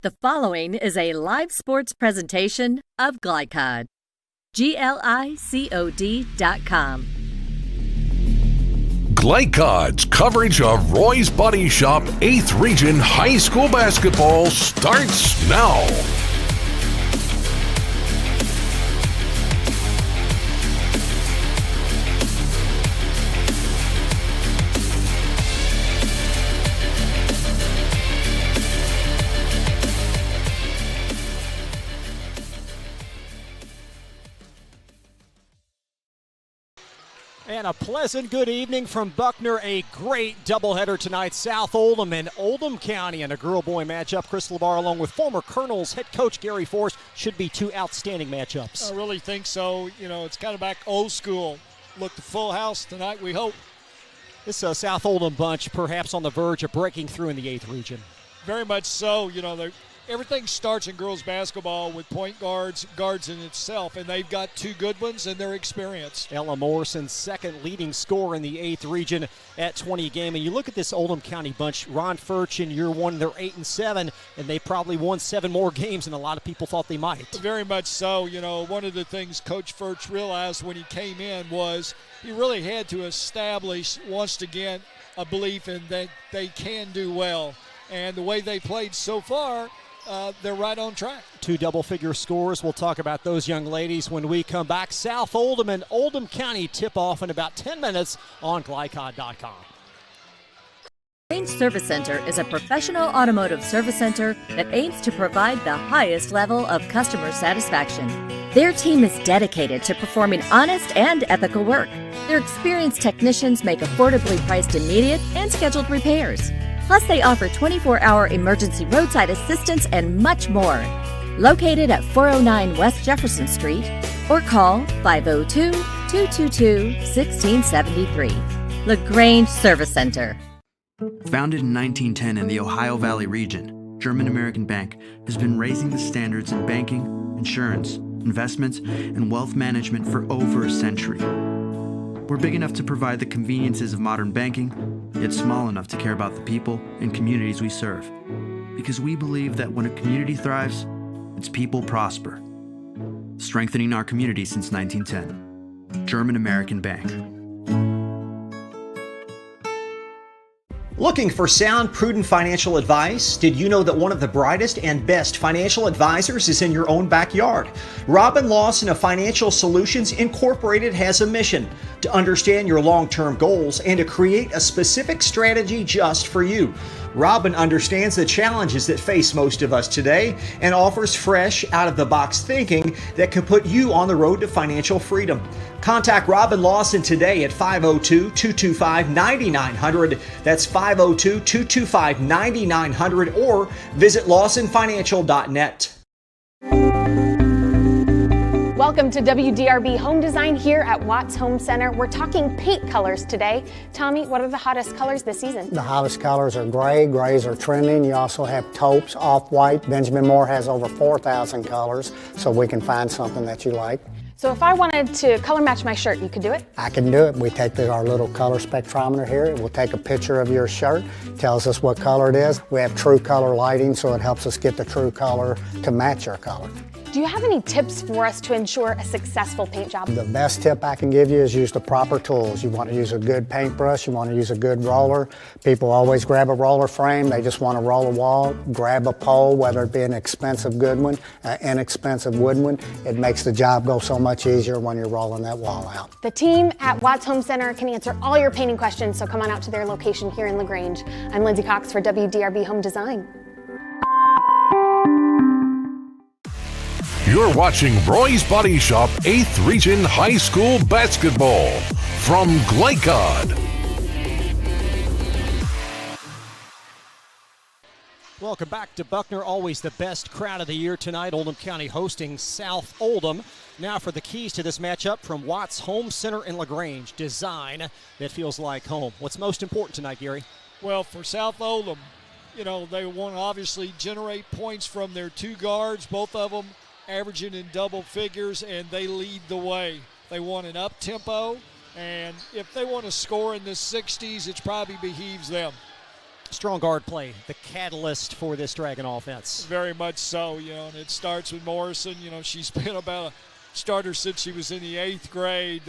The following is a live sports presentation of Glycod. GLICOD.com. Glycod's coverage of Roy's Body Shop 8th Region High School basketball starts now. And a pleasant good evening from Buckner. A great doubleheader tonight. South Oldham and Oldham County in a girl-boy matchup. Chris LeVar along with former Colonels head coach Gary Force should be two outstanding matchups. I really think so. You know, it's kind of back old school. Look, the full house tonight, we hope. This South Oldham bunch perhaps on the verge of breaking through in the 8th region. Very much so. You know, everything starts in girls basketball with point guards in itself, and they've got two good ones, and they're experienced. Ella Morrison's second leading scorer in the 8th region at 20 a game. And you look at this Oldham County bunch, Ron Furch in year one, they're 8-7, and they probably won 7 more games than a lot of people thought they might. Very much so. You know, one of the things Coach Furch realized when he came in was he really had to establish, once again, a belief in that they can do well. And the way they played so far, they're right on track. 2 double-figure scores. We'll talk about those young ladies when we come back. South Oldham and Oldham County tip off in about 10 minutes on Glycod.com. LaGrange Service Center is a professional automotive service center that aims to provide the highest level of customer satisfaction. Their team is dedicated to performing honest and ethical work. Their experienced technicians make affordably priced immediate and scheduled repairs. Plus, they offer 24-hour emergency roadside assistance and much more. Located at 409 West Jefferson Street, or call 502-222-1673. LaGrange Service Center. Founded in 1910 in the Ohio Valley region, German American Bank has been raising the standards in banking, insurance, investments, and wealth management for over a century. We're big enough to provide the conveniences of modern banking, yet small enough to care about the people and communities we serve. Because we believe that when a community thrives, its people prosper. Strengthening our community since 1910. German American Bank. Looking for sound, prudent financial advice? Did you know that one of the brightest and best financial advisors is in your own backyard? Robin Lawson of Financial Solutions Incorporated has a mission to understand your long-term goals and to create a specific strategy just for you. Robin understands the challenges that face most of us today and offers fresh, out-of-the-box thinking that can put you on the road to financial freedom. Contact Robin Lawson today at 502-225-9900. That's 502-225-9900 or visit lawsonfinancial.net. Welcome to WDRB Home Design here at Watts Home Center. We're talking paint colors today. Tommy, what are the hottest colors this season? The hottest colors are gray. Grays are trending. You also have taupes, off-white. Benjamin Moore has over 4,000 colors, so we can find something that you like. So if I wanted to color match my shirt, you could do it? I can do it. We take our little color spectrometer here. We'll take a picture of your shirt, tells us what color it is. We have true color lighting, so it helps us get the true color to match your color. Do you have any tips for us to ensure a successful paint job? The best tip I can give you is use the proper tools. You want to use a good paintbrush, you want to use a good roller. People always grab a roller frame, they just want to roll a wall. Grab a pole, whether it be an expensive good one, an inexpensive wood one. It makes the job go so much easier when you're rolling that wall out. The team at Watts Home Center can answer all your painting questions, so come on out to their location here in LaGrange. I'm Lindsay Cox for WDRB Home Design. You're watching Roy's Body Shop 8th Region High School basketball from Glycod. Welcome back to Buckner. Always the best crowd of the year tonight. Oldham County hosting South Oldham. Now for the keys to this matchup from Watts Home Center in LaGrange. Design that feels like home. What's most important tonight, Gary? Well, for South Oldham, you know, they want to obviously generate points from their 2 guards, both of them averaging in double figures, and they lead the way. They want an up-tempo, and if they want to score in the 60s, it probably behoves them. Strong guard play, the catalyst for this Dragon offense. Very much so, and it starts with Morrison. She's been about a starter since she was in the 8th grade.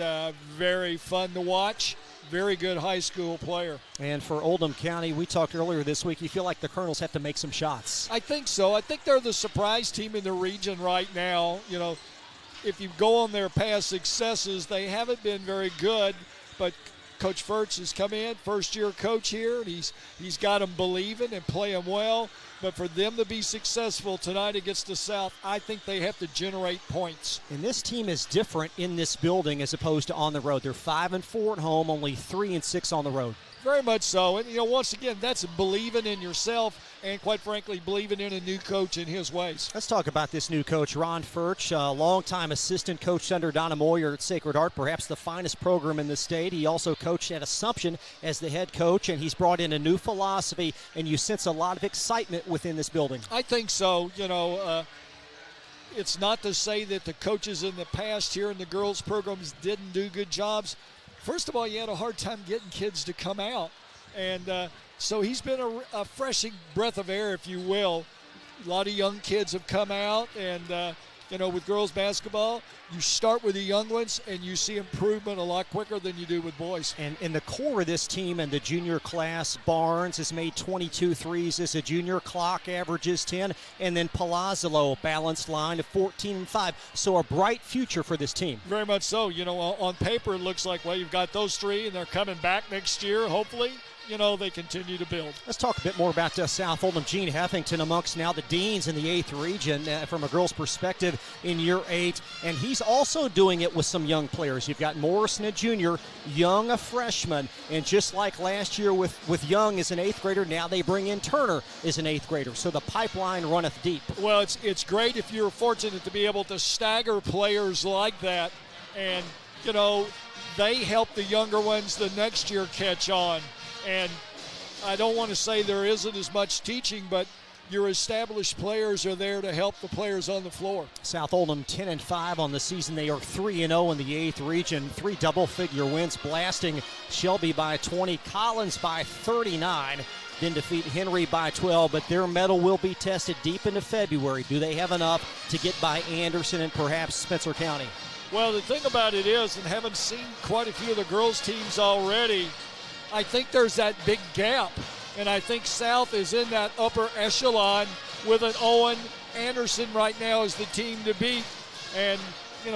Very fun to watch. Very good high school player. And for Oldham County, we talked earlier this week, you feel like the Colonels have to make some shots. I think so. I think they're the surprise team in the region right now. If you go on their past successes, they haven't been very good, but Coach Furch has come in, first-year coach here, and he's got them believing and playing well. But for them to be successful tonight against the South, I think they have to generate points. And this team is different in this building as opposed to on the road. They're 5-4 at home, only 3-6 on the road. Very much so. And, once again, that's believing in yourself and, quite frankly, believing in a new coach and his ways. Let's talk about this new coach, Ron Furch, a longtime assistant coach under Donna Moyer at Sacred Heart, perhaps the finest program in the state. He also coached at Assumption as the head coach, and he's brought in a new philosophy, and you sense a lot of excitement within this building. I think so. It's not to say that the coaches in the past here in the girls' programs didn't do good jobs. First of all, you had a hard time getting kids to come out. And so he's been a refreshing breath of air, if you will. A lot of young kids have come out. And, with girls basketball, you start with the young ones and you see improvement a lot quicker than you do with boys. And in the core of this team and the junior class, Barnes has made 22 threes as a junior. Clock averages 10. And then Palazzolo, balanced line of 14-5. So a bright future for this team. Very much so. On paper it looks like, well, you've got those three and they're coming back next year, hopefully. They continue to build. Let's talk a bit more about South Oldham. Gene Heffington amongst now the deans in the 8th region from a girl's perspective in year 8. And he's also doing it with some young players. You've got Morrison, a junior, Young, a freshman. And just like last year with Young as an 8th grader, now they bring in Turner as an 8th grader. So the pipeline runneth deep. Well, it's great if you're fortunate to be able to stagger players like that. And, they help the younger ones the next year catch on. And I don't want to say there isn't as much teaching, but your established players are there to help the players on the floor. South Oldham 10-5 on the season. They are 3-0 in the 8th region. 3 double-figure wins, blasting Shelby by 20, Collins by 39, then defeat Henry by 12. But their medal will be tested deep into February. Do they have enough to get by Anderson and perhaps Spencer County? Well, the thing about it is, and having seen quite a few of the girls' teams already, I think there's that big gap, and I think South is in that upper echelon with an Owen. Anderson right now is the team to beat, and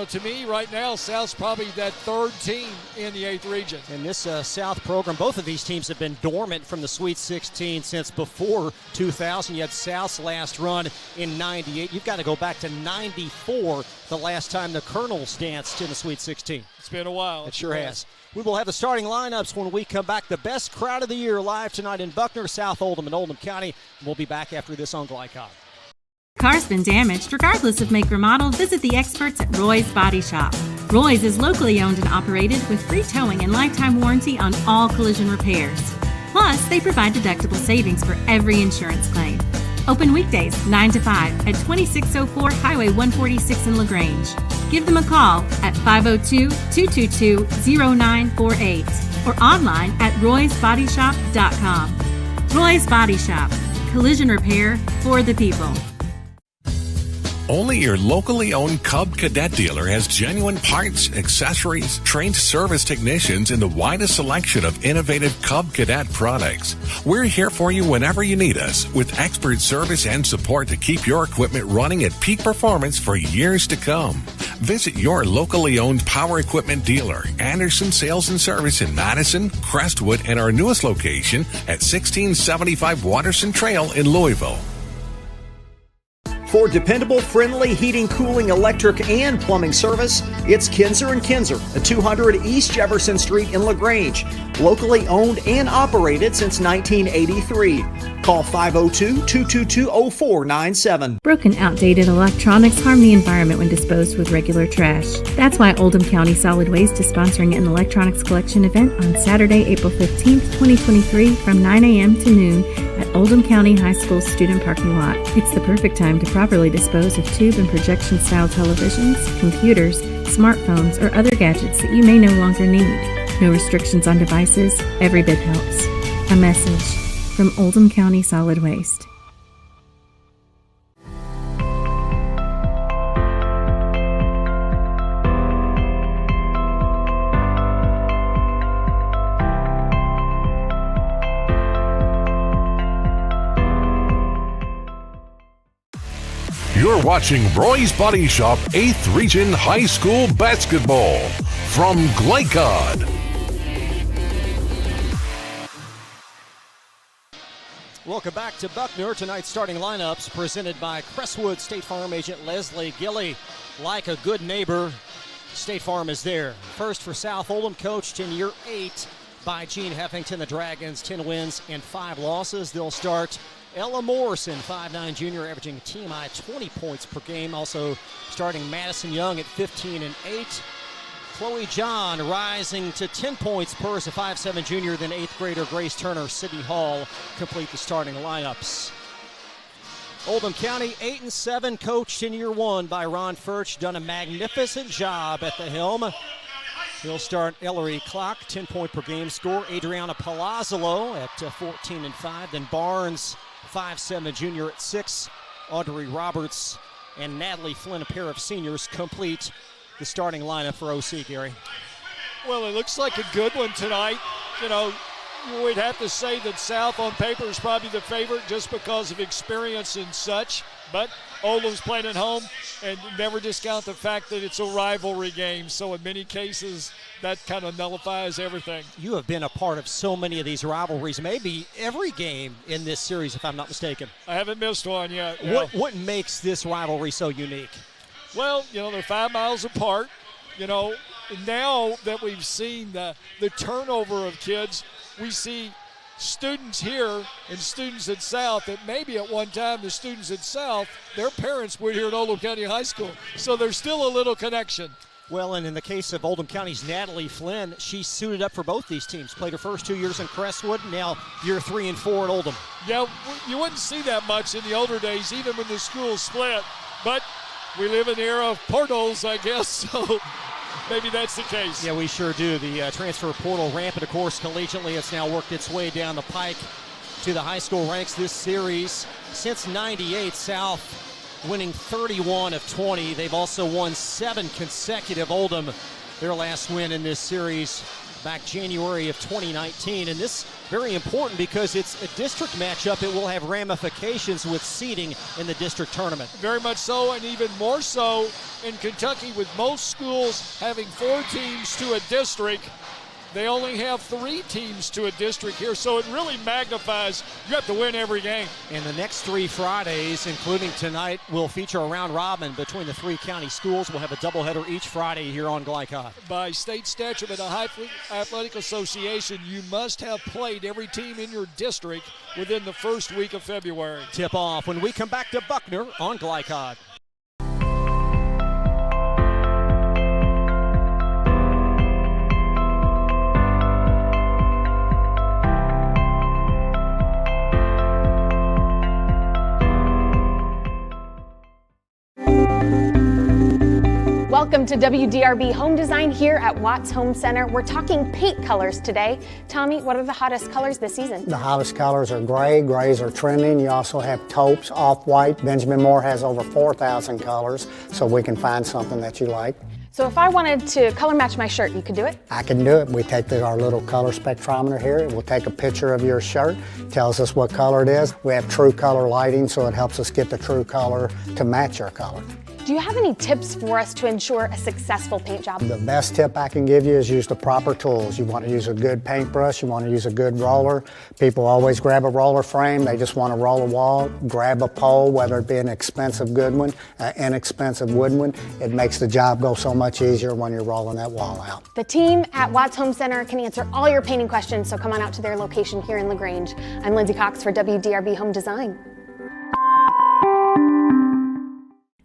to me right now, South's probably that 3rd team in the 8th region. And this South program, both of these teams have been dormant from the Sweet 16 since before 2000. You had South's last run in 98. You've got to go back to 94, the last time the Colonels danced in the Sweet 16. It's been a while. It sure has. We will have the starting lineups when we come back. The best crowd of the year live tonight in Buckner, South Oldham, and Oldham County. We'll be back after this on Glycom. Car's been damaged. Regardless of make or model, visit the experts at Roy's Body Shop. Roy's is locally owned and operated with free towing and lifetime warranty on all collision repairs. Plus, they provide deductible savings for every insurance claim. Open weekdays 9 to 5 at 2604 Highway 146 in LaGrange. Give them a call at 502-222-0948 or online at roysbodyshop.com. Roy's Body Shop. Collision repair for the people. Only your locally owned Cub Cadet dealer has genuine parts, accessories, trained service technicians, and the widest selection of innovative Cub Cadet products. We're here for you whenever you need us, with expert service and support to keep your equipment running at peak performance for years to come. Visit your locally owned power equipment dealer, Anderson Sales and Service in Madison, Crestwood, and our newest location at 1675 Watterson Trail in Louisville. For dependable, friendly heating, cooling, electric, and plumbing service, it's Kinzer & Kinzer at 200 East Jefferson Street in LaGrange. Locally owned and operated since 1983. Call 502-222-0497. Broken, outdated electronics harm the environment when disposed with regular trash. That's why Oldham County Solid Waste is sponsoring an electronics collection event on Saturday, April 15th, 2023 from 9 a.m. to noon at Oldham County High School student parking lot. It's the perfect time to properly dispose of tube and projection style televisions, computers, smartphones, or other gadgets that you may no longer need. No restrictions on devices. Every bit helps. A message from Oldham County Solid Waste. You're watching Roy's Body Shop 8th Region High School Basketball from Glycod. Welcome back to Buckner. Tonight's starting lineups presented by Crestwood State Farm agent Leslie Gilly. Like a good neighbor, State Farm is there. First for South Oldham, coached in year 8 by Gene Heffington. The Dragons, 10 wins and 5 losses. They'll start Ella Morrison, 5'9" junior, averaging team high 20 points per game. Also starting Madison Young at 15 and 8. Chloe John rising to 10 points per as a 5'7" junior. Then 8th grader Grace Turner, Sydney Hall complete the starting lineups. Oldham County 8-7, coached in year 1 by Ron Furch. Done a magnificent job at the helm. He'll start Ellery Clock, 10-point per game score. Adriana Palazzolo at 14 and 5. Then Barnes, 5'7" junior at 6. Audrey Roberts and Natalie Flynn, a pair of seniors, complete the starting lineup for OC, Gary. Well, it looks like a good one tonight. You know, we'd have to say that South on paper is probably the favorite just because of experience and such. But Oldham's playing at home, and never discount the fact that it's a rivalry game. So in many cases, that kind of nullifies everything. You have been a part of so many of these rivalries, maybe every game in this series, if I'm not mistaken. I haven't missed one yet. What makes this rivalry so unique? Well, you know, they're 5 miles apart. You know, now that we've seen the turnover of kids, we see students here and students at South that maybe at one time the students at South, their parents were here at Oldham County High School. So there's still a little connection. Well, and in the case of Oldham County's Natalie Flynn, she suited up for both these teams. Played her first 2 years in Crestwood, now year 3 and 4 at Oldham. Yeah, you wouldn't see that much in the older days, even when the schools split. But we live in the era of portals, I guess, so maybe that's the case. Yeah, we sure do. The transfer portal rampant, of course, collegiately. It's now worked its way down the pike to the high school ranks this series. Since '98, South winning 31 of 20. They've also won 7 consecutive. Oldham, their last win in this series back January of 2019. And this very important because it's a district matchup. It will have ramifications with seeding in the district tournament. Very much so, and even more so in Kentucky, with most schools having 4 teams to a district. They only have 3 teams to a district here, so it really magnifies. You have to win every game. And the next 3 Fridays, including tonight, will feature a round robin between the 3 county schools. We'll have a doubleheader each Friday here on Glycod. By state statute of the High Athletic Association, you must have played every team in your district within the first week of February. Tip off when we come back to Buckner on Glycod. Welcome to WDRB Home Design here at Watts Home Center. We're talking paint colors today. Tommy, what are the hottest colors this season? The hottest colors are gray. Grays are trending. You also have taupes, off-white. Benjamin Moore has over 4,000 colors, so we can find something that you like. So if I wanted to color match my shirt, you could do it? I can do it. We take our little color spectrometer here. It will take a picture of your shirt, tells us what color it is. We have true color lighting, so it helps us get the true color to match your color. Do you have any tips for us to ensure a successful paint job? The best tip I can give you is use the proper tools. You want to use a good paintbrush, you want to use a good roller. People always grab a roller frame, they just want to roll a wall. Grab a pole, whether it be an expensive good one, inexpensive wooden one. It makes the job go so much easier when you're rolling that wall out. The team at Watts Home Center can answer all your painting questions, so come on out to their location here in LaGrange. I'm Lindsay Cox for WDRB Home Design.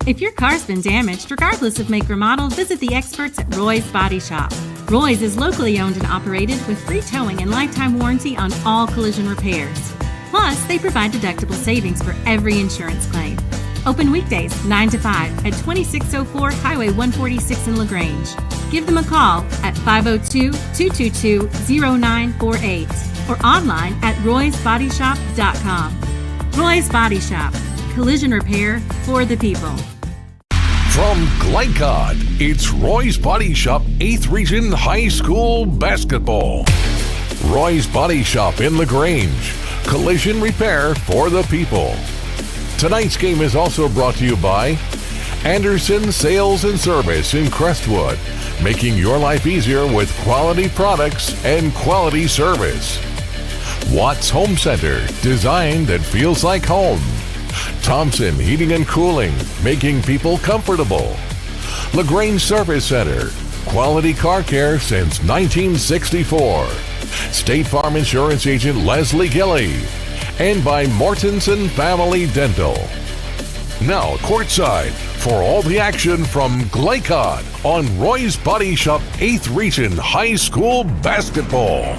If your car's been damaged, regardless of make or model, visit the experts at Roy's Body Shop. Roy's is locally owned and operated with free towing and lifetime warranty on all collision repairs. Plus, they provide deductible savings for every insurance claim. Open weekdays 9 to 5 at 2604 Highway 146 in LaGrange. Give them a call at 502-222-0948. or online at roysbodyshop.com. Roy's Body Shop. Collision repair for the people. From Glycod, it's Roy's Body Shop 8th Region High School Basketball. Roy's Body Shop in LaGrange. Collision repair for the people. Tonight's game is also brought to you by Anderson Sales and Service in Crestwood, making your life easier with quality products and quality service. Watts Home Center, design that feels like home. Thompson Heating and Cooling, making people comfortable. LaGrange Service Center, quality car care since 1964. State Farm Insurance Agent Leslie Gilly. And by Mortensen Family Dental. Now courtside for all the action from Glycod on Roy's Body Shop 8th Region High School Basketball.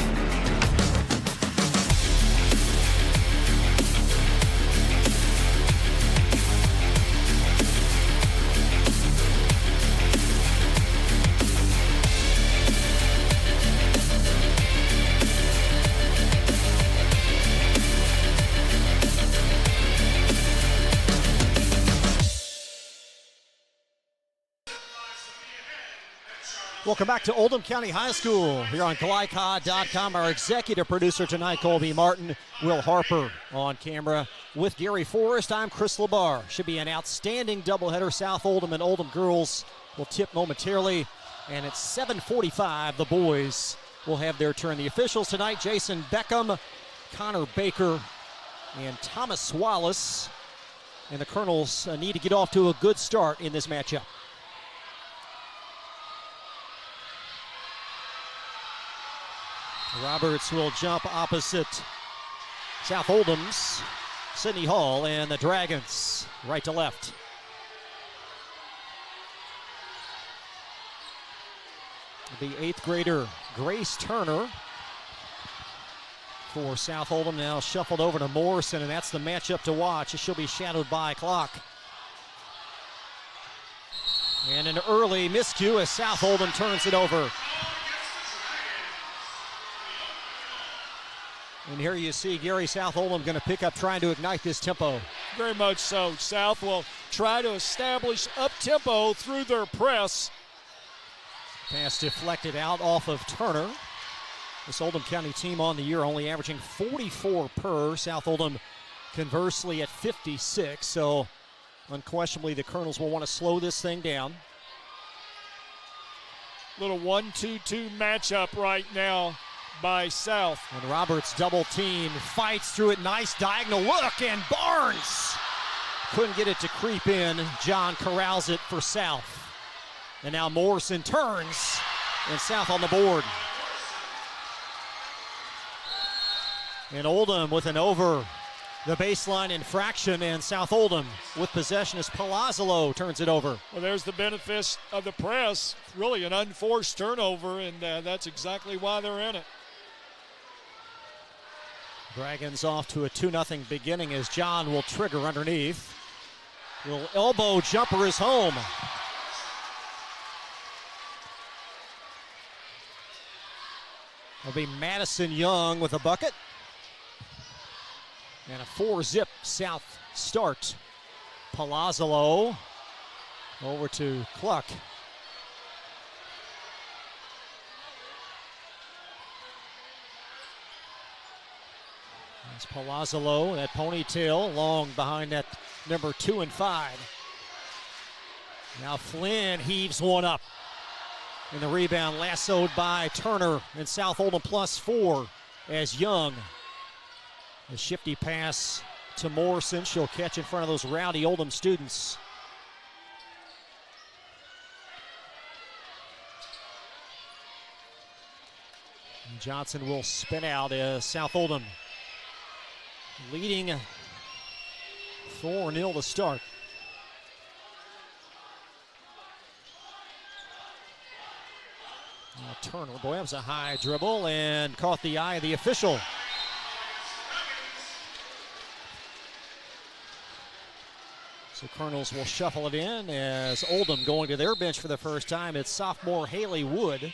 Welcome back to Oldham County High School here on Glycod.com. Our executive producer tonight, Colby Martin, Will Harper on camera with Gary Forrest. I'm Chris LaBar. Should be an outstanding doubleheader. South Oldham and Oldham girls will tip momentarily. And at 7:45, the boys will have their turn. The officials tonight, Jason Beckham, Connor Baker, and Thomas Wallace. And the Colonels need to get off to a good start in this matchup. Roberts will jump opposite South Oldham's Sydney Hall, and the Dragons right to left. The 8th grader Grace Turner for South Oldham now shuffled over to Morrison, and that's the matchup to watch as she'll be shadowed by Clock. And an early miscue as South Oldham turns it over. And here you see Gary, South Oldham going to pick up, trying to ignite this tempo. Very much so. South will try to establish up-tempo through their press. Pass deflected out off of Turner. This Oldham County team on the year only averaging 44 per. South Oldham conversely at 56. So unquestionably the Colonels will want to slow this thing down. Little 1-2-2 matchup right now by South. And Roberts double team, fights through it, nice diagonal look, and Barnes couldn't get it to creep in. John corrals it for South. And now Morrison turns, and South on the board. And Oldham with an over the baseline infraction, and South Oldham with possession as Palazzolo turns it over. Well, there's the benefits of the press. Really an unforced turnover, and that's exactly why they're in it. Dragons off to a 2-0 beginning as John will trigger underneath. Little elbow jumper is home. It'll be Madison Young with a bucket. And a 4-zip South start. Palazzolo over to Cluck. It's Palazzolo, that ponytail long behind that number 2 and 5. Now Flynn heaves one up. And the rebound lassoed by Turner, and South Oldham +4 as Young. A shifty pass to Morrison. She'll catch in front of those rowdy Oldham students. And Johnson will spin out as South Oldham leading 4-0 to start. Now Turner, boy, that was a high dribble and caught the eye of the official. So Colonels will shuffle it in as Oldham going to their bench for the first time. It's sophomore Haley Wood.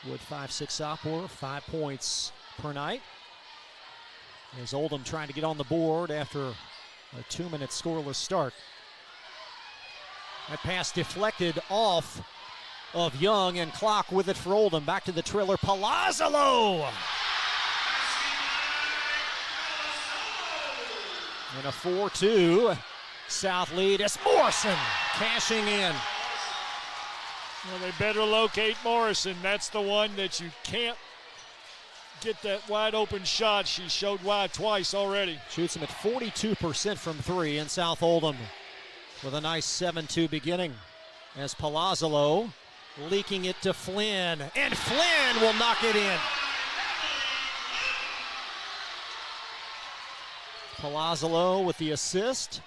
Wood 5-6 sophomore, 5 points per night. As Oldham trying to get on the board after a 2-minute scoreless start. That pass deflected off of Young, and Clock with it for Oldham. Back to the trailer, Palazzolo! And a 4-2 South lead as Morrison cashing in. Well, they better locate Morrison. That's the one that you can't get that wide open shot. She showed wide twice already. Shoots him at 42% from three in South Oldham with a nice 7-2 beginning as Palazzolo leaking it to Flynn, and Flynn will knock it in. Palazzolo with the assist.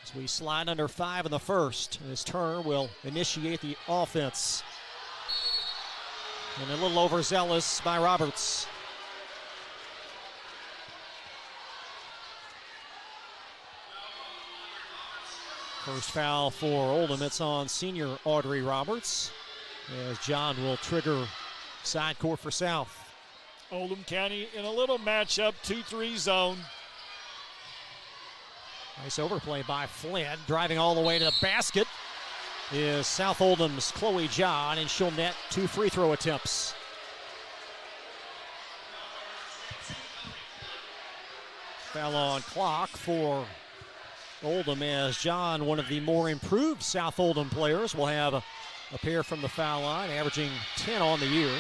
As we slide under 5 in the first, as Turner will initiate the offense. And a little overzealous by Roberts. First foul for Oldham, it's on senior Audrey Roberts, as John will trigger side court for South. Oldham County in a little matchup, 2-3 zone. Nice overplay by Flynn, driving all the way to the basket is South Oldham's Chloe John, and she'll net 2 free throw attempts. Foul on Clock for Oldham, as John, one of the more improved South Oldham players, will have a pair from the foul line, averaging 10 on the year.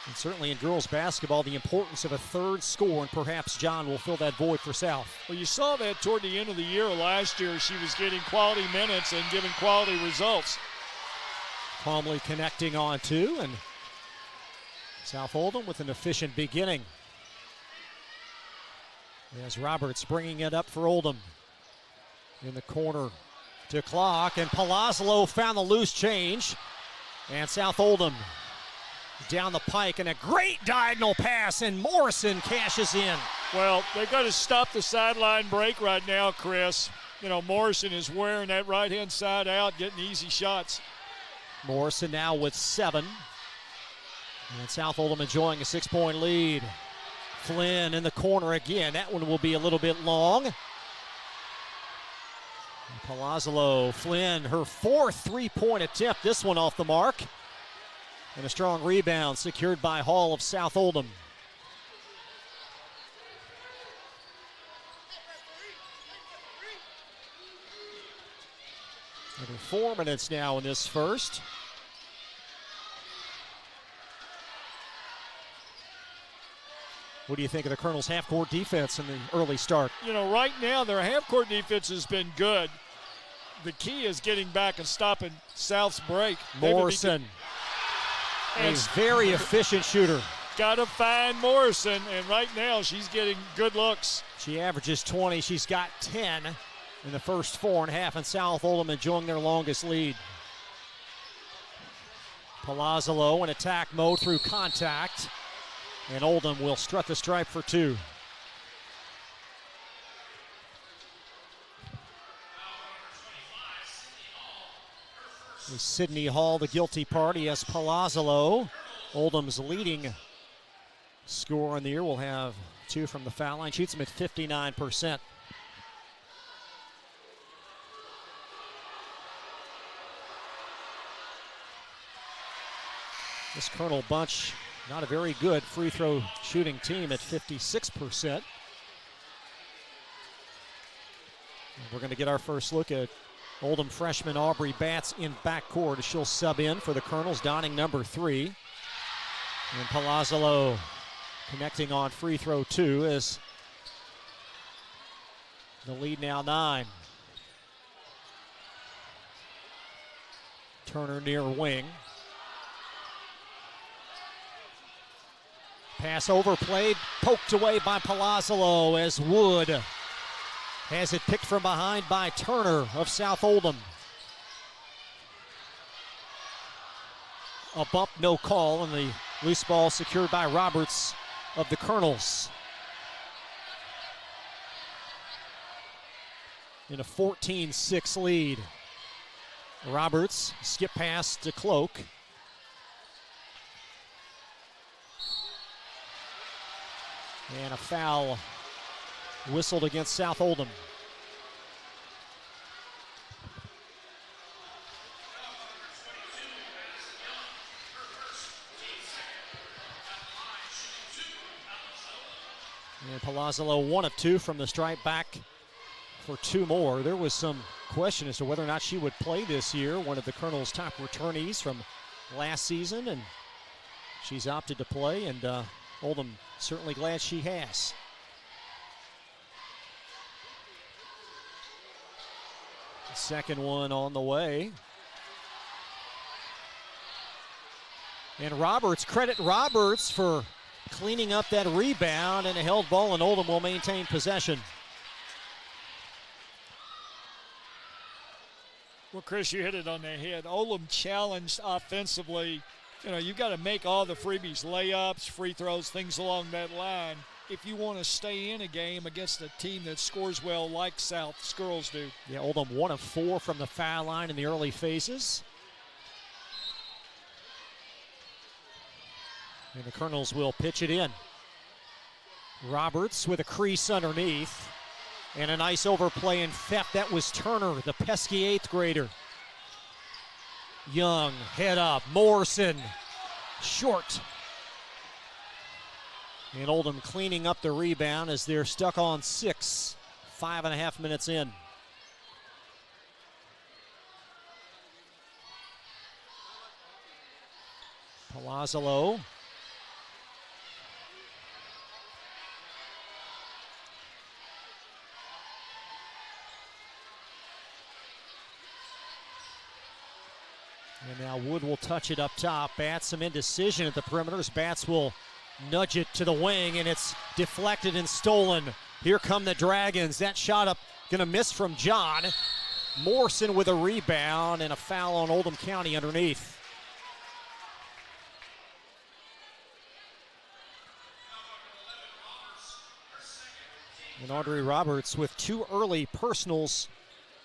And certainly in girls basketball, the importance of a third score, and perhaps John will fill that void for South. Well, you saw that toward the end of the year last year. She was getting quality minutes and giving quality results. Calmly connecting on two, and South Oldham with an efficient beginning. As Roberts bringing it up for Oldham. In the corner to Clock, and Palazzolo found the loose change. And South Oldham down the pike, and a great diagonal pass, and Morrison cashes in. Well, they've got to stop the sideline break right now, Chris. You know, Morrison is wearing that right-hand side out, getting easy shots. Morrison now with 7. And South Oldham enjoying a 6-point lead. Flynn in the corner again. That one will be a little bit long. Palazzolo, Flynn, her 4th 3-point attempt. This one off the mark. And a strong rebound secured by Hall of South Oldham. Under 4 minutes now in this first. What do you think of the Colonel's half-court defense in the early start? You know, right now their half-court defense has been good. The key is getting back and stopping South's break. Morrison, a very efficient shooter. Got to find Morrison, and right now she's getting good looks. She averages 20. She's got 10 in the first 4.5, and South Oldham enjoying their longest lead. Palazzolo in attack mode through contact, and Oldham will strut the stripe for 2. Sydney Hall, the guilty party, as Palazzolo, Oldham's leading scorer in the year, will have 2 from the foul line. Shoots him at 59%. This Colonel bunch, not a very good free throw shooting team at 56%. We're going to get our first look at Oldham freshman Aubrey Batts in backcourt as she'll sub in for the Colonels, donning number 3. And Palazzolo connecting on free throw 2 as the lead now 9. Turner near wing. Pass overplayed, poked away by Palazzolo as Wood has it picked from behind by Turner of South Oldham. A bump, no call, and the loose ball secured by Roberts of the Colonels. In a 14-6 lead. Roberts, skip pass to Cloak. And a foul whistled against South Oldham. And Palazzolo 1 of 2 from the stripe, back for 2 more. There was some question as to whether or not she would play this year, one of the Colonel's top returnees from last season, and she's opted to play, and Oldham certainly glad she has. Second one on the way. And Roberts, credit Roberts for cleaning up that rebound, and a held ball, and Oldham will maintain possession. Well, Chris, you hit it on the head. Oldham challenged offensively. You know, you've got to make all the freebies, layups, free throws, things along that line if you want to stay in a game against a team that scores well like South Squirrels do. Yeah, Oldham 1 of 4 from the foul line in the early phases. And the Colonels will pitch it in. Roberts with a crease underneath. And a nice overplay and theft. That was Turner, the pesky 8th grader. Young, head up. Morrison, short. And Oldham cleaning up the rebound as they're stuck on 6. 5.5 minutes in. Palazzolo. And now Wood will touch it up top. Bats some indecision at the perimeters. Bats will nudge it to the wing, and it's deflected and stolen. Here come the Dragons. That shot up going to miss from John. Morrison with a rebound, and a foul on Oldham County underneath. And Audrey Roberts with 2 early personals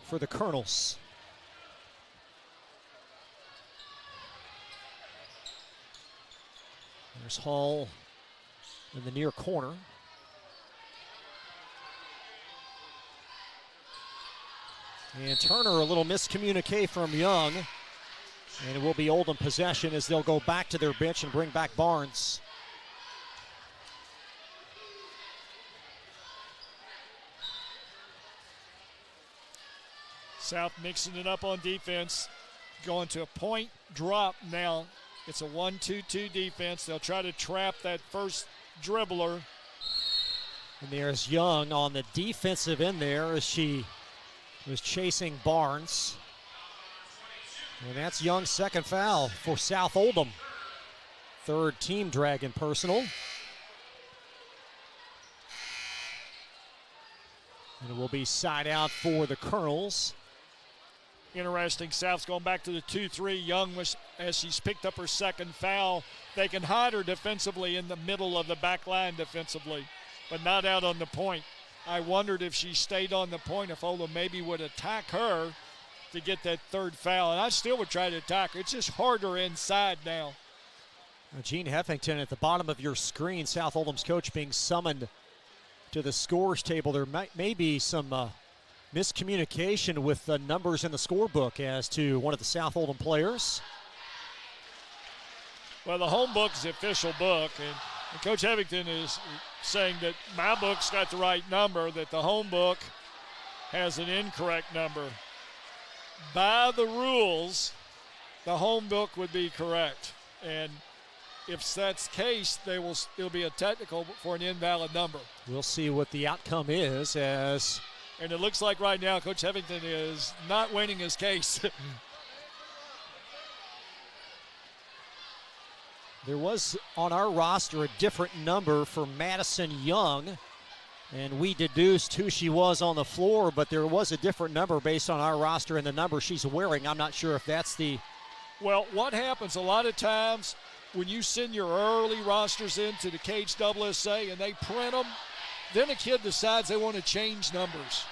for the Colonels. There's Hall in the near corner. And Turner, a little miscommunique from Young. And it will be Oldham possession as they'll go back to their bench and bring back Barnes. South mixing it up on defense, going to a point drop now. It's a 1-2-2 defense. They'll try to trap that first dribbler. And there's Young on the defensive end there as she was chasing Barnes. And that's Young's second foul for South Oldham. 3rd team Dragon personal. And it will be side out for the Colonels. Interesting, South's going back to the 2-3. Young, was, as she's picked up her second foul, they can hide her defensively in the middle of the back line defensively, but not out on the point. I wondered if she stayed on the point, if Oldham maybe would attack her to get that 3rd foul, and I still would try to attack her. It's just harder inside now. Gene Heffington at the bottom of your screen, South Oldham's coach being summoned to the scores table. There may be some miscommunication with the numbers in the scorebook as to one of the South Oldham players. Well, the home book is the official book, and Coach Heffington is saying that my book's got the right number, that the home book has an incorrect number. By the rules, the home book would be correct, and if that's the case, it'll be a technical for an invalid number. We'll see what the outcome is as... And it looks like right now Coach Heffington is not winning his case. There was on our roster a different number for Madison Young, and we deduced who she was on the floor, but there was a different number based on our roster and the number she's wearing. I'm not sure if that's the... Well, what happens a lot of times when you send your early rosters into the Cage SSA and they print them, then a kid decides they want to change numbers.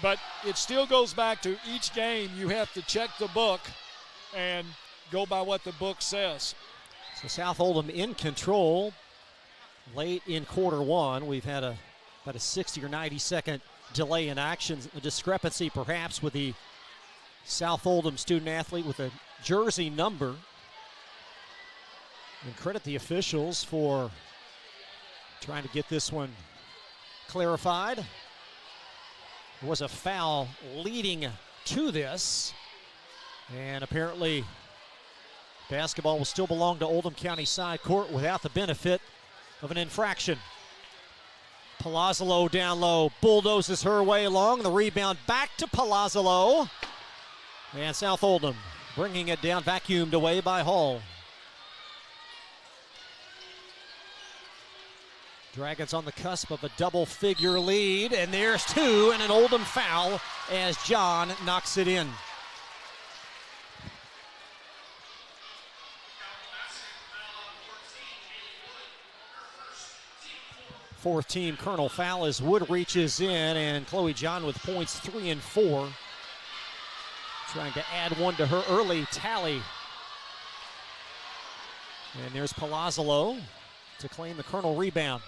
But it still goes back to each game you have to check the book and go by what the book says. So South Oldham in control late in quarter one. We've had about a 60 or 90 second delay in action, a discrepancy perhaps with the South Oldham student athlete with a jersey number. And credit the officials for trying to get this one clarified. There was a foul leading to this, and apparently basketball will still belong to Oldham County side court without the benefit of an infraction. Palazzolo down low, bulldozes her way along. The rebound back to Palazzolo. And South Oldham bringing it down, vacuumed away by Hall. Dragons on the cusp of a double-figure lead, and there's two, and an Oldham foul as John knocks it in. Fourth team Colonel foul as Wood reaches in, and Chloe John with points 3 and 4. Trying to add one to her early tally. And there's Palazzolo to claim the Colonel rebound.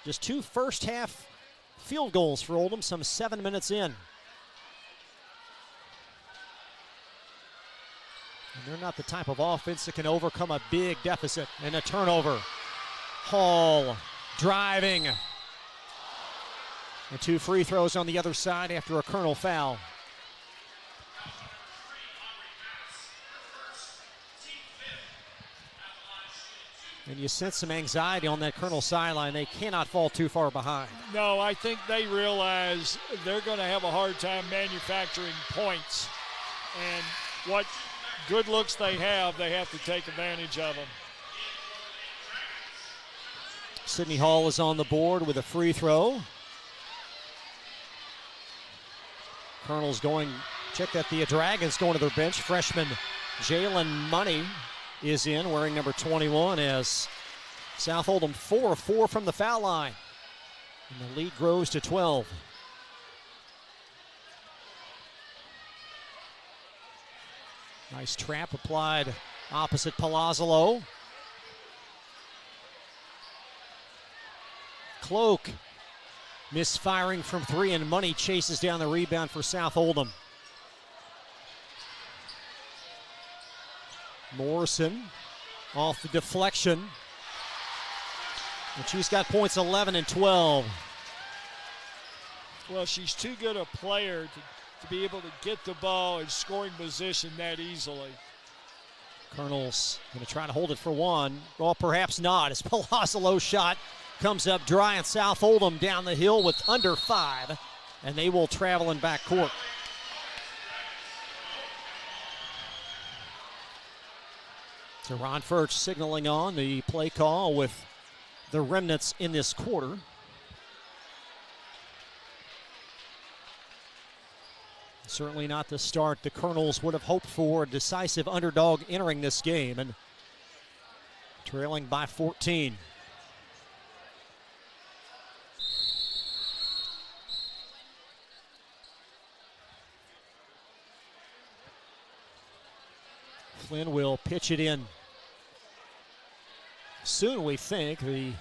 Just two first half field goals for Oldham, some 7 minutes in. And they're not the type of offense that can overcome a big deficit. And a turnover. Hall driving. And two free throws on the other side after a Colonel foul. And you sense some anxiety on that Colonel sideline. They cannot fall too far behind. No, I think they realize they're going to have a hard time manufacturing points. And what good looks they have to take advantage of them. Sydney Hall is on the board with a free throw. Colonel's going, check that the Dragons going to their bench. Freshman Jalen Money is in, wearing number 21, as South Oldham 4 of 4 from the foul line. And the lead grows to 12. Nice trap applied opposite Palazzolo. Cloak misfiring from three, and Money chases down the rebound for South Oldham. Morrison off the deflection. And she's got points 11 and 12. Well, she's too good a player to be able to get the ball in scoring position that easily. Colonel's going to try to hold it for one. Well, perhaps not, as Palazzolo's shot comes up dry, and South Oldham down the hill with under 5, and they will travel in backcourt. So Ron Furch signaling on the play call with the remnants in this quarter. Certainly not the start the Colonels would have hoped for. A decisive underdog entering this game and trailing by 14. Flynn will pitch it in. Soon, we think, the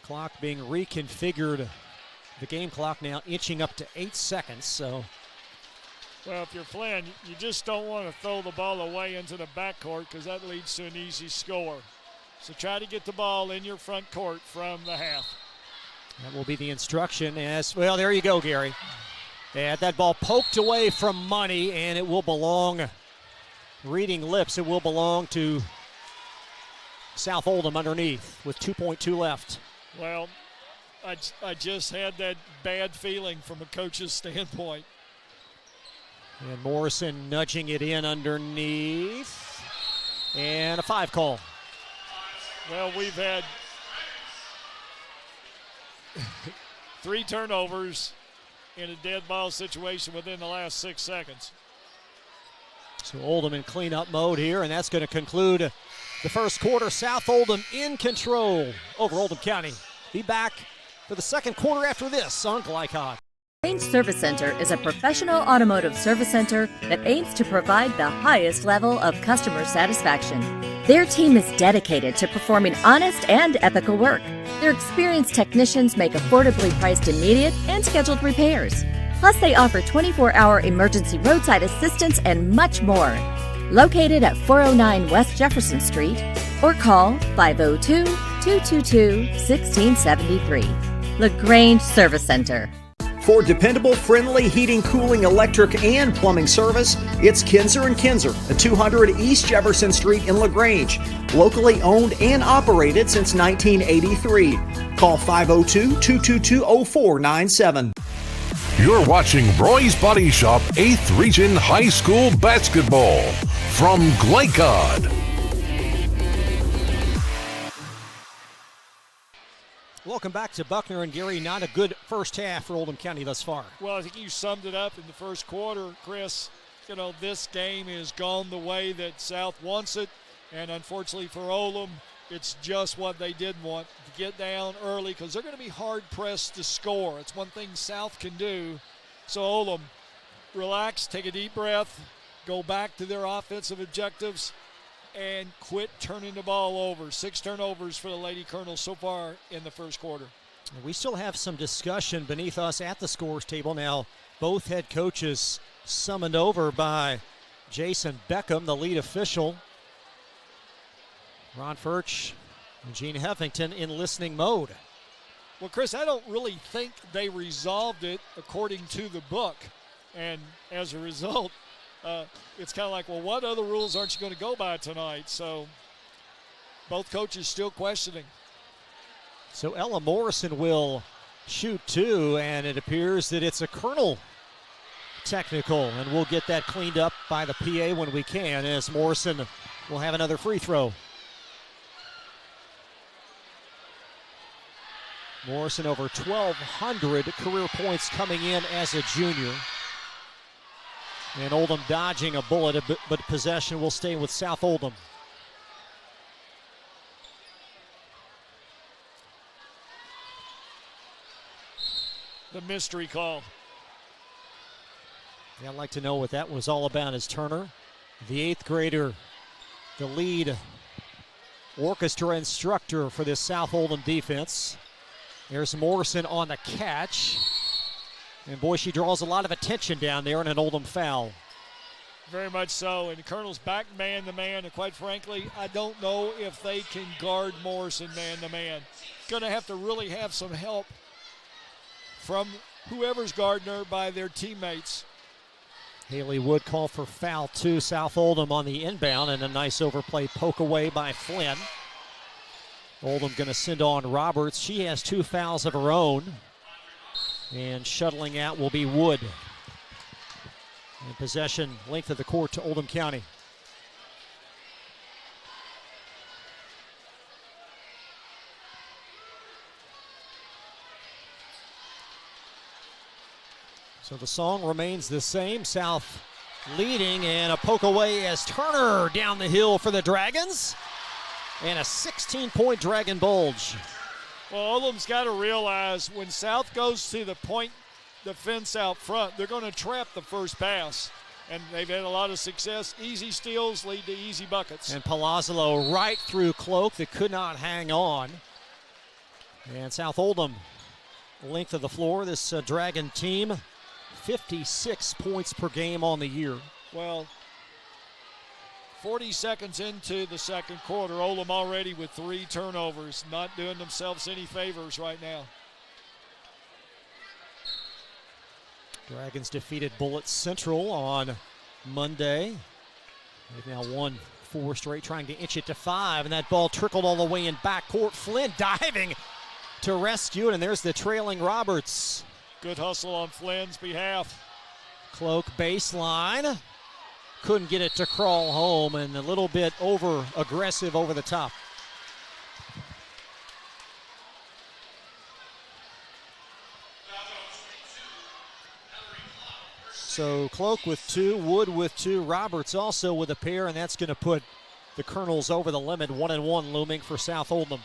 clock being reconfigured, the game clock now inching up to 8 seconds. So, well, if you're Flynn, you just don't want to throw the ball away into the backcourt because that leads to an easy score. So try to get the ball in your front court from the half. That will be the instruction. As well, there you go, Gary. And that ball poked away from Money, and it will belong, reading lips, it will belong to South Oldham underneath with 2.2 left. Well, I just had that bad feeling from a coach's standpoint. And Morrison nudging it in underneath. And a 5 call. Well, we've had 3 turnovers in a dead ball situation within the last 6 seconds. So Oldham in cleanup mode here, and that's going to conclude the first quarter. South Oldham in control over Oldham County. Be back for the second quarter after this on Glycod. Range Service Center is a professional automotive service center that aims to provide the highest level of customer satisfaction. Their team is dedicated to performing honest and ethical work. Their experienced technicians make affordably priced immediate and scheduled repairs. Plus, they offer 24-hour emergency roadside assistance and much more. Located at 409 West Jefferson Street, or call 502-222-1673. LaGrange Service Center. For dependable, friendly heating, cooling, electric, and plumbing service, it's Kinzer & Kinzer at 200 East Jefferson Street in LaGrange. Locally owned and operated since 1983. Call 502-222-0497. You're watching Roy's Body Shop 8th Region High School Basketball from Glycod. Welcome back to Buckner and Gary. Not a good first half for Oldham County thus far. Well, I think you summed it up in the first quarter, Chris. You know, this game has gone the way that South wants it, and unfortunately for Oldham, it's just what they didn't want, to get down early, because they're going to be hard-pressed to score. It's one thing South can do. So Oldham, relax, take a deep breath, go back to their offensive objectives, and quit turning the ball over. 6 turnovers for the Lady Colonels so far in the first quarter. We still have some discussion beneath us at the scores table. Now, both head coaches summoned over by Jason Beckham, the lead official. Ron Furch and Gene Heffington in listening mode. Well, Chris, I don't really think they resolved it according to the book. And as a result, it's kind of like, well, what other rules aren't you going to go by tonight? So both coaches still questioning. So Ella Morrison will shoot 2, and it appears that it's a Colonel technical, and we'll get that cleaned up by the PA when we can, as Morrison will have another free throw. Morrison over 1,200 career points coming in as a junior. And Oldham dodging a bullet, but possession will stay with South Oldham. The mystery call. Yeah, I'd like to know what that was all about, as Turner, the 8th grader, the lead orchestra instructor for this South Oldham defense. There's Morrison on the catch. And boy, she draws a lot of attention down there in an Oldham foul. Very much so. And the Colonel's back man-to-man. And quite frankly, I don't know if they can guard Morrison man-to-man. Going to have to really have some help from whoever's guarding her by their teammates. Haley Wood called for foul 2. South Oldham on the inbound, and a nice overplay poke away by Flynn. Oldham going to send on Roberts. She has 2 fouls of her own. And shuttling out will be Wood. And possession, length of the court to Oldham County. So the song remains the same. South leading, and a poke away as Turner down the hill for the Dragons. And a 16-point Dragon bulge. Well, Oldham's got to realize when South goes to the point defense out front, they're going to trap the first pass. And they've had a lot of success. Easy steals lead to easy buckets. And Palazzolo right through Cloak that could not hang on. And South Oldham, length of the floor, this Dragon team, 56 points per game on the year. Well, 40 seconds into the second quarter, Oldham already with 3 turnovers, not doing themselves any favors right now. Dragons defeated Bullitt Central on Monday. They've now won 4 straight, trying to inch it to 5, and that ball trickled all the way in backcourt. Flynn diving to rescue it, and there's the trailing Roberts. Good hustle on Flynn's behalf. Cloak baseline. Couldn't get it to crawl home, and a little bit over aggressive over the top. So Cloak with 2, Wood with 2, Roberts also with a pair, and that's going to put the Colonels over the limit. 1-1 looming for South Oldham.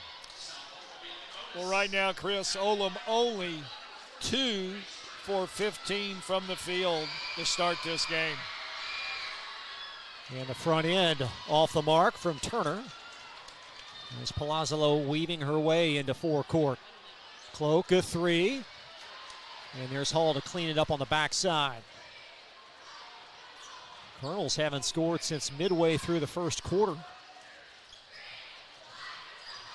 Well, right now, Chris, Oldham only 2 for 15 from the field to start this game. And the front end off the mark from Turner. There's Palazzolo weaving her way into forecourt. Cloak a three. And there's Hall to clean it up on the backside. Colonels haven't scored since midway through the first quarter.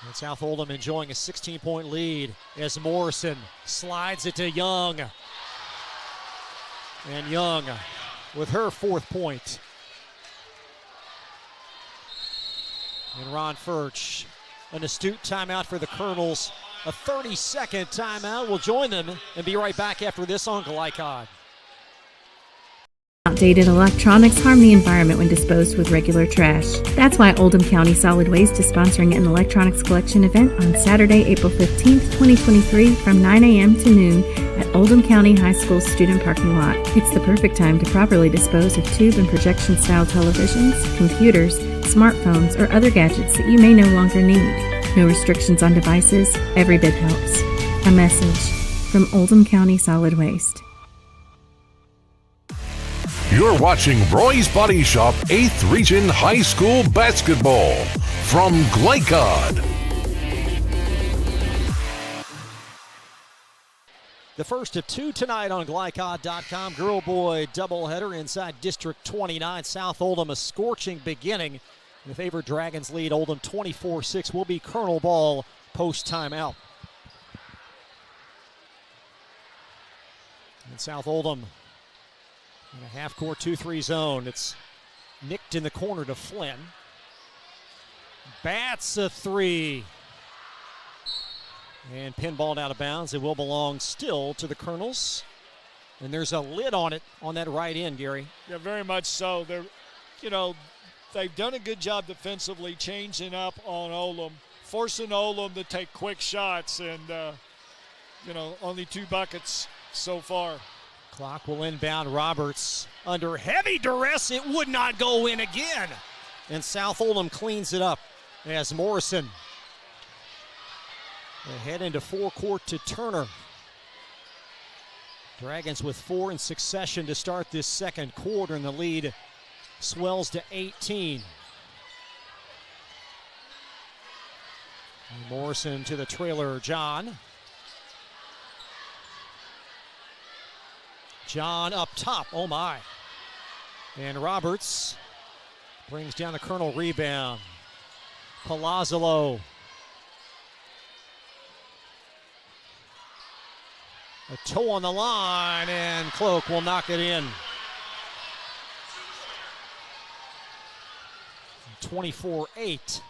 And South Oldham enjoying a 16-point lead as Morrison slides it to Young. And Young with her 4th point. And Ron Furch, an astute timeout for the Colonels. A 30-second timeout. We'll join them and be right back after this on Glycod. Outdated electronics harm the environment when disposed with regular trash. That's why Oldham County Solid Waste is sponsoring an electronics collection event on Saturday, April 15th, 2023 from 9 a.m. to noon at Oldham County High School student parking lot. It's the perfect time to properly dispose of tube and projection style televisions, computers, smartphones, or other gadgets that you may no longer need. No restrictions on devices, every bit helps. A message from Oldham County Solid Waste. You're watching Roy's Body Shop 8th Region High School Basketball from Glycod. The first of 2 tonight on Glycod.com. Girl-boy doubleheader inside District 29. South Oldham a scorching beginning. The favored Dragons lead Oldham 24-6. Will be Colonel ball post-timeout. And South Oldham in a half-court 2-3 zone. It's nicked in the corner to Flynn. Bats a three. And pinballed out of bounds. It will belong still to the Colonels. And there's a lid on it on that right end, Gary. Yeah, very much so. They've done a good job defensively, changing up on Oldham, forcing Oldham to take quick shots, and, only 2 buckets so far. Clock will inbound. Roberts under heavy duress. It would not go in again. And South Oldham cleans it up as Morrison they head into forecourt to Turner. Dragons with 4 in succession to start this second quarter, and the lead swells to 18. And Morrison to the trailer, John. John up top, oh my. And Roberts brings down the Colonel rebound. Palazzolo. A toe on the line, and Cloak will knock it in. 24-8.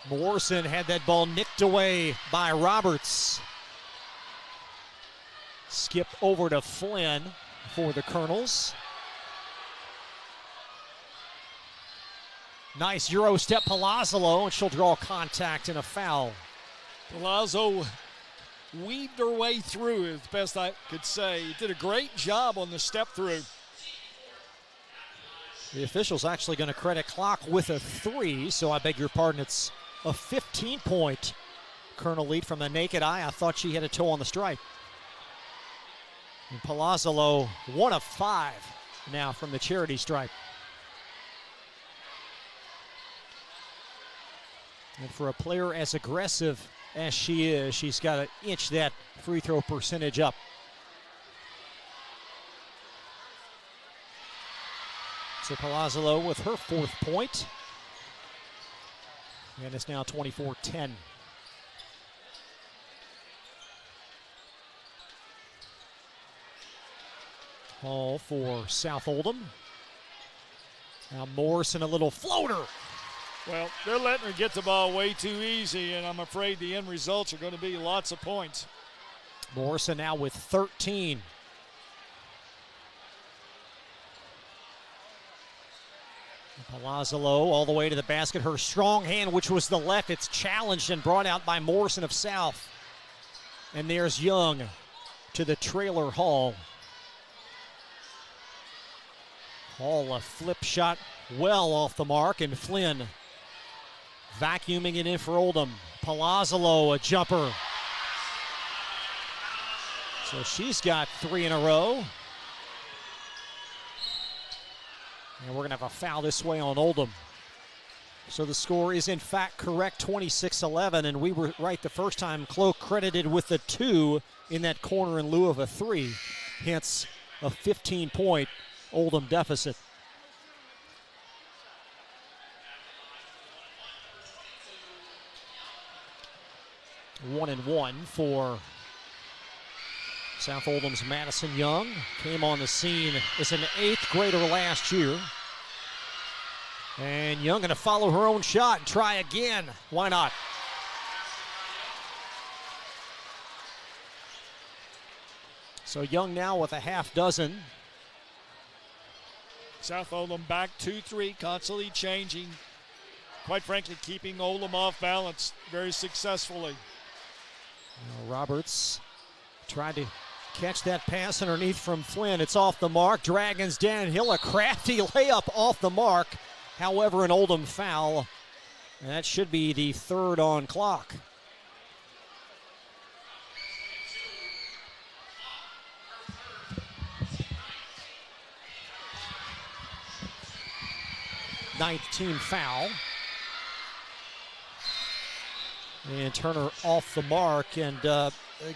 Morrison had that ball nicked away by Roberts. Skip over to Flynn for the Colonels. Nice Euro step Palazzolo, and she'll draw contact and a foul. Palazzo weaved her way through, as best I could say. Did a great job on the step through. The official's actually going to credit Clock with a 3, so I beg your pardon, it's a 15-point Colonel lead from the naked eye. I thought she had a toe on the stripe. And Palazzolo, 1 of 5 now from the charity stripe. And for a player as aggressive as she is, she's got to inch that free throw percentage up. So Palazzolo with her 4th point. And it's now 24-10. Hall for South Oldham. Now Morrison, a little floater. Well, they're letting her get the ball way too easy, and I'm afraid the end results are going to be lots of points. Morrison now with 13. Palazzolo all the way to the basket. Her strong hand, which was the left, it's challenged and brought out by Morrison of South. And there's Young to the trailer, Hall. Hall, a flip shot well off the mark, and Flynn vacuuming it in for Oldham. Palazzolo, a jumper. So she's got 3 in a row. And we're going to have a foul this way on Oldham. So the score is in fact correct, 26-11, and we were right the first time. Cloak credited with the 2 in that corner in lieu of a 3, hence a 15-point Oldham deficit. One and one for South Oldham's Madison Young. Came on the scene as an 8th grader last year. And Young going to follow her own shot and try again. Why not? So Young now with a half dozen. South Oldham back 2-3, constantly changing. Quite frankly, keeping Oldham off balance very successfully. Roberts tried to catch that pass underneath from Flynn. It's off the mark. Dragons downhill. A crafty layup off the mark. However, an Oldham foul. And that should be the 3rd on clock. Ninth team foul. And Turner off the mark. And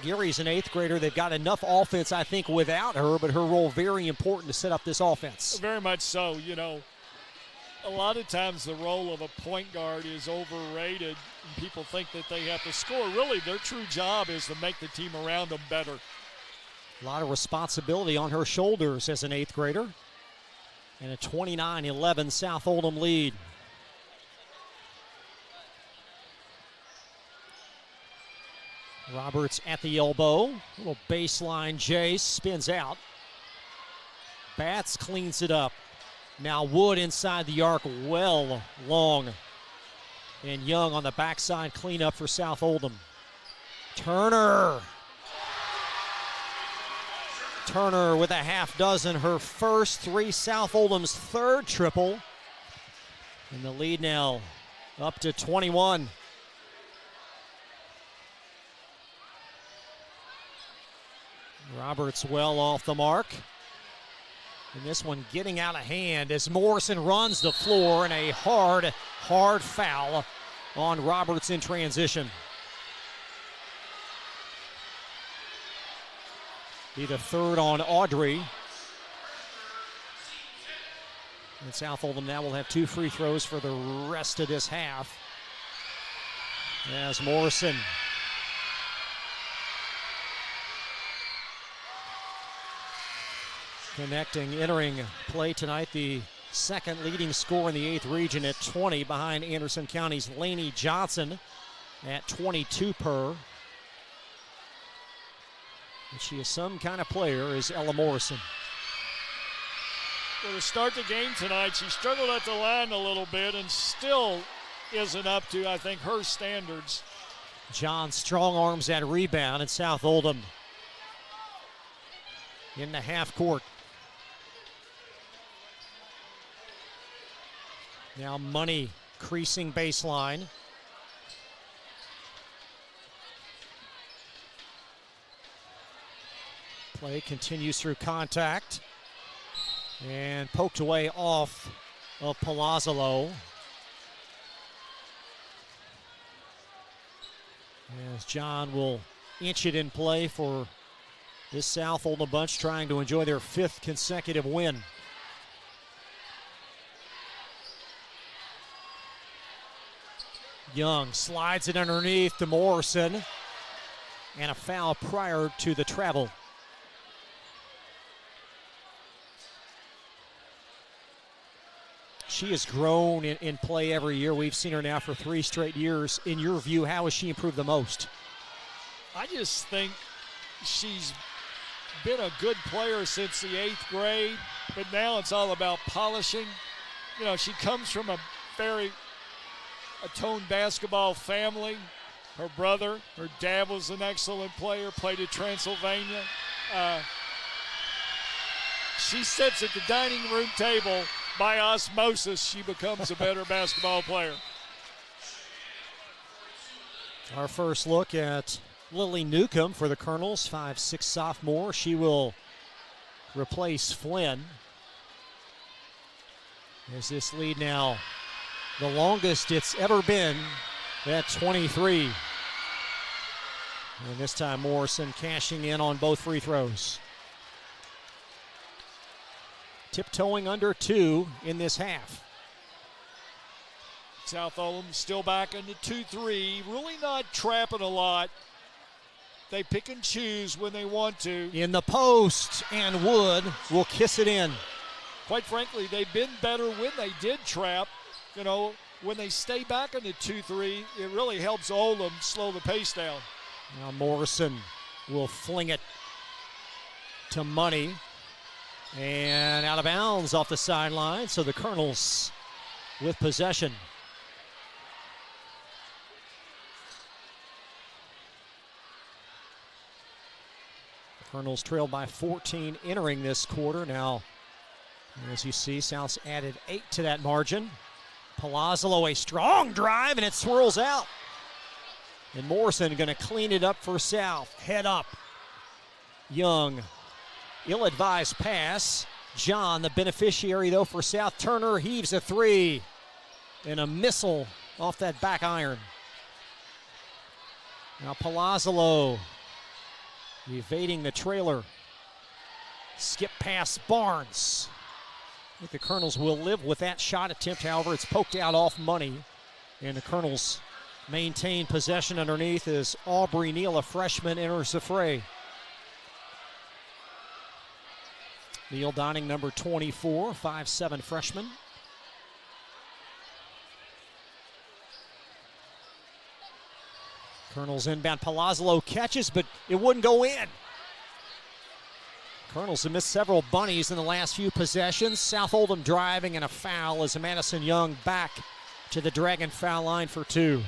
Gary's an 8th grader. They've got enough offense, I think, without her, but her role very important to set up this offense. Very much so. You know, a lot of times the role of a point guard is overrated, and people think that they have to score. Really, their true job is to make the team around them better. A lot of responsibility on her shoulders as an 8th grader. And a 29-11 South Oldham lead. Roberts at the elbow. Little baseline J, spins out. Batts cleans it up. Now Wood inside the arc, well long. And Young on the backside cleanup for South Oldham. Turner. Turner with a half dozen, her first 3, South Oldham's 3rd triple. And the lead now up to 21. Roberts well off the mark. And this one getting out of hand as Morrison runs the floor, and a hard foul on Roberts in transition. Be the 3rd on Audrey. And South Oldham now will have 2 free throws for the rest of this half. As Morrison connecting, entering play tonight, the 2nd leading scorer in the 8th region at 20 behind Anderson County's Laney Johnson at 22 per. And she is some kind of player, is Ella Morrison. Well, to start the game tonight, she struggled at the line a little bit and still isn't up to, I think, her standards. John strong arms that rebound, and South Oldham in the half court. Now Money creasing baseline. Play continues through contact. And poked away off of Palazzolo. As John will inch it in play for this South Oldham bunch, trying to enjoy their 5th consecutive win. Young slides it underneath to Morrison, and a foul prior to the travel. She has grown in play every year. We've seen her now for 3 straight years. In your view, how has she improved the most? I just think she's been a good player since the 8th grade, but now it's all about polishing. You know, she comes from a toned basketball family. Her brother, her dad was an excellent player, played at Transylvania. She sits at the dining room table. By osmosis, she becomes a better basketball player. Our first look at Lily Newcomb for the Colonels, 5'6" sophomore. She will replace Flynn. As this lead now, the longest it's ever been at 23. And this time Morrison cashing in on both free throws. Tiptoeing under 2 in this half. South Oldham still back into 2-3, really not trapping a lot. They pick and choose when they want to. In the post, and Wood will kiss it in. Quite frankly, they've been better when they did trap. You know, when they stay back into 2-3, it really helps Oldham slow the pace down. Now Morrison will fling it to Money. And out of bounds off the sideline, so the Colonels with possession. Colonels trailed by 14 entering this quarter. Now, as you see, South's added 8 to that margin. Palazzolo, a strong drive, and it swirls out. And Morrison going to clean it up for South. Head up. Young, ill-advised pass. John, the beneficiary, though, for South. Turner heaves a 3. And a missile off that back iron. Now Palazzolo evading the trailer. Skip past Barnes. I think the Colonels will live with that shot attempt. However, it's poked out off Money. And the Colonels maintain possession underneath as Aubrey Neal, a freshman, enters the fray. Neal donning number 24, 5'7" freshman. Colonels inbound. Palazzolo catches, but it wouldn't go in. Colonels have missed several bunnies in the last few possessions. South Oldham driving and a foul as Madison Young back to the Dragon foul line for 2.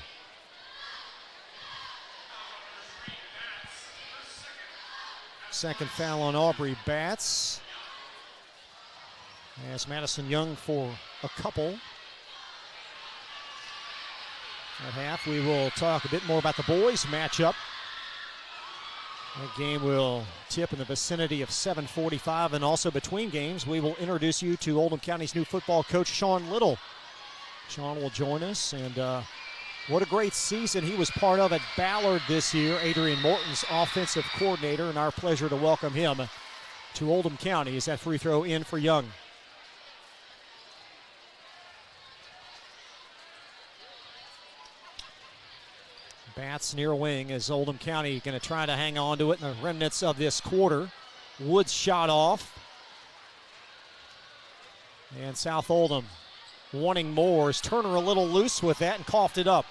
Second foul on Aubrey Batts. As Madison Young for a couple. At half, we will talk a bit more about the boys matchup. That game will tip in the vicinity of 7:45, and also between games, we will introduce you to Oldham County's new football coach, Sean Little. Sean will join us, and what a great season he was part of at Ballard this year. Adrian Morton's offensive coordinator, and our pleasure to welcome him to Oldham County as that free throw in for Young. Bats near wing as Oldham County going to try to hang on to it in the remnants of this quarter. Woods shot off. And South Oldham wanting more. Is Turner a little loose with that and coughed it up.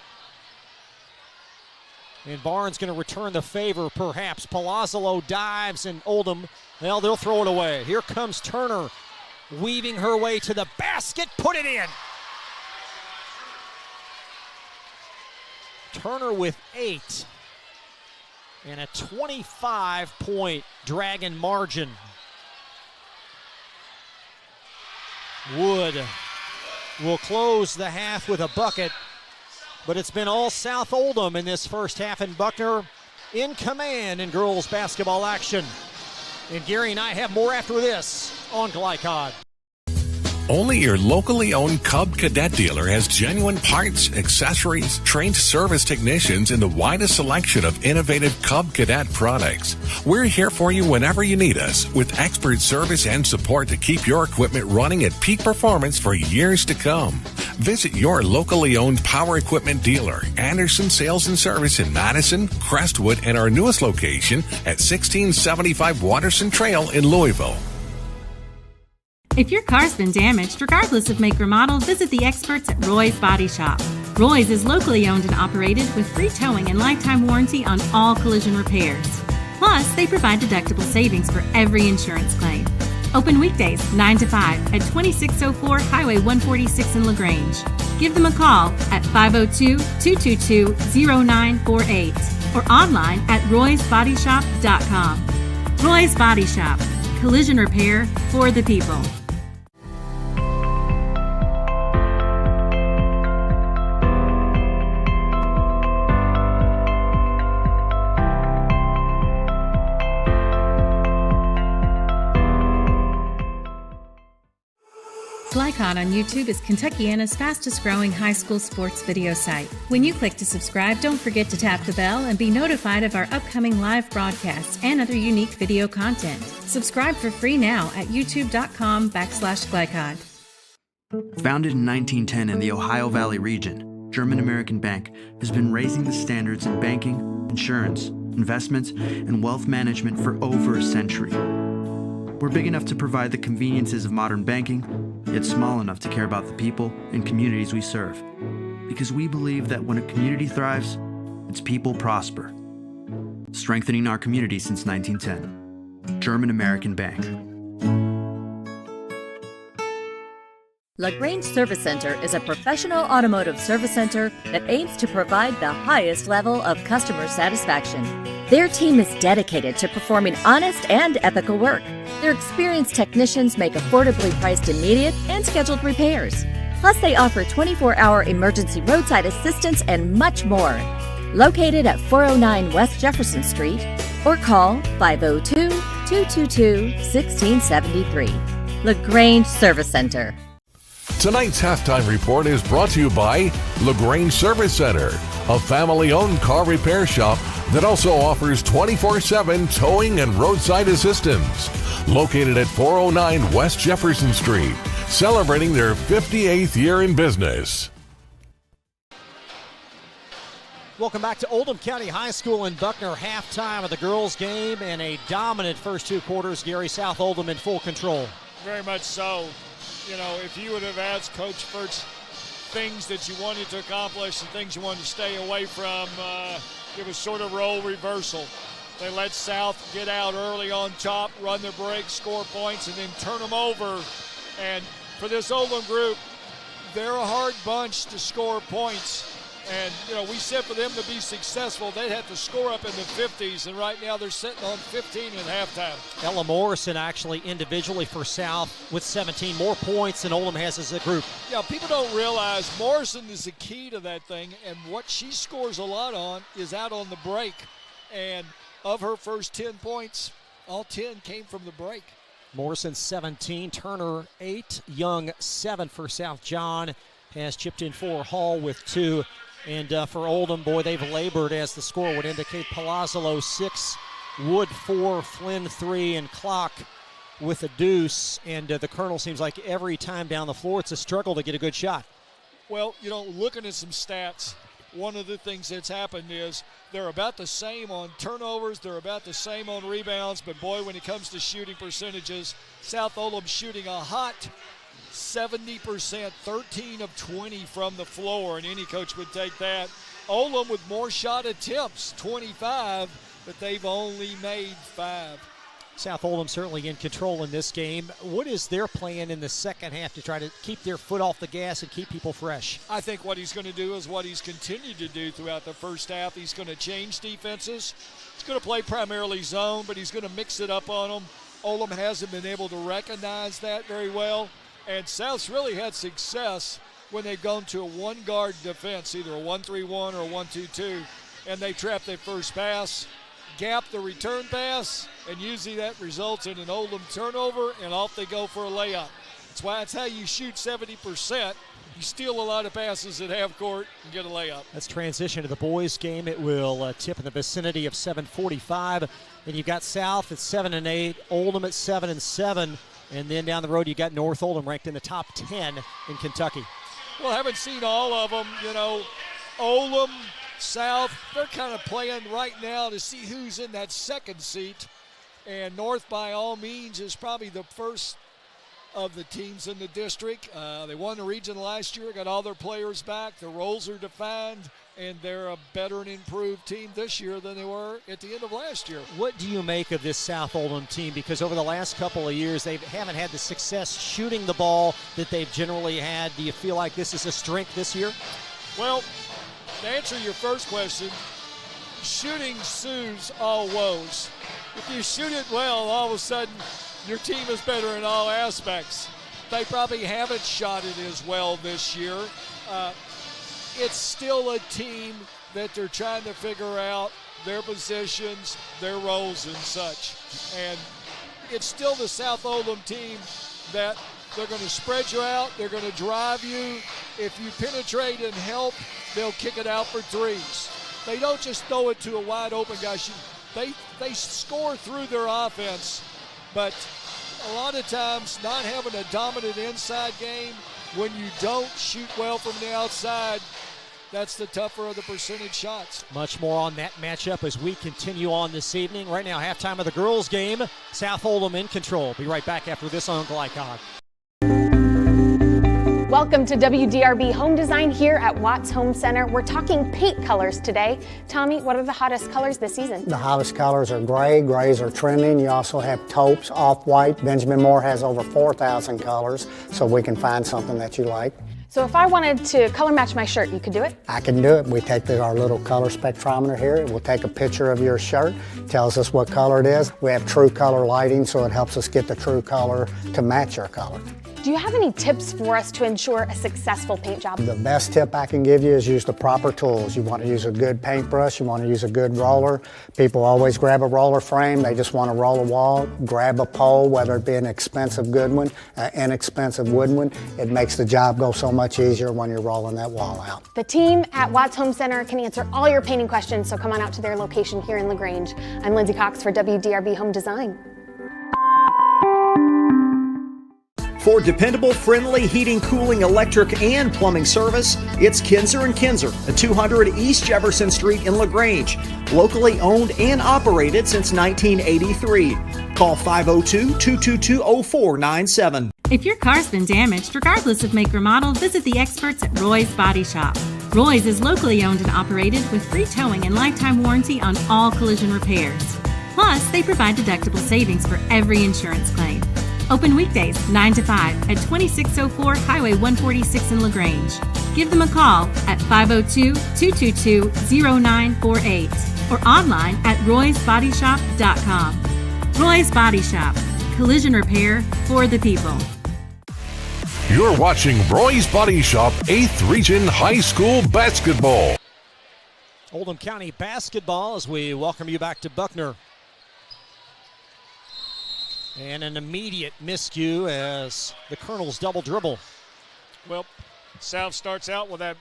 And Barnes going to return the favor perhaps. Palazzolo dives and Oldham, well, they'll throw it away. Here comes Turner weaving her way to the basket. Put it in. Turner with 8 and a 25-point Dragon margin. Wood will close the half with a bucket, but it's been all South Oldham in this first half, and Buckner in command in girls basketball action. And Gary and I have more after this on Glycod. Only your locally owned Cub Cadet dealer has genuine parts, accessories, trained service technicians, and the widest selection of innovative Cub Cadet products. We're here for you whenever you need us, with expert service and support to keep your equipment running at peak performance for years to come. Visit your locally owned power equipment dealer, Anderson Sales and Service in Madison, Crestwood, and our newest location at 1675 Waterson Trail in Louisville. If your car's been damaged, regardless of make or model, visit the experts at Roy's Body Shop. Roy's is locally owned and operated with free towing and lifetime warranty on all collision repairs. Plus, they provide deductible savings for every insurance claim. Open weekdays 9 to 5 at 2604 Highway 146 in LaGrange. Give them a call at 502-222-0948 or online at roysbodyshop.com. Roy's Body Shop. Collision repair for the people. GlyCod on YouTube is Kentuckiana's fastest growing high school sports video site. When you click to subscribe, don't forget to tap the bell and be notified of our upcoming live broadcasts and other unique video content. Subscribe for free now at youtube.com/GlyCod. Founded in 1910 in the Ohio Valley region, German American Bank has been raising the standards in banking, insurance, investments, and wealth management for over a century. We're big enough to provide the conveniences of modern banking, yet small enough to care about the people and communities we serve. Because we believe that when a community thrives, its people prosper. Strengthening our community since 1910. German American Bank. LaGrange Service Center is a professional automotive service center that aims to provide the highest level of customer satisfaction. Their team is dedicated to performing honest and ethical work. Their experienced technicians make affordably priced immediate and scheduled repairs. Plus, they offer 24-hour emergency roadside assistance and much more. Located at 409 West Jefferson Street, or call 502-222-1673. LaGrange Service Center. Tonight's halftime report is brought to you by LaGrange Service Center, a family-owned car repair shop that also offers 24/7 towing and roadside assistance. Located at 409 West Jefferson Street, celebrating their 58th year in business. Welcome back to Oldham County High School in Buckner. Halftime of the girls' game and a dominant first two quarters. Gary, South Oldham in full control. Very much so. You know, if you would have asked Coach Furch things that you wanted to accomplish and things you wanted to stay away from, it was sort of role reversal. They let South get out early on top, run their break, score points, and then turn them over. And for this Oldham group, they're a hard bunch to score points. And, you know, we said for them to be successful, they'd have to score up in the 50s, and right now they're sitting on 15 at halftime. Ella Morrison actually individually for South with 17 more points than Oldham has as a group. Yeah, people don't realize Morrison is the key to that thing, and what she scores a lot on is out on the break. And of her first 10 points, all 10 came from the break. Morrison 17, Turner 8, Young 7 for South. John has chipped in 4, Hall with 2. And for Oldham, boy, they've labored, as the score would indicate. Palazzolo 6, Wood 4, Flynn 3, and Clock with a deuce. And the Colonel seems like every time down the floor it's a struggle to get a good shot. Well, you know, looking at some stats, one of the things that's happened is they're about the same on turnovers, they're about the same on rebounds, but boy, when it comes to shooting percentages, South Oldham shooting a hot 70%, 13 of 20 from the floor, and any coach would take that. Oldham with more shot attempts, 25, but they've only made 5. South Oldham certainly in control in this game. What is their plan in the second half to try to keep their foot off the gas and keep people fresh? I think what he's going to do is what he's continued to do throughout the first half. He's going to change defenses. He's going to play primarily zone, but he's going to mix it up on them. Oldham hasn't been able to recognize that very well. And South's really had success when they've gone to a one-guard defense, either a 1-3-1 or a 1-2-2, and they trap their first pass, gap the return pass, and usually that results in an Oldham turnover, and off they go for a layup. That's how you shoot 70%. You steal a lot of passes at half court and get a layup. Let's transition to the boys' game. It will tip in the vicinity of 7:45. Then you've got South at 7-8, Oldham at 7-7. And then down the road, you got North Oldham ranked in the top 10 in Kentucky. Well, I haven't seen all of them. You know, Oldham, South, they're kind of playing right now to see who's in that second seat. And North, by all means, is probably the first of the teams in the district. They won the region last year, got all their players back. The roles are defined, and they're a better and improved team this year than they were at the end of last year. What do you make of this South Oldham team? Because over the last couple of years, they haven't had the success shooting the ball that they've generally had. Do you feel like this is a strength this year? Well, to answer your first question, shooting soothes all woes. If you shoot it well, all of a sudden, your team is better in all aspects. They probably haven't shot it as well this year. It's still a team that they're trying to figure out their positions, their roles and such. And it's still the South Oldham team that They're going to spread you out. They're going to drive you. If you penetrate and help, they'll kick it out for threes. They don't just throw it to a wide open guy. They score through their offense, but a lot of times not having a dominant inside game, when you don't shoot well from the outside, that's the tougher of the percentage shots. Much more on that matchup as we continue on this evening. Right now, halftime of the girls' game. South Oldham in control. Be right back after this on Glycon. Welcome to WDRB Home Design here at Watts Home Center. We're talking paint colors today. Tommy, what are the hottest colors this season? The hottest colors are gray. Grays are trending. You also have taupes, off-white. Benjamin Moore has over 4,000 colors, so we can find something that you like. So if I wanted to color match my shirt, you could do it? I can do it. We take our little color spectrometer here. It will take a picture of your shirt, tells us what color it is. We have true color lighting, so it helps us get the true color to match your color. Do you have any tips for us to ensure a successful paint job? The best tip I can give you is use the proper tools. You want to use a good paintbrush, you want to use a good roller. People always grab a roller frame, they just want to roll a wall. Grab a pole, whether it be an expensive good one, inexpensive wooden one. It makes the job go so much easier when you're rolling that wall out. The team at Watts Home Center can answer all your painting questions, so come on out to their location here in LaGrange. I'm Lindsay Cox for WDRB Home Design. For dependable, friendly heating, cooling, electric, and plumbing service, it's Kinzer & Kinzer at 200 East Jefferson Street in LaGrange. Locally owned and operated since 1983. Call 502-222-0497. If your car's been damaged, regardless of make or model, visit the experts at Roy's Body Shop. Roy's is locally owned and operated with free towing and lifetime warranty on all collision repairs. Plus, they provide deductible savings for every insurance claim. Open weekdays 9 to 5 at 2604 Highway 146 in LaGrange. Give them a call at 502-222-0948 or online at roysbodyshop.com. Roy's Body Shop. Collision repair for the people. You're watching Roy's Body Shop 8th Region High School Basketball. Oldham County basketball as we welcome you back to Buckner. And an immediate miscue as the Colonels double dribble. Well, South starts out with that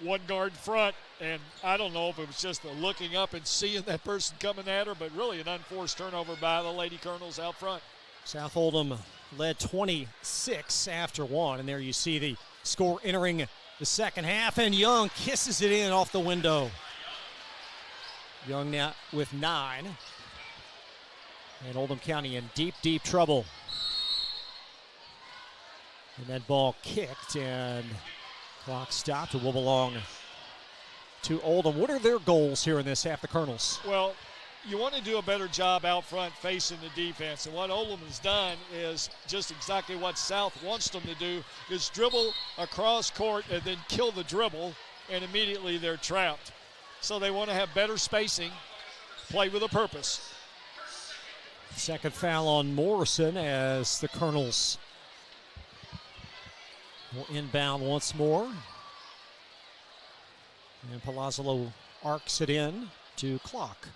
one guard front, and I don't know if it was just the looking up and seeing that person coming at her, but really an unforced turnover by the Lady Colonels out front. South Oldham led 26 after one, and there you see the score entering the second half, and Young kisses it in off the window. Young now with 9. And Oldham County in deep, deep trouble. And that ball kicked, and clock stopped. It will belong to Oldham. What are their goals here in this half, the Colonels? Well, you want to do a better job out front facing the defense. And what Oldham has done is just exactly what South wants them to do, is dribble across court and then kill the dribble, and immediately they're trapped. So they want to have better spacing, play with a purpose. Second foul on Morrison as the Colonels will inbound once more. And Palazzolo arcs it in to Clock.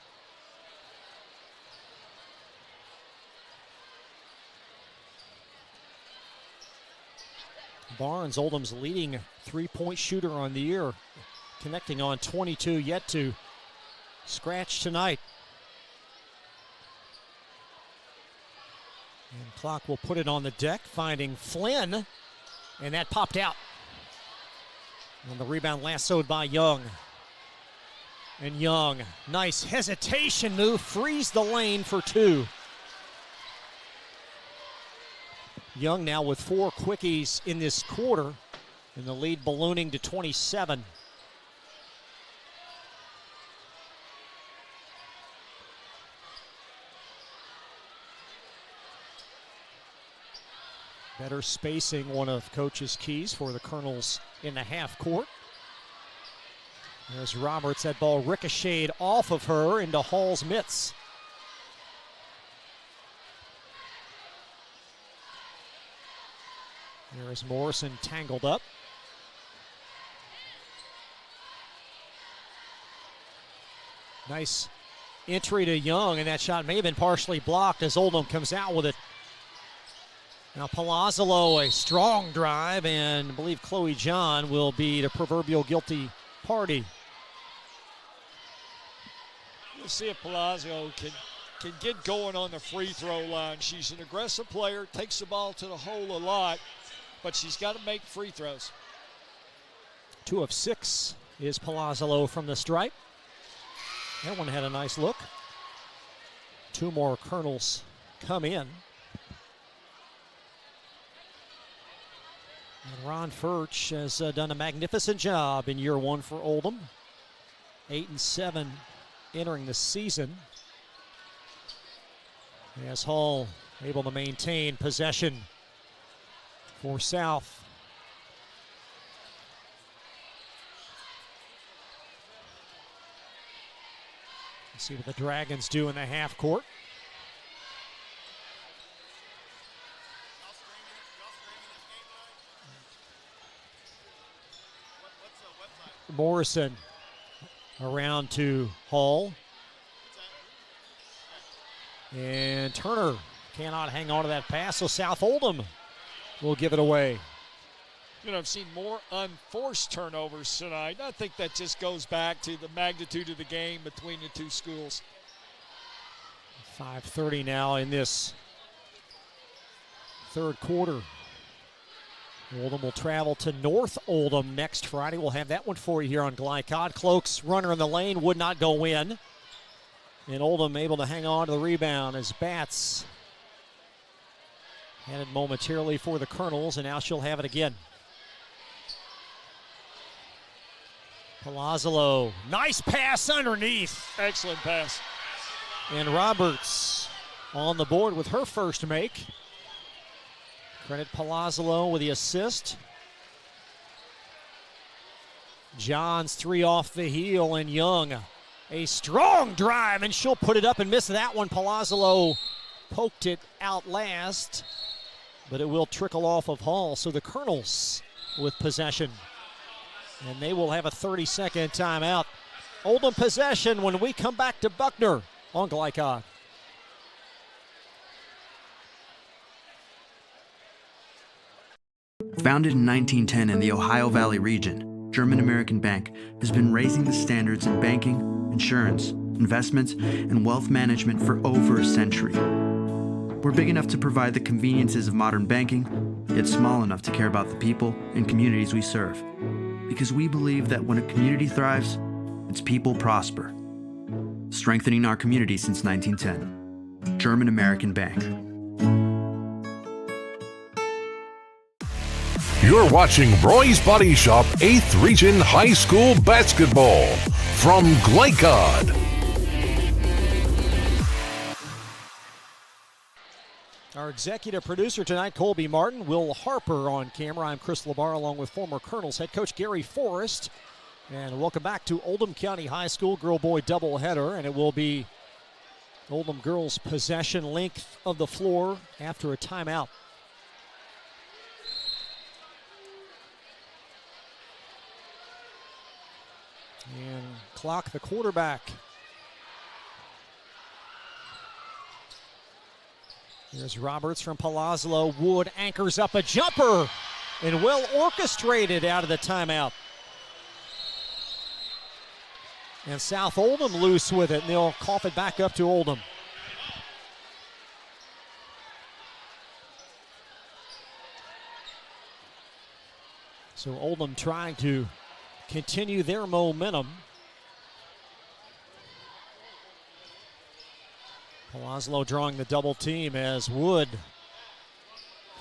Barnes, Oldham's leading three-point shooter on the year, connecting on 22, yet to scratch tonight. And Clock will put it on the deck, finding Flynn, and that popped out. And the rebound lassoed by Young. And Young, nice hesitation move, frees the lane for 2. Young now with 4 quickies in this quarter, and the lead ballooning to 27. Better spacing, one of Coach's keys for the Colonels in the half court. There's Roberts, that ball ricocheted off of her into Hall's mitts. There's Morrison tangled up. Nice entry to Young, and that shot may have been partially blocked as Oldham comes out with it. Now Palazzolo, a strong drive, and I believe Chloe John will be the proverbial guilty party. We'll see if Palazzolo can get going on the free throw line. She's an aggressive player, takes the ball to the hole a lot, but she's got to make free throws. 2 of 6 is Palazzolo from the stripe. That one had a nice look. 2 more Colonels come in. And Ron Furch has done a magnificent job in year 1 for Oldham. 8-7 entering the season. As Hall able to maintain possession for South. Let's see what the Dragons do in the half court. Morrison around to Hall. And Turner cannot hang on to that pass, so South Oldham will give it away. You know, I've seen more unforced turnovers tonight. I think that just goes back to the magnitude of the game between the two schools. 5:30 now in this third quarter. Oldham will travel to North Oldham next Friday. We'll have that one for you here on Glycod. Cloaks runner in the lane would not go in. And Oldham able to hang on to the rebound as Batts had it momentarily for the Colonels, and now she'll have it again. Palazzolo, nice pass underneath. Excellent pass. And Roberts on the board with her first make. Credit Palazzolo with the assist. Johns 3 off the heel, and Young a strong drive, and she'll put it up and miss that one. Palazzolo poked it out last, but it will trickle off of Hall. So the Colonels with possession, and they will have a 30-second timeout. Oldham possession when we come back to Buckner on Glycod. Founded in 1910 in the Ohio Valley region, German American Bank has been raising the standards in banking, insurance, investments, and wealth management for over a century. We're big enough to provide the conveniences of modern banking, yet small enough to care about the people and communities we serve. Because we believe that when a community thrives, its people prosper. Strengthening our community since 1910. German American Bank. You're watching Roy's Body Shop 8th Region High School Basketball from Glycod. Our executive producer tonight, Colby Martin. Will Harper on camera. I'm Chris LeBar along with former Colonels head coach Gary Forrest. And welcome back to Oldham County High School girl-boy doubleheader. And it will be Oldham girls' possession length of the floor after a timeout. And clock the quarterback. Here's Roberts from Palazzolo. Wood anchors up a jumper and well orchestrated out of the timeout. And South Oldham loose with it, and they'll cough it back up to Oldham. So Oldham trying to continue their momentum. Palazzolo drawing the double team as Wood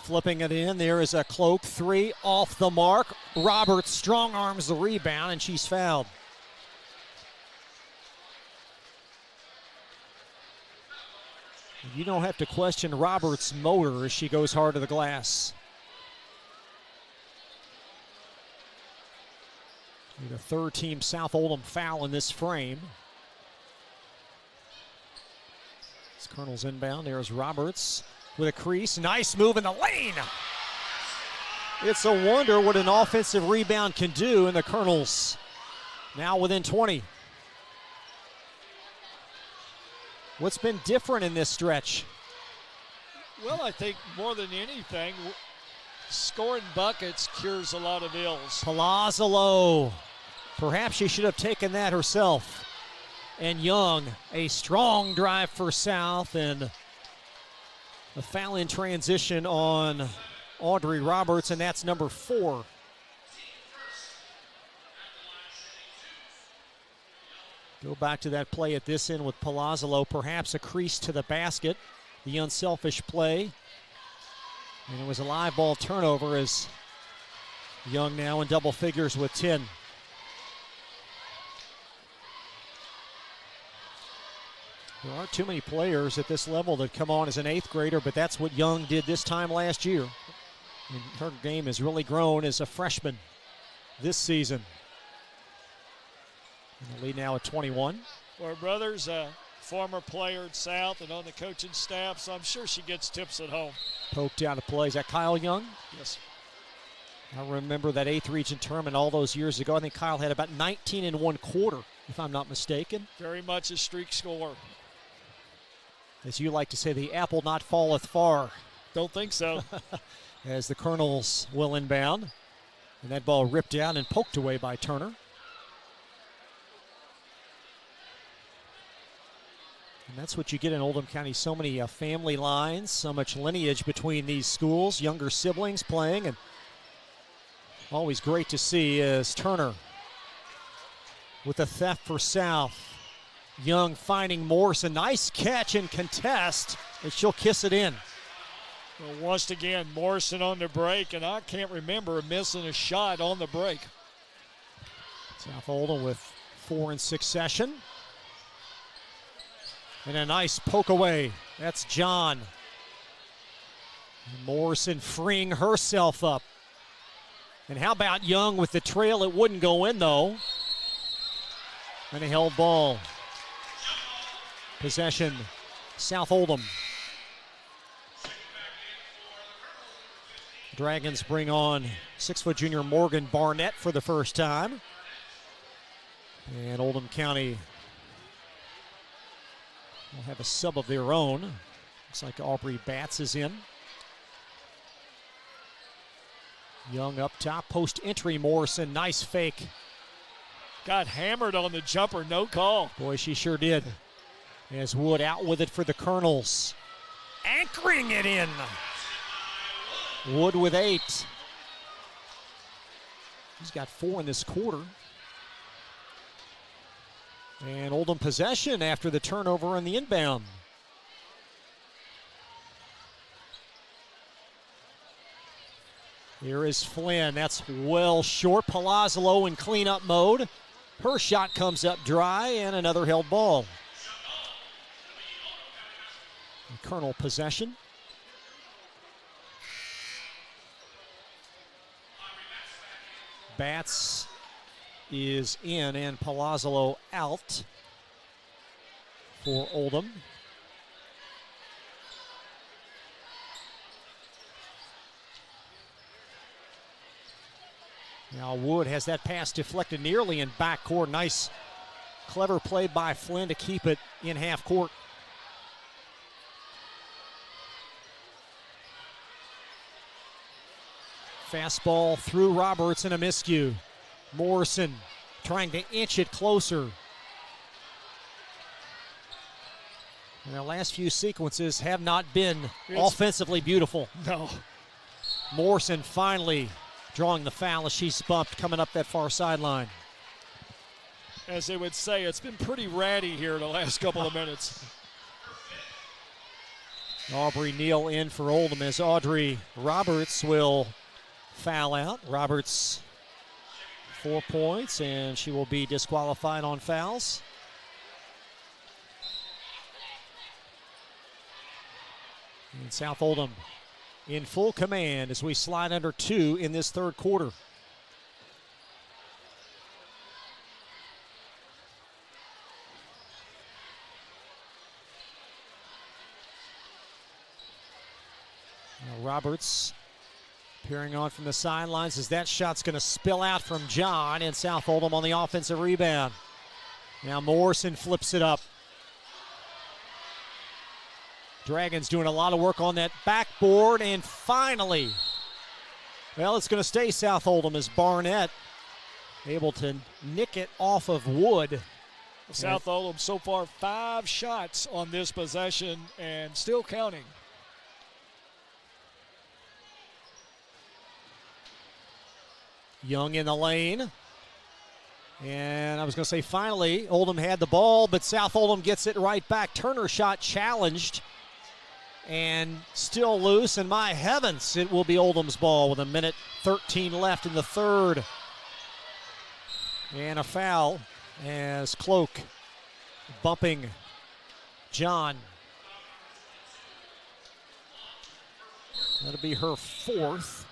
flipping it in. There is a Cloak 3 off the mark. Roberts strong arms the rebound, and she's fouled. You don't have to question Roberts' motor as she goes hard to the glass. The third team South Oldham foul in this frame. It's Colonel's inbound. There's Roberts with a crease. Nice move in the lane. It's a wonder what an offensive rebound can do, and the Colonels now within 20. What's been different in this stretch? Well, I think more than anything, scoring buckets cures a lot of ills. Palazzolo. Perhaps she should have taken that herself. And Young, a strong drive for South, and a foul in transition on Audrey Roberts, and that's number 4. Go back to that play at this end with Palazzolo, perhaps a crease to the basket. The unselfish play. And it was a live ball turnover as Young now in double figures with 10. There aren't too many players at this level that come on as an 8th grader, but that's what Young did this time last year. And her game has really grown as a freshman this season. And the lead now at 21. Well, her brother's a former player at South and on the coaching staff, so I'm sure she gets tips at home. Poked out of play. Is that Kyle Young? Yes. I remember that 8th region tournament all those years ago. I think Kyle had about 19 in 1/4, if I'm not mistaken. Very much a streak scorer. As you like to say, the apple not falleth far. Don't think so. As the Colonels will inbound. And that ball ripped down and poked away by Turner. And that's what you get in Oldham County. So many family lines, so much lineage between these schools, younger siblings playing, and always great to see as Turner with a theft for South. Young finding Morse, a nice catch and contest, and she'll kiss it in. Well, once again, Morrison on the break, and I can't remember missing a shot on the break. South Oldham with 4 in succession. And a nice poke away. That's John. And Morrison freeing herself up. And how about Young with the trail? It wouldn't go in, though. And a held ball. Possession, South Oldham. Dragons bring on 6-foot junior Morgan Barnett for the first time. And Oldham County will have a sub of their own. Looks like Aubrey Batts is in. Young up top, post entry Morrison, nice fake. Got hammered on the jumper, no call. Boy, she sure did. As Wood out with it for the Colonels. Anchoring it in. Wood with 8. He's got 4 in this quarter. And Oldham possession after the turnover on the inbound. Here is Flynn. That's well short. Palazzolo in cleanup mode. Her shot comes up dry, and another held ball. Colonel possession. Batts is in and Palazzolo out for Oldham. Now Wood has that pass deflected nearly in backcourt. Nice, clever play by Flynn to keep it in half court. Fastball through Roberts and a miscue. Morrison trying to inch it closer. And the last few sequences have not been offensively beautiful. No. Morrison finally drawing the foul as she's bumped coming up that far sideline. As they would say, it's been pretty ratty here the last couple of minutes. Aubrey Neal in for Oldham as Audrey Roberts will foul out. Roberts 4 points, and she will be disqualified on fouls. And South Oldham in full command as we slide under 2 in this third quarter. Now Roberts peering on from the sidelines as that shot's going to spill out from John, and South Oldham on the offensive rebound. Now Morrison flips it up. Dragons doing a lot of work on that backboard, and finally, well, it's going to stay South Oldham as Barnett able to nick it off of Wood. South Oldham so far 5 shots on this possession and still counting. Young in the lane. And I was going to say finally, Oldham had the ball, but South Oldham gets it right back. Turner shot challenged and still loose. And my heavens, it will be Oldham's ball with 1:13 left in the third. And a foul as Cloak bumping John. That'll be her 4th.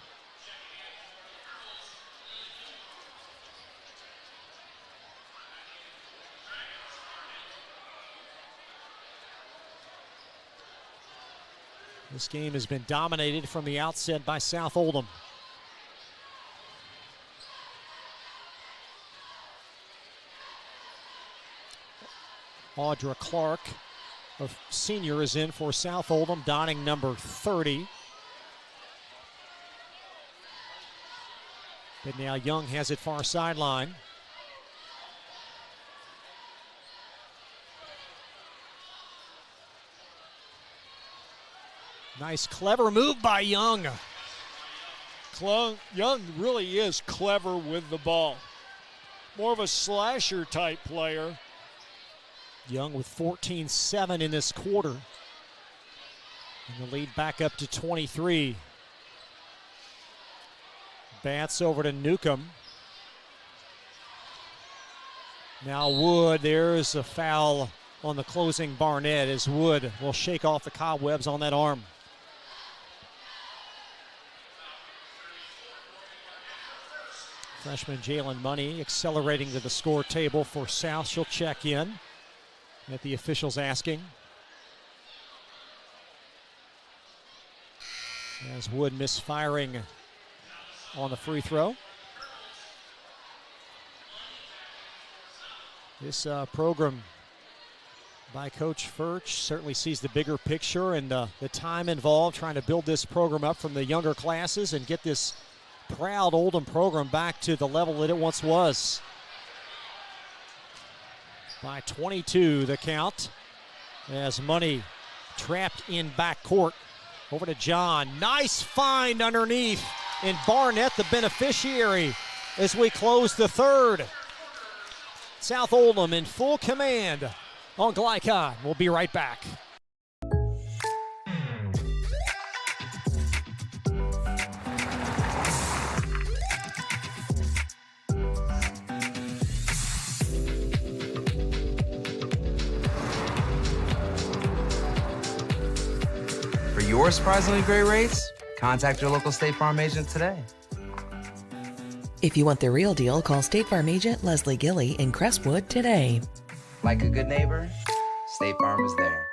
This game has been dominated from the outset by South Oldham. Audra Clark, a senior, is in for South Oldham, donning number 30. But now Young has it far sideline. Nice, clever move by Young. Young really is clever with the ball. More of a slasher type player. Young with 14-7 in this quarter. And the lead back up to 23. Bats over to Newcomb. Now Wood, there's a foul on the closing Barnett as Wood will shake off the cobwebs on that arm. Freshman Jalen Money accelerating to the score table for South. She'll check in at the officials asking. As Wood misfiring on the free throw. This program by Coach Furch certainly sees the bigger picture and the time involved trying to build this program up from the younger classes and get this proud Oldham program back to the level that it once was. By 22, the count, as Money trapped in backcourt. Over to John. Nice find underneath, and Barnett the beneficiary as we close the third. South Oldham in full command on Glycon. We'll be right back. For your surprisingly great rates, contact your local State Farm agent today. If you want the real deal, call State Farm agent Leslie Gilly in Crestwood today. Like a good neighbor, State Farm is there.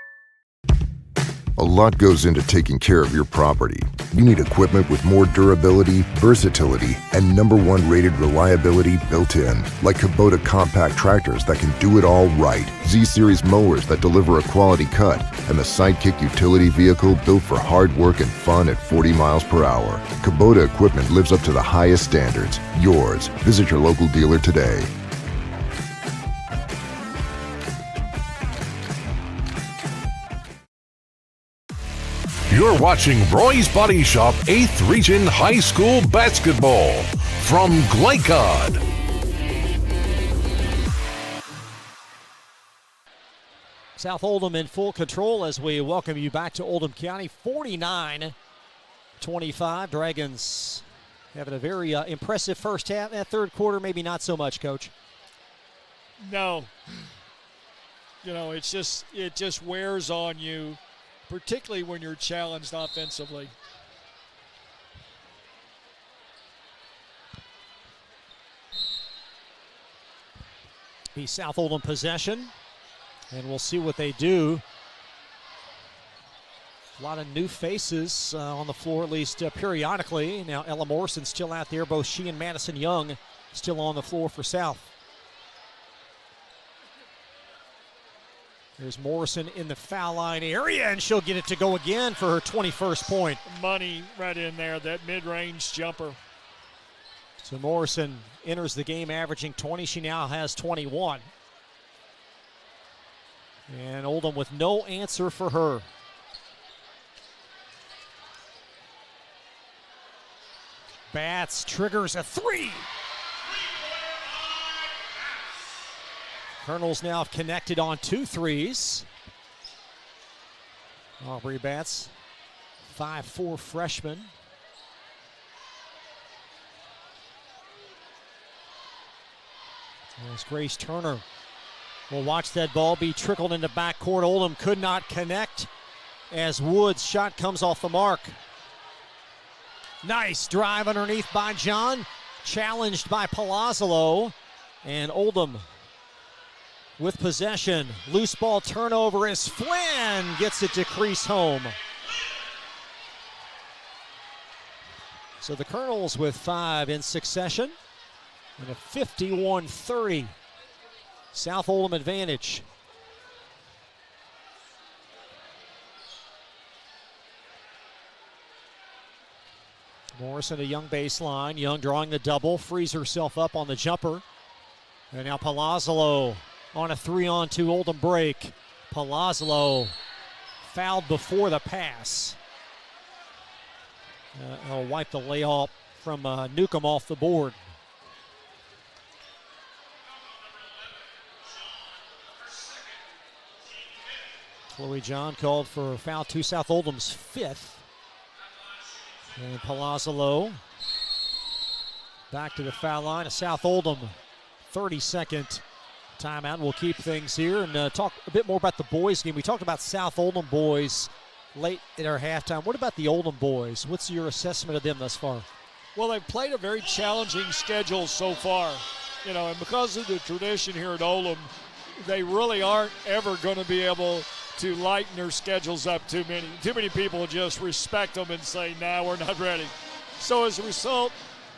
A lot goes into taking care of your property. You need equipment with more durability, versatility, and #1 rated reliability built in, like Kubota compact tractors that can do it all right, Z-Series mowers that deliver a quality cut, and the Sidekick utility vehicle built for hard work and fun at 40 miles per hour. Kubota equipment lives up to the highest standards. Yours. Visit your local dealer today. You're watching Roy's Body Shop 8th Region High School Basketball from Glycod. South Oldham in full control as we welcome you back to Oldham County. 49-25. Dragons having a very impressive first half. That third quarter, maybe not so much, Coach. No. You know, it just wears on you, particularly when you're challenged offensively. Be South Oldham possession, and we'll see what they do. A lot of new faces on the floor, at least periodically. Now Ella Morrison still out there. Both she and Madison Young still on the floor for South. There's Morrison in the foul line area, and she'll get it to go again for her 21st point. Money right in there, that mid-range jumper. So Morrison enters the game averaging 20. She now has 21. And Oldham with no answer for her. Bats triggers a three. Colonels now have connected on 2 threes. Aubrey Bats, 5'4" freshman. As Grace Turner will watch that ball be trickled into backcourt. Oldham could not connect as Wood's shot comes off the mark. Nice drive underneath by John, challenged by Palazzolo, and Oldham with possession. Loose ball turnover as Flynn gets it to crease home. So the Colonels with 5 in succession and a 51-30 South Oldham advantage. Morrison, a Young baseline. Young drawing the double, frees herself up on the jumper. And now Palazzolo on a 3-on-2 Oldham break. Palazzolo fouled before the pass. I'll wipe the layoff from Newcomb off the board. Chloe John called for foul 2, South Oldham's 5th. And Palazzolo back to the foul line. A South Oldham 32nd timeout. We'll keep things here and talk a bit more about the boys game. We talked about South Oldham boys late in our halftime. What about the Oldham boys? What's your assessment of them thus far? Well, they've played a very challenging schedule so far. And because of the tradition here at Oldham, they really aren't ever going to be able to lighten their schedules up too many. Too many people just respect them and say, nah, we're not ready. So as a result,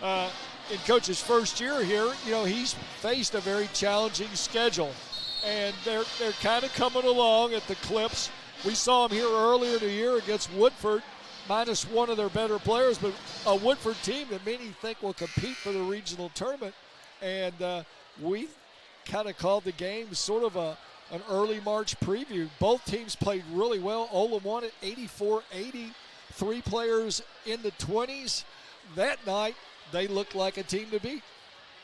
in Coach's first year here, he's faced a very challenging schedule. And they're kind of coming along at the clips. We them here earlier in the year against Woodford, minus one of their better players, but a Woodford team that many think will compete for the regional tournament. And we kind of called the game sort of an early March preview. Both teams played really well. Oldham won at 84-80, 3 players in the 20s. That night, they looked like a team to beat.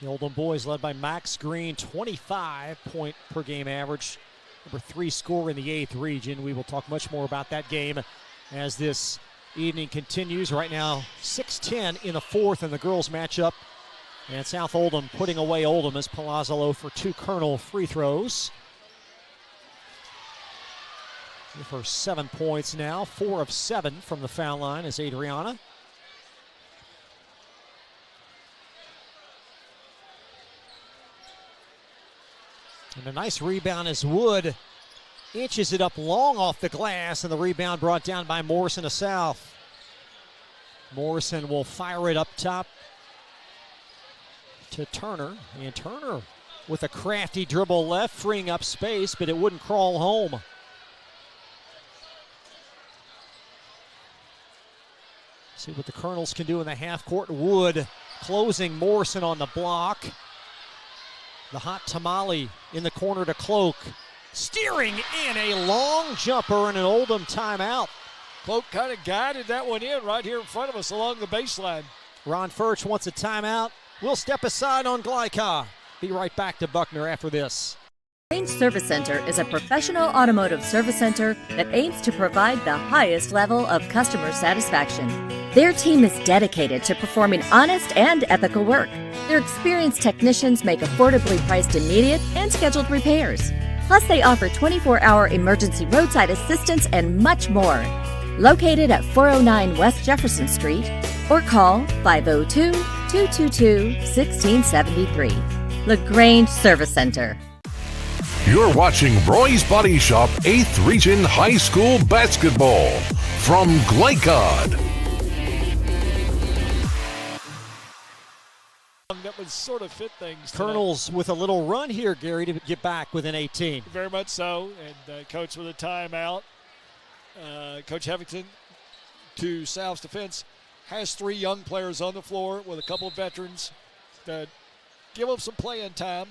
The Oldham boys led by Max Green, 25-point per game average, number 3 scorer in the 8th region. We will talk much more about that game as this evening continues. Right now, 6-10 in the 4th in the girls matchup. And South Oldham putting away Oldham as Palazzolo for 2 Colonel free throws. For 7 points now, 4 of 7 from the foul line is Adriana. And a nice rebound as Wood inches it up long off the glass, and the rebound brought down by Morrison of South. Morrison will fire it up top to Turner, and Turner with a crafty dribble left, freeing up space, but it wouldn't crawl home. See what the Colonels can do in the half court. Wood closing Morrison on the block. The hot tamale in the corner to Cloak. Steering in a long jumper and an Oldham timeout. Cloak kind of guided that one in right here in front of us along the baseline. Ron Furch wants a timeout. We'll step aside on Glyca. Be right back to Buckner after this. Range Service Center is a professional automotive service center that aims to provide the highest level of customer satisfaction. Their team is dedicated to performing honest and ethical work. Their experienced technicians make affordably priced immediate and scheduled repairs. Plus, they offer 24-hour emergency roadside assistance and much more. Located at 409 West Jefferson Street, or call 502-222-1673. LaGrange Service Center. You're watching Roy's Body Shop 8th Region High School Basketball from Glycod. that would sort of fit things tonight. Colonels with a little run here, Gary, to get back within 18. Very much so, and Coach with a timeout. Coach Heffington, to South's defense, has 3 young players on the floor with a couple of veterans that give them some playing time.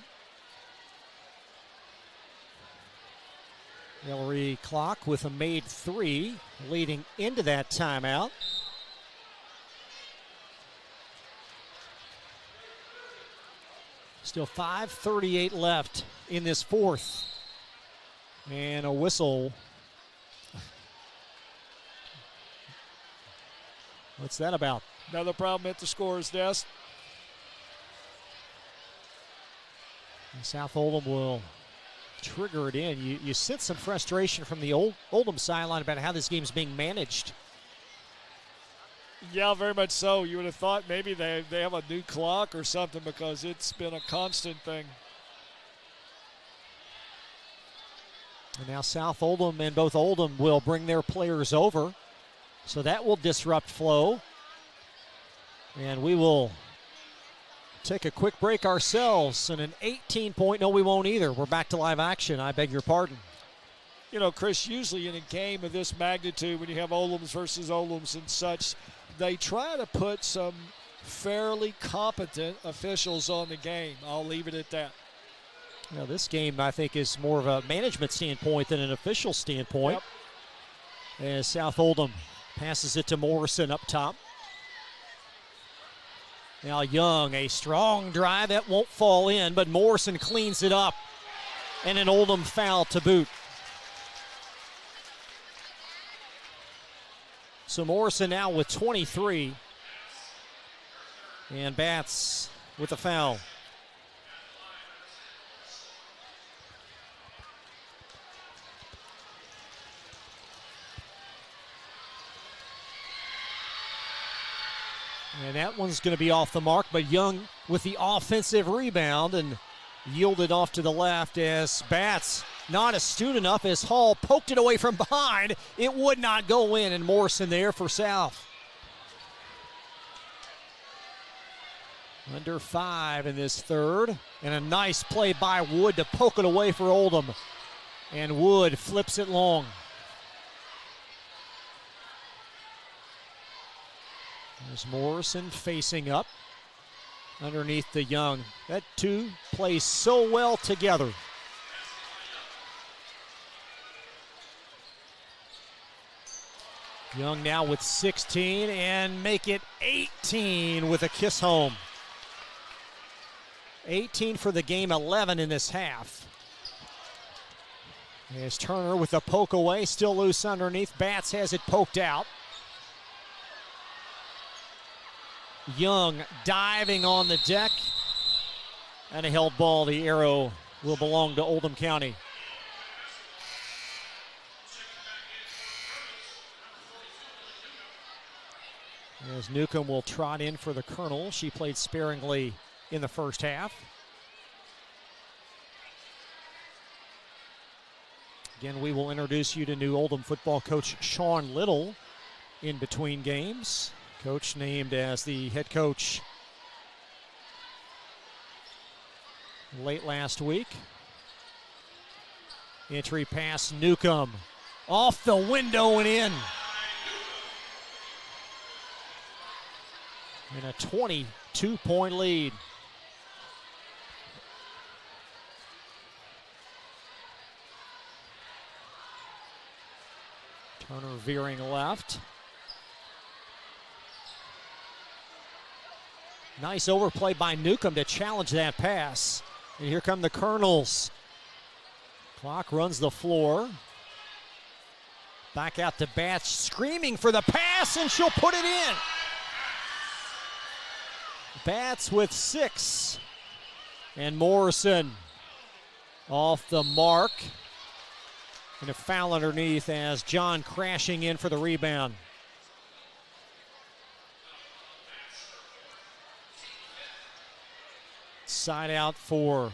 Hillary Clock with a made 3 leading into that timeout. Still 5:38 left in this fourth. And a whistle. What's that about? Another problem at the scorer's desk. And South Oldham will trigger it in. You sense some frustration from the Oldham sideline about how this game's being managed. Yeah, very much so. You would have thought maybe they have a new clock or something, because it's been a constant thing. And now South Oldham and both Oldham will bring their players over. So that will disrupt flow. And we will take a quick break ourselves. And an 18-point, no, we won't either. We're back to live action. I beg your pardon. You know, Chris, usually in a game of this magnitude, when you have Oldhams versus Oldhams and such, they try to put some fairly competent officials on the game. I'll leave it at that. Now, this game, I think, is more of a management standpoint than an official standpoint. Yep. As South Oldham passes it to Morrison up top. Now Young, a strong drive that won't fall in, but Morrison cleans it up. And an Oldham foul to boot. So Morrison now with 23. And Batts with a foul. And that one's going to be off the mark, but Young with the offensive rebound and yielded off to the left as Batts not astute enough as Hall poked it away from behind. It would not go in, and Morrison there for South. Under 5 in this third, and a nice play by Wood to poke it away for Oldham. And Wood flips it long. There's Morrison facing up underneath the Young. That two plays so well together. Young now with 16 and make it 18 with a kiss home. 18 for the game, 11 in this half. There's Turner with a poke away, still loose underneath. Batts has it poked out. Young diving on the deck. And a held ball. The arrow will belong to Oldham County. As Newcomb will trot in for the Colonel. She played sparingly in the first half. Again, we will introduce you to new Oldham football coach Sean Little in between games. Coach named as the head coach late last week. Entry pass, Newcomb. Off the window and in. And a 22-point lead. Turner veering left. Nice overplay by Newcomb to challenge that pass. And here come the Colonels. Clock runs the floor. Back out to Batts, screaming for the pass, and she'll put it in. Batts with 6. And Morrison off the mark. And a foul underneath as John crashing in for the rebound. Side out for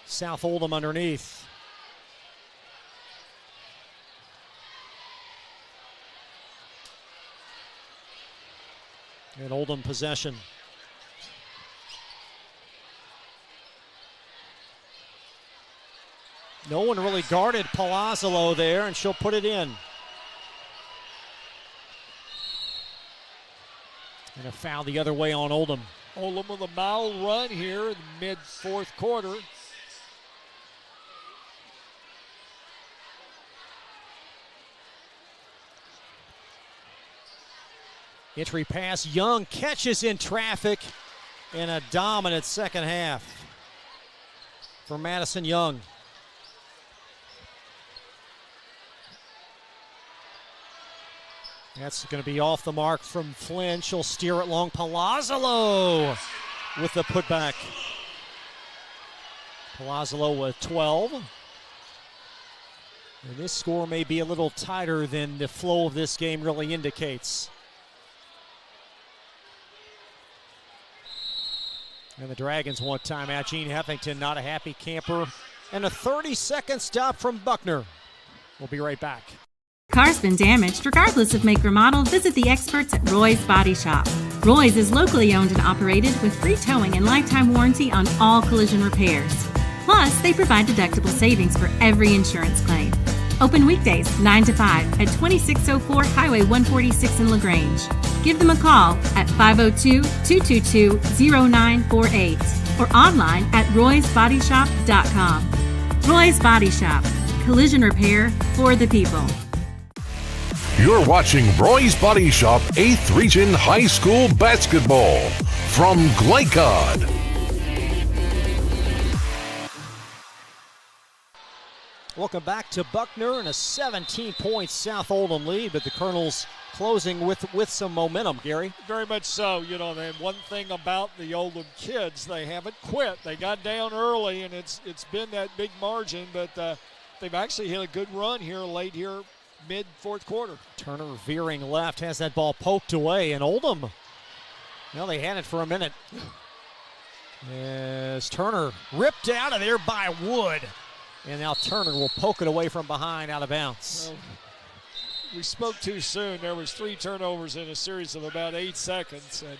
South Oldham underneath. And Oldham possession. No one really guarded Palazzolo there, and she'll put it in. And a foul the other way on Oldham. Oldham with a mild run here in the mid-fourth quarter. Entry pass, Young catches in traffic in a dominant second half for Madison Young. That's going to be off the mark from Flynn. She'll steer it long. Palazzolo with the putback. Palazzolo with 12. And this score may be a little tighter than the flow of this game really indicates. And the Dragons want timeout. Gene Heffington not a happy camper. And a 30-second stop from Buckner. We'll be right back. Car's been damaged. Regardless of make or model, visit the experts at Roy's Body Shop. Roy's is locally owned and operated with free towing and lifetime warranty on all collision repairs. Plus, they provide deductible savings for every insurance claim. Open weekdays 9 to 5 at 2604 Highway 146 in LaGrange. Give them a call at 502-222-0948 or online at roysbodyshop.com. Roy's Body Shop. Collision repair for the people. You're watching Roy's Body Shop 8th Region High School Basketball from Glycod. Welcome back to Buckner and a 17-point South Oldham lead, but the Colonels closing with some momentum, Gary. Very much so. You know, one thing about the Oldham kids, they haven't quit. They got down early, and it's been that big margin, but they've actually had a good run here late here, mid-fourth quarter. Turner veering left, has that ball poked away, and Oldham, well, they had it for a minute. As Turner ripped out of there by Wood. And now Turner will poke it away from behind out of bounds. Well, we spoke too soon. There was 3 turnovers in a series of about 8 seconds. And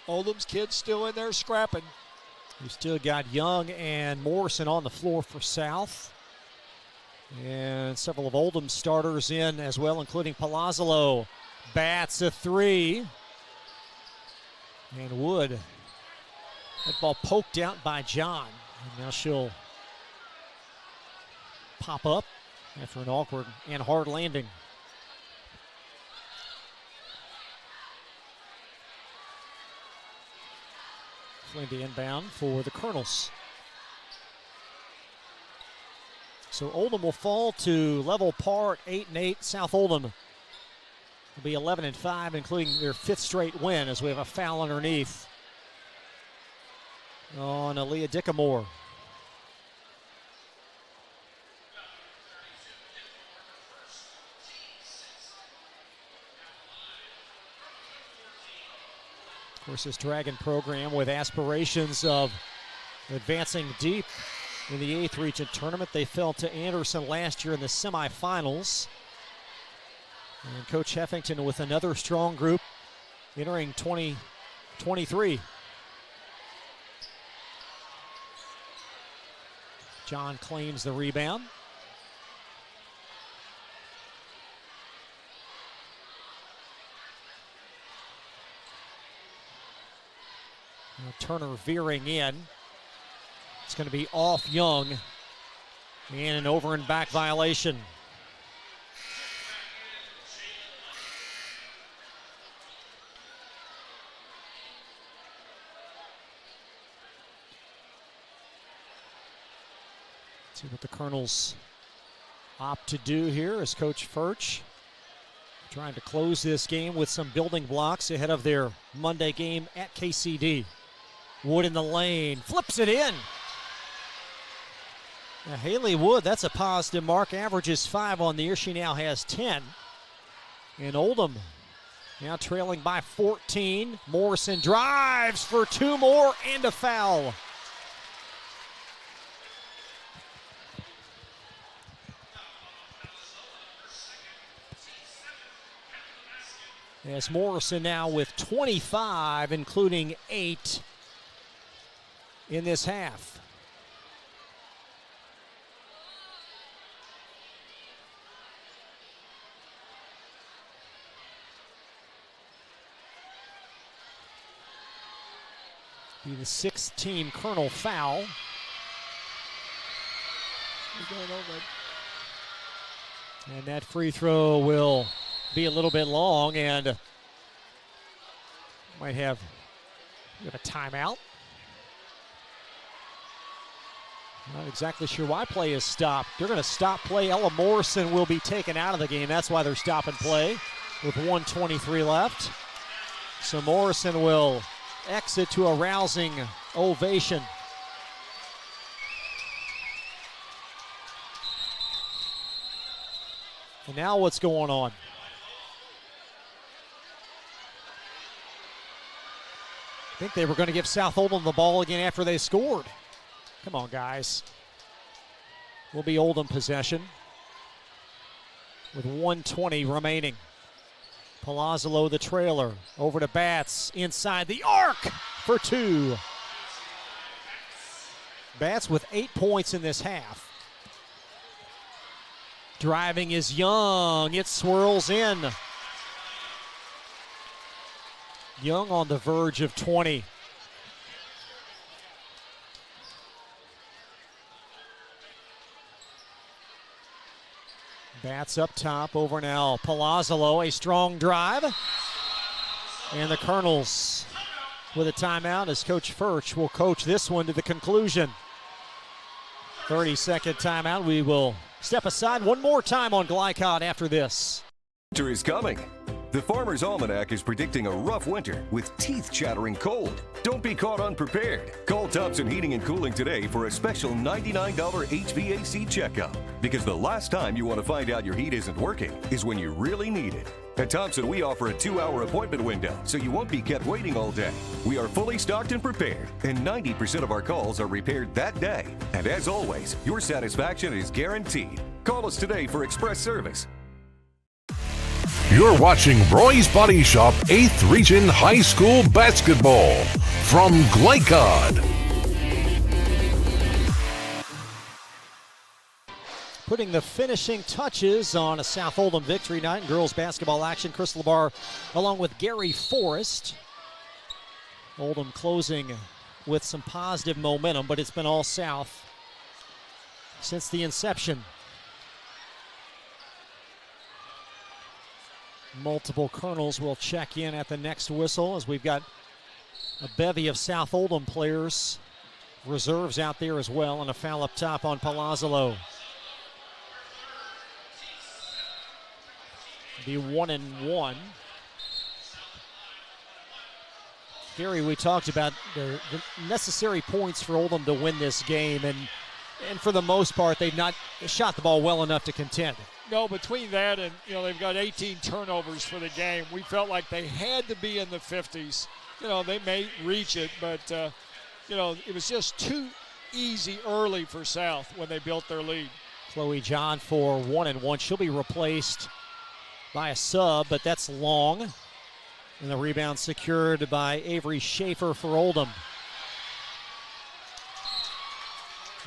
Oldham's kids still in there scrapping. You still got Young and Morrison on the floor for South. And several of Oldham's starters in as well, including Palazzolo. Bats a 3. And Wood. That ball poked out by John. And now she'll pop up after an awkward and hard landing. Flynn to inbound for the Colonels. So Oldham will fall to level par at 8-8. South Oldham will be 11-5, including their 5th straight win, as we have a foul underneath on Aaliyah Dickamore. Of course, this Dragon program with aspirations of advancing deep in the 8th region tournament. They fell to Anderson last year in the semifinals. And Coach Heffington with another strong group entering 2023. John claims the rebound. Now Turner veering in. It's going to be off Young. And an over and back violation. See what the Colonels opt to do here as Coach Furch trying to close this game with some building blocks ahead of their Monday game at KCD. Wood in the lane, flips it in. Now Haley Wood, that's a positive mark, averages 5 on the year. She now has 10. And Oldham now trailing by 14. Morrison drives for 2 more and a foul. As Morrison now with 25, including 8 in this half. Be the 6th team Colonel foul. And that free throw will be a little bit long, and might have a timeout. Not exactly sure why play is stopped. They're going to stop play. Ella Morrison will be taken out of the game. That's why they're stopping play with 1:23 left. So Morrison will exit to a rousing ovation. And now what's going on? I think they were going to give South Oldham the ball again after they scored. Come on, guys. Will be Oldham possession with 1:20 remaining. Palazzolo, the trailer, over to Batts, inside the arc for 2. Batts with 8 points in this half. Driving is Young. It swirls in. Young on the verge of 20. Batts up top, over now. Palazzolo, a strong drive. And the Colonels with a timeout as Coach Furch will coach this one to the conclusion. 30-second timeout. We will step aside one more time on Glycod after this. Winter is coming. The Farmer's Almanac is predicting a rough winter with teeth-chattering cold. Don't be caught unprepared. Call Thompson Heating and Cooling today for a special $99 HVAC checkup. Because the last time you want to find out your heat isn't working is when you really need it. At Thompson, we offer a 2-hour appointment window, so you won't be kept waiting all day. We are fully stocked and prepared, and 90% of our calls are repaired that day. And as always, your satisfaction is guaranteed. Call us today for express service. You're watching Roy's Body Shop 8th Region High School Basketball from Glycod. Putting the finishing touches on a South Oldham victory night in girls basketball action. Chris Labar along with Gary Forrest. Oldham closing with some positive momentum, but it's been all South since the inception. Multiple Colonels will check in at the next whistle as we've got a bevy of South Oldham players, reserves out there as well, and a foul up top on Palazzolo. Be 1-1. Gary, we talked about the necessary points for Oldham to win this game, and for the most part, they've not shot the ball well enough to contend. No, between that and, they've got 18 turnovers for the game. We felt like they had to be in the 50s. They may reach it, but, it was just too easy early for South when they built their lead. Chloe John for 1-1. She'll be replaced by a sub, but that's long. And the rebound secured by Avery Schaefer for Oldham.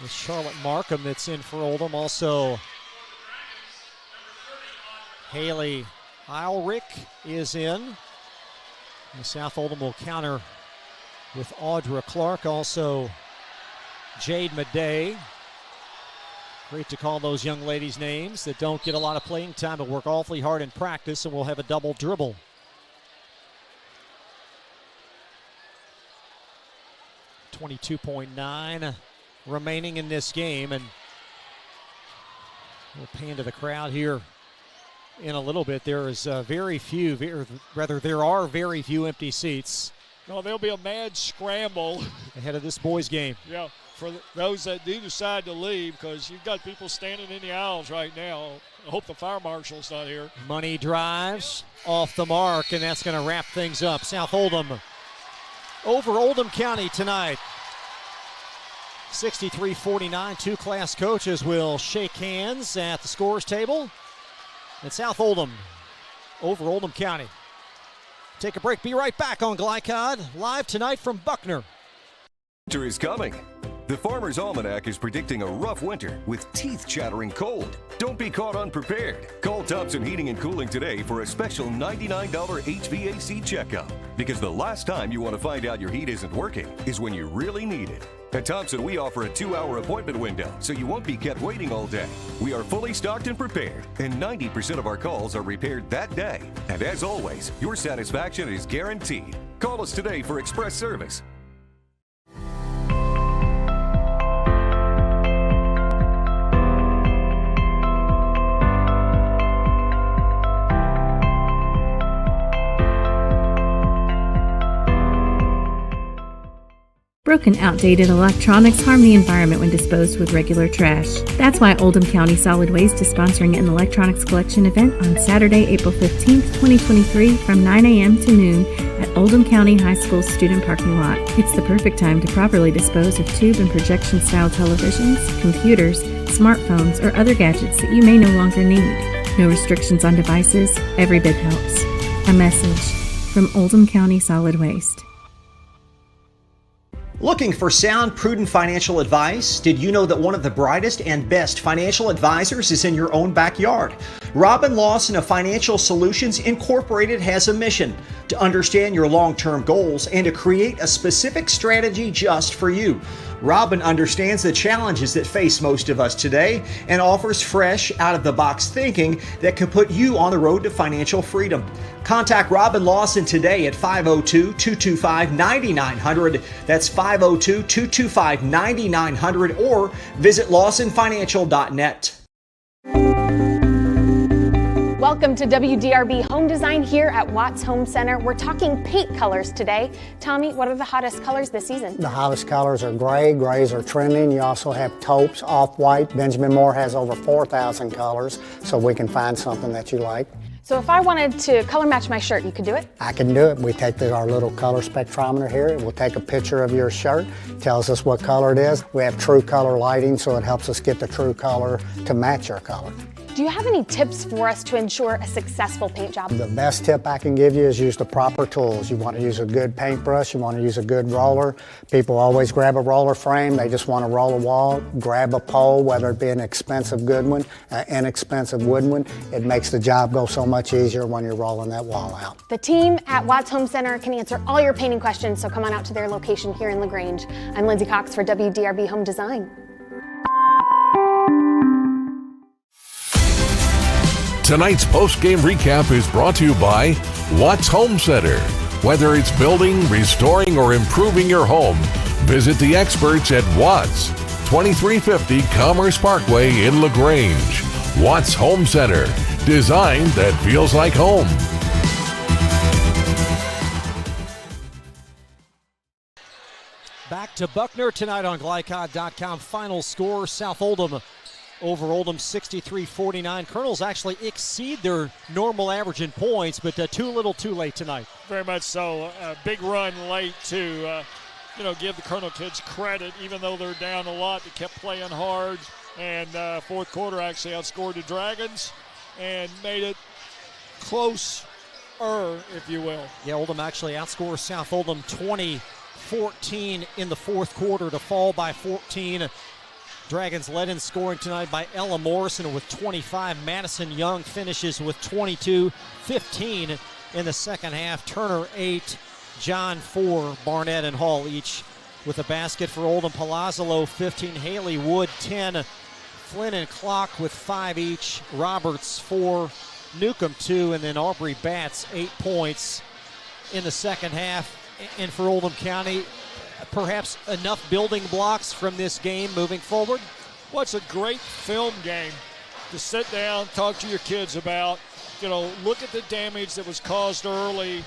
It's Charlotte Markham that's in for Oldham. Also, Haley Eilrich is in. And South Oldham will counter with Audra Clark. Also, Jade Madej. Great to call those young ladies names that don't get a lot of playing time but work awfully hard in practice, and we'll have a double dribble. .9 remaining in this game, and we'll pan to the crowd here in a little bit. There is there are very few empty seats. No, there'll be a mad scramble ahead of this boys game. Yeah, for those that do decide to leave, because you've got people standing in the aisles right now. I hope the fire marshal's not here. Money drives off the mark, and that's going to wrap things up. South Oldham over Oldham County tonight. 63-49. Two class coaches will shake hands at the scores table. And South Oldham over Oldham County. Take a break. Be right back on Glycod, live tonight from Buckner. Winter is coming. The Farmer's Almanac is predicting a rough winter with teeth-chattering cold. Don't be caught unprepared. Call Thompson Heating and Cooling today for a special $99 HVAC checkup. Because the last time you want to find out your heat isn't working is when you really need it. At Thompson, we offer a 2-hour appointment window, so you won't be kept waiting all day. We are fully stocked and prepared, and 90% of our calls are repaired that day. And as always, your satisfaction is guaranteed. Call us today for express service. Broken, outdated electronics harm the environment when disposed with regular trash. That's why Oldham County Solid Waste is sponsoring an electronics collection event on Saturday, April 15th, 2023 from 9 a.m. to noon at Oldham County High School student parking lot. It's the perfect time to properly dispose of tube and projection style televisions, computers, smartphones, or other gadgets that you may no longer need. No restrictions on devices, every bit helps. A message from Oldham County Solid Waste. Looking for sound, prudent financial advice? Did you know that one of the brightest and best financial advisors is in your own backyard? Robin Lawson of Financial Solutions Incorporated has a mission to understand your long-term goals and to create a specific strategy just for you. Robin understands the challenges that face most of us today and offers fresh, out-of-the-box thinking that can put you on the road to financial freedom. Contact Robin Lawson today at 502-225-9900. That's 502-225-9900 or visit lawsonfinancial.net. Welcome to WDRB Home Design here at Watts Home Center. We're talking paint colors today. Tommy, what are the hottest colors this season? The hottest colors are gray. Grays are trending. You also have taupes, off-white. Benjamin Moore has over 4,000 colors, so we can find something that you like. So if I wanted to color match my shirt, you could do it? I can do it. We take our little color spectrometer here. We'll take a picture of your shirt. Tells us what color it is. We have true color lighting, so it helps us get the true color to match your color. Do you have any tips for us to ensure a successful paint job? The best tip I can give you is use the proper tools. You want to use a good paintbrush, you want to use a good roller. People always grab a roller frame, they just want to roll a wall. Grab a pole, whether it be an expensive good one, an inexpensive wooden one. It makes the job go so much easier when you're rolling that wall out. The team at Watts Home Center can answer all your painting questions, so come on out to their location here in LaGrange. I'm Lindsay Cox for WDRB Home Design. Tonight's post-game recap is brought to you by Watts Home Center. Whether it's building, restoring, or improving your home, visit the experts at Watts, 2350 Commerce Parkway in LaGrange. Watts Home Center, design that feels like home. Back to Buckner tonight on Glycod.com. Final score, South Oldham over Oldham 63-49. Colonels actually exceed their normal average in points, but too little too late tonight. Very much so. A big run late to give the Colonel kids credit. Even though they're down a lot, they kept playing hard. And fourth quarter actually outscored the Dragons and made it closer, if you will. Yeah, Oldham actually outscores South Oldham 20-14 in the fourth quarter to fall by 14. Dragons led in scoring tonight by Ella Morrison with 25. Madison Young finishes with 22. 15 in the second half. Turner 8, John 4, Barnett and Hall each with a basket for Oldham. Palazzolo 15, Haley Wood 10, Flynn and Clock with 5 each, Roberts 4, Newcomb 2, and then Aubrey Batts 8 points in the second half. And for Oldham County, perhaps enough building blocks from this game moving forward? Well, it's a great film game to sit down, talk to your kids about, look at the damage that was caused early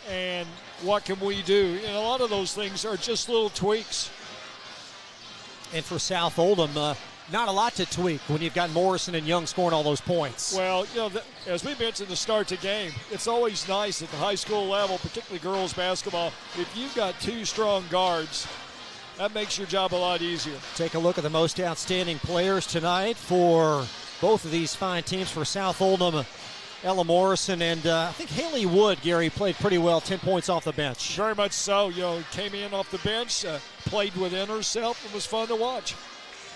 and what can we do. And a lot of those things are just little tweaks. And for South Oldham, not a lot to tweak when you've got Morrison and Young scoring all those points. Well, as we mentioned to start the game, it's always nice at the high school level, particularly girls basketball, if you've got 2 strong guards, that makes your job a lot easier. Take a look at the most outstanding players tonight for both of these fine teams. For South Oldham, Ella Morrison, and I think Haley Wood, Gary, played pretty well, 10 points off the bench. Very much so. Came in off the bench, played within herself and was fun to watch.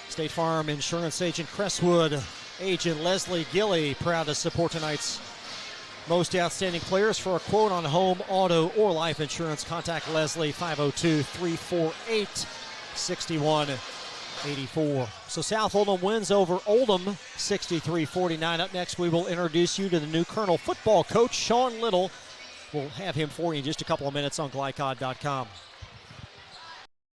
State Farm Insurance Agent Crestwood, Agent Leslie Gilly, proud to support tonight's most outstanding players. For a quote on home, auto, or life insurance, contact Leslie, 502-348-6184. So South Oldham wins over Oldham 63-49. Up next, we will introduce you to the new Colonel football coach, Sean Little. We'll have him for you in just a couple of minutes on glycod.com.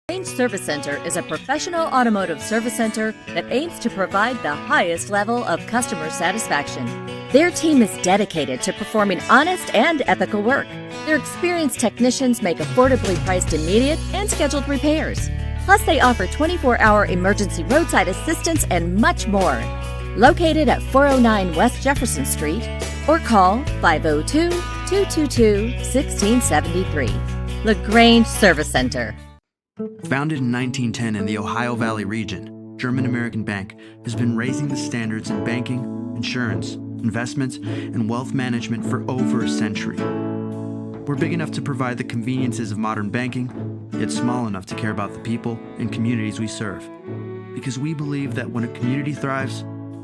Range Service Center is a professional automotive service center that aims to provide the highest level of customer satisfaction. Their team is dedicated to performing honest and ethical work. Their experienced technicians make affordably priced immediate and scheduled repairs. Plus, they offer 24-hour emergency roadside assistance and much more. Located at 409 West Jefferson Street, or call 502-222-1673. LaGrange Service Center. Founded in 1910 in the Ohio Valley region, German American Bank has been raising the standards in banking, insurance, investments, and wealth management for over a century. We're big enough to provide the conveniences of modern banking, yet small enough to care about the people and communities we serve. Because we believe that when a community thrives,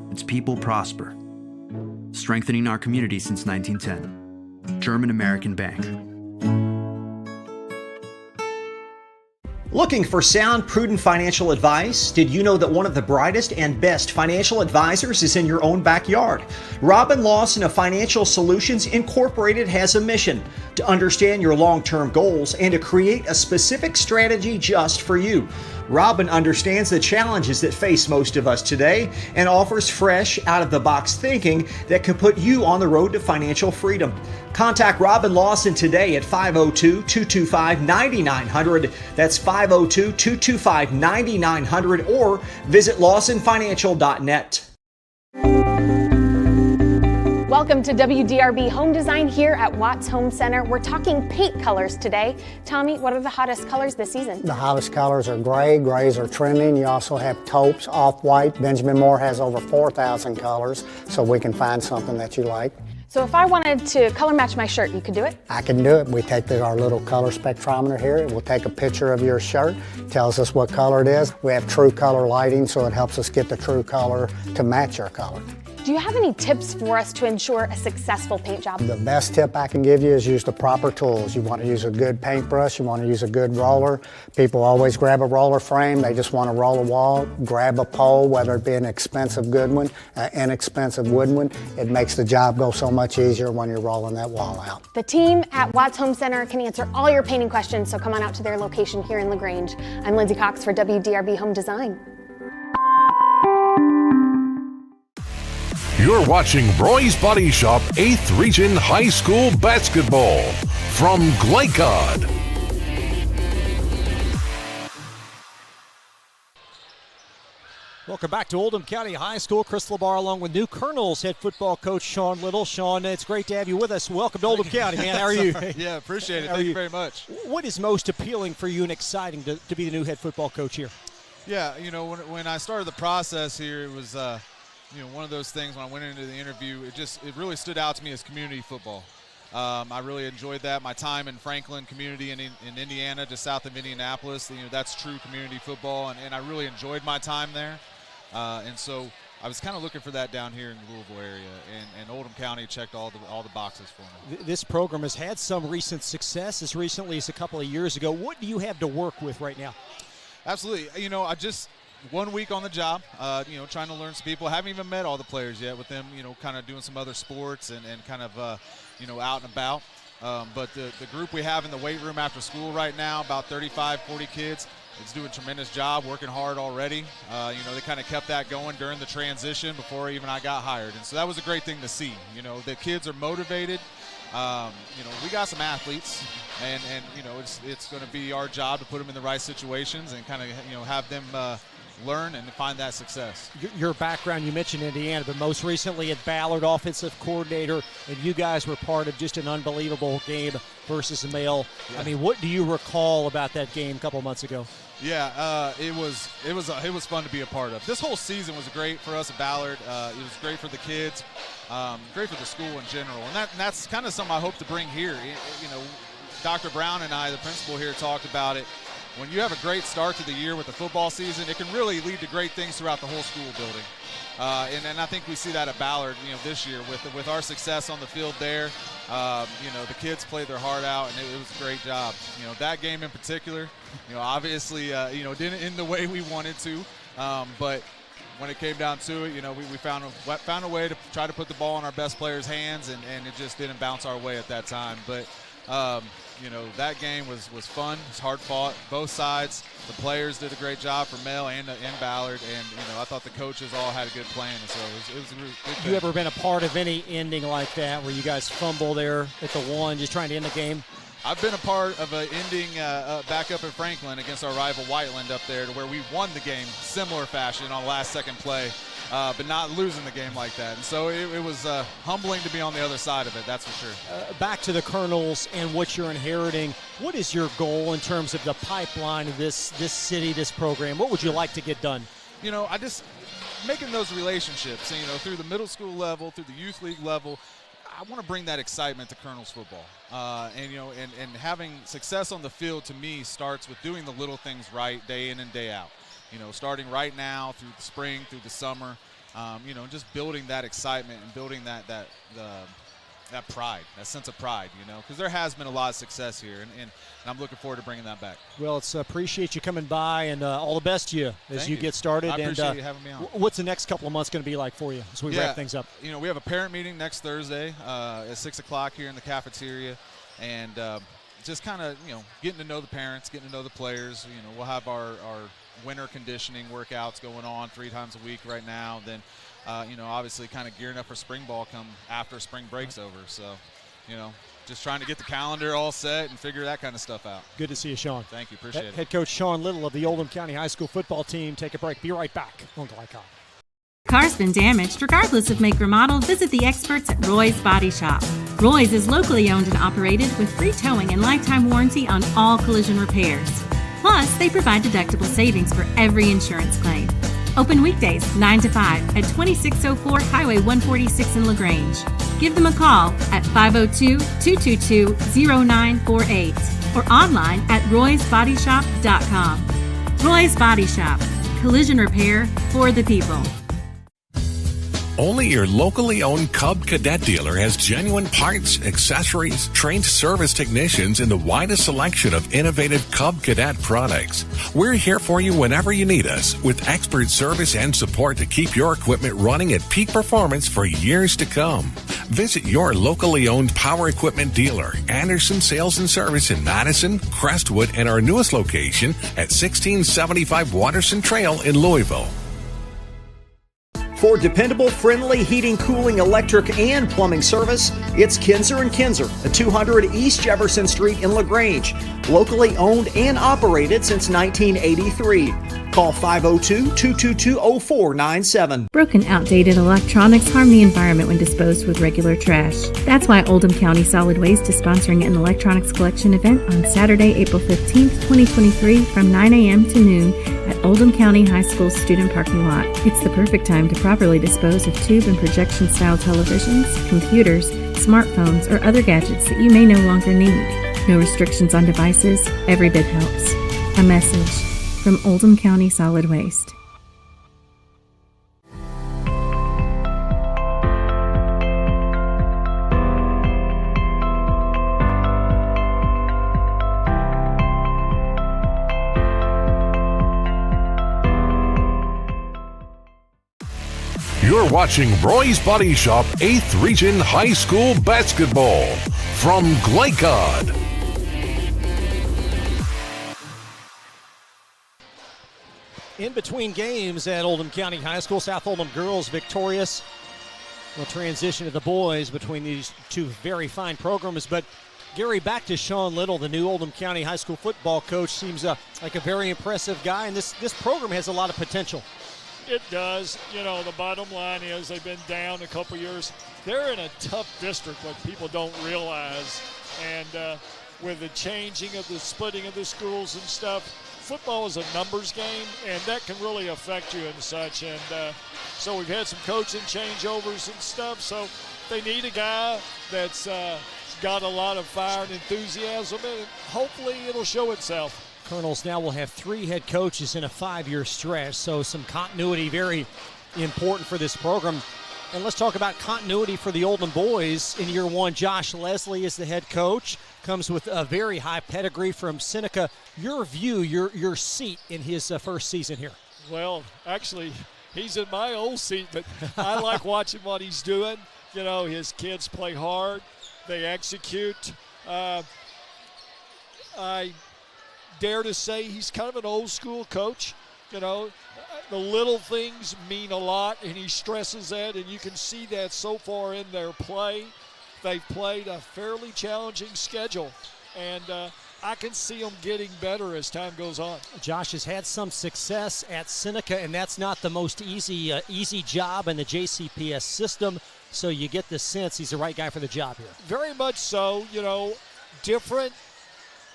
its people prosper. Strengthening our community since 1910. German American Bank. Looking for sound, prudent financial advice? Did you know that one of the brightest and best financial advisors is in your own backyard? Robin Lawson of Financial Solutions Incorporated has a mission to understand your long-term goals and to create a specific strategy just for you. Robin understands the challenges that face most of us today and offers fresh, out-of-the-box thinking that can put you on the road to financial freedom. Contact Robin Lawson today at 502-225-9900. That's 502-225-9900, or visit lawsonfinancial.net. Welcome to WDRB Home Design here at Watts Home Center. We're talking paint colors today. Tommy, what are the hottest colors this season? The hottest colors are gray. Grays are trending. You also have taupes, off-white. Benjamin Moore has over 4,000 colors, so we can find something that you like. So if I wanted to color match my shirt, you could do it? I can do it. We take our little color spectrometer here. We'll take a picture of your shirt, tells us what color it is. We have true color lighting, so it helps us get the true color to match your color. Do you have any tips for us to ensure a successful paint job? The best tip I can give you is use the proper tools. You want to use a good paintbrush, you want to use a good roller. People always grab a roller frame, they just want to roll a wall. Grab a pole, whether it be an expensive good one, an inexpensive wooden one. It makes the job go so much easier when you're rolling that wall out. The team at Watts Home Center can answer all your painting questions, so come on out to their location here in LaGrange. I'm Lindsay Cox for WDRB Home Design. You're watching Roy's Body Shop 8th Region High School Basketball from Glycod. Welcome back to Oldham County High School. Chris LaBar along with new Colonels head football coach Sean Little. Sean, it's great to have you with us. Welcome to Oldham County, man. How are you? Yeah, appreciate it. Thank you very much. What is most appealing for you and exciting to be the new head football coach here? Yeah, you know, when I started the process here, it was one of those things when I went into the interview, it really stood out to me as community football. I really enjoyed that. My time in Franklin community in Indiana, just south of Indianapolis, that's true community football, and I really enjoyed my time there. And so I was kind of looking for that down here in the Louisville area, and Oldham County checked all the boxes for me. This program has had some recent success, as recently as a couple of years ago. What do you have to work with right now? Absolutely. I just 1 week on the job, trying to learn some people. I haven't even met all the players yet with them, kind of doing some other sports and kind of, out and about. But the group we have in the weight room after school right now, about 35, 40 kids, it's doing a tremendous job, working hard already. They kind of kept that going during the transition before even I got hired. And so that was a great thing to see. The kids are motivated. We got some athletes, and it's going to be our job to put them in the right situations and kind of, have them learn and find that success. Your background, you mentioned Indiana, but most recently at Ballard, offensive coordinator, and you guys were part of just an unbelievable game versus Male. Yeah. I mean, what do you recall about that game a couple months ago? Yeah, it was fun to be a part of. This whole season was great for us at Ballard. It was great for the kids, great for the school in general, and that's kind of something I hope to bring here. Dr. Brown and I, the principal here, talked about it. when you have a great start to the year with the football season, it can really lead to great things throughout the whole school building. And I think we see that at Ballard, this year with our success on the field there. The kids played their heart out, and it was a great job. That game in particular, obviously, didn't end the way we wanted to, but when it came down to it, we found a way to try to put the ball in our best players' hands, and it just didn't bounce our way at that time. But that game was fun. It was hard fought, both sides. The players did a great job for Mel and Ballard, and I thought the coaches all had a good plan. And so it was a really good thing. You ever been a part of any ending like that where you guys fumble there at the one, just trying to end the game? I've been a part of an ending back up at Franklin against our rival Whiteland up there, to where we won the game similar fashion on last-second play, but not losing the game like that. And so it was humbling to be on the other side of it, that's for sure. Back to the Colonels and what you're inheriting, what is your goal in terms of the pipeline of this city, this program? What would you like to get done? I just making those relationships, through the middle school level, through the youth league level. I want to bring that excitement to Colonels football, and having success on the field to me starts with doing the little things right day in and day out. Starting right now through the spring, through the summer, just building that excitement and building that pride, that sense of pride, because there has been a lot of success here, and I'm looking forward to bringing that back. Well, it's appreciate you coming by, and all the best to you as you get started. I appreciate you having me on. What's the next couple of months going to be like for you as we wrap things up? We have a parent meeting next Thursday at 6 o'clock here in the cafeteria, and just kind of, getting to know the parents, getting to know the players. We'll have our winter conditioning workouts going on 3 times a week right now. Then obviously kind of gearing up for spring ball come after spring break's over. So, just trying to get the calendar all set and figure that kind of stuff out. Good to see you, Sean. Thank you. Appreciate it. Head coach Sean Little of the Oldham County High School football team. Take a break. Be right back on Glycon. Car's been damaged. Regardless of make or model, visit the experts at Roy's Body Shop. Roy's is locally owned and operated with free towing and lifetime warranty on all collision repairs. Plus, they provide deductible savings for every insurance claim. Open weekdays 9 to 5 at 2604 Highway 146 in LaGrange. Give them a call at 502-222-0948 or online at roysbodyshop.com. Roy's Body Shop. Collision repair for the people. Only your locally owned Cub Cadet dealer has genuine parts, accessories, trained service technicians, and the widest selection of innovative Cub Cadet products. We're here for you whenever you need us, with expert service and support to keep your equipment running at peak performance for years to come. Visit your locally owned power equipment dealer, Anderson Sales and Service in Madison, Crestwood, and our newest location at 1675 Watterson Trail in Louisville. For dependable, friendly heating, cooling, electric, and plumbing service, it's Kinzer & Kinzer at 200 East Jefferson Street in LaGrange. Locally owned and operated since 1983. Call 502-222-0497. Broken, outdated electronics harm the environment when disposed with regular trash. That's why Oldham County Solid Waste is sponsoring an electronics collection event on Saturday, April 15th, 2023 from 9 a.m. to noon at Oldham County High School student parking lot. It's the perfect time to properly dispose of tube and projection style televisions, computers, smartphones, or other gadgets that you may no longer need. No restrictions on devices, every bit helps. A message from Oldham County Solid Waste. You're watching Roy's Body Shop 8th Region High School Basketball from Glycod. In between games at Oldham County High School, South Oldham girls victorious. We'll transition to the boys between these two very fine programs. But, Gary, back to Sean Little, the new Oldham County High School football coach. Seems like a very impressive guy, and this program has a lot of potential. It does. The bottom line is they've been down a couple years. They're in a tough district, what people don't realize. And with the changing of the splitting of the schools and stuff, football is a numbers game, and that can really affect you and such. And so we've had some coaching changeovers and stuff. So they need a guy that's got a lot of fire and enthusiasm, and hopefully it'll show itself. Colonels now will have 3 head coaches in a 5-year stretch, so some continuity very important for this program. And let's talk about continuity for the Oldham boys. In year 1, Josh Leslie is the head coach, comes with a very high pedigree from Seneca. Your view, your seat in his first season here? Well, actually, he's in my old seat, but I like watching what he's doing. You know, his kids play hard. They execute. I dare to say he's kind of an old school coach. You know, the little things mean a lot, and he stresses that, and you can see that so far in their play. They've played a fairly challenging schedule, and I can see them getting better as time goes on. Josh has had some success at Seneca, and that's not the most easy job in the JCPS system, so you get the sense he's the right guy for the job here. Very much so. You know, different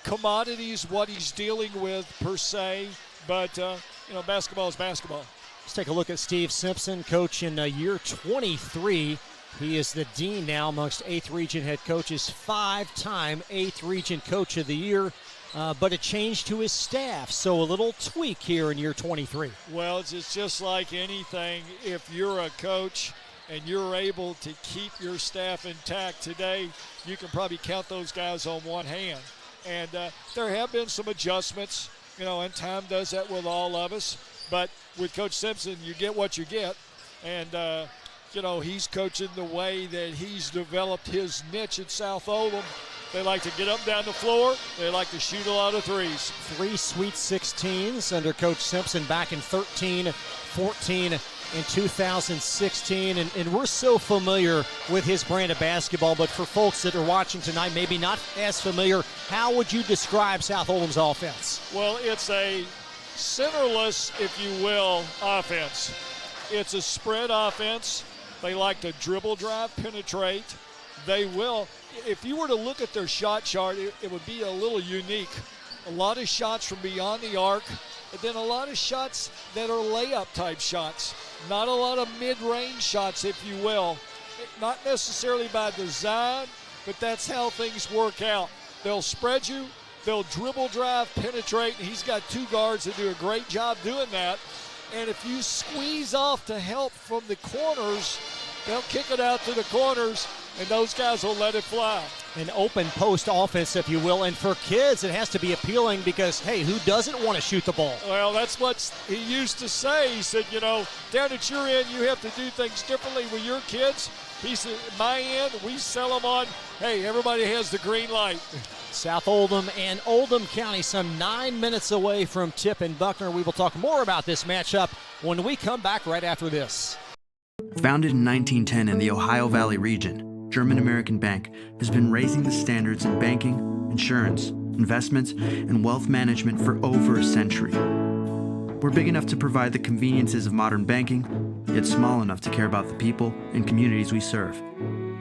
commodities, what he's dealing with per se, but you know, basketball is basketball. Let's take a look at Steve Simpson, coach in year 23. He is the dean now amongst 8th Region head coaches, 5-time 8th Region Coach of the Year, but a change to his staff, so a little tweak here in year 23. Well, it's just like anything. If you're a coach and you're able to keep your staff intact today, you can probably count those guys on one hand. And there have been some adjustments, you know, and time does that with all of us. But with Coach Simpson, you get what you get. And, you know, he's coaching the way that he's developed his niche at South Oldham. They like to get up and down the floor. They like to shoot a lot of threes. 3 Sweet 16s under Coach Simpson back in 13, 14, and 2016. And we're so familiar with his brand of basketball, but for folks that are watching tonight, maybe not as familiar, how would you describe South Oldham's offense? Well, it's a centerless, if you will, offense. It's a spread offense. They like to dribble, drive, penetrate. They will. If you were to look at their shot chart, it would be a little unique. A lot of shots from beyond the arc, but then a lot of shots that are layup type shots. Not a lot of mid-range shots, if you will. Not necessarily by design, but that's how things work out. They'll spread you, they'll dribble, drive, penetrate, and he's got 2 guards that do a great job doing that. And if you squeeze off to help from the corners, they'll kick it out to the corners, and those guys will let it fly. An open post offense, if you will, and for kids it has to be appealing because, hey, who doesn't want to shoot the ball? Well, that's what he used to say. He said, you know, down at your end, you have to do things differently with your kids. He said, my end, we sell them on, hey, everybody has the green light. South Oldham and Oldham County, some 9 minutes away from Tip and Buckner. We will talk more about this matchup when we come back right after this. Founded in 1910 in the Ohio Valley region, German American Bank has been raising the standards in banking, insurance, investments, and wealth management for over a century. We're big enough to provide the conveniences of modern banking, yet small enough to care about the people and communities we serve.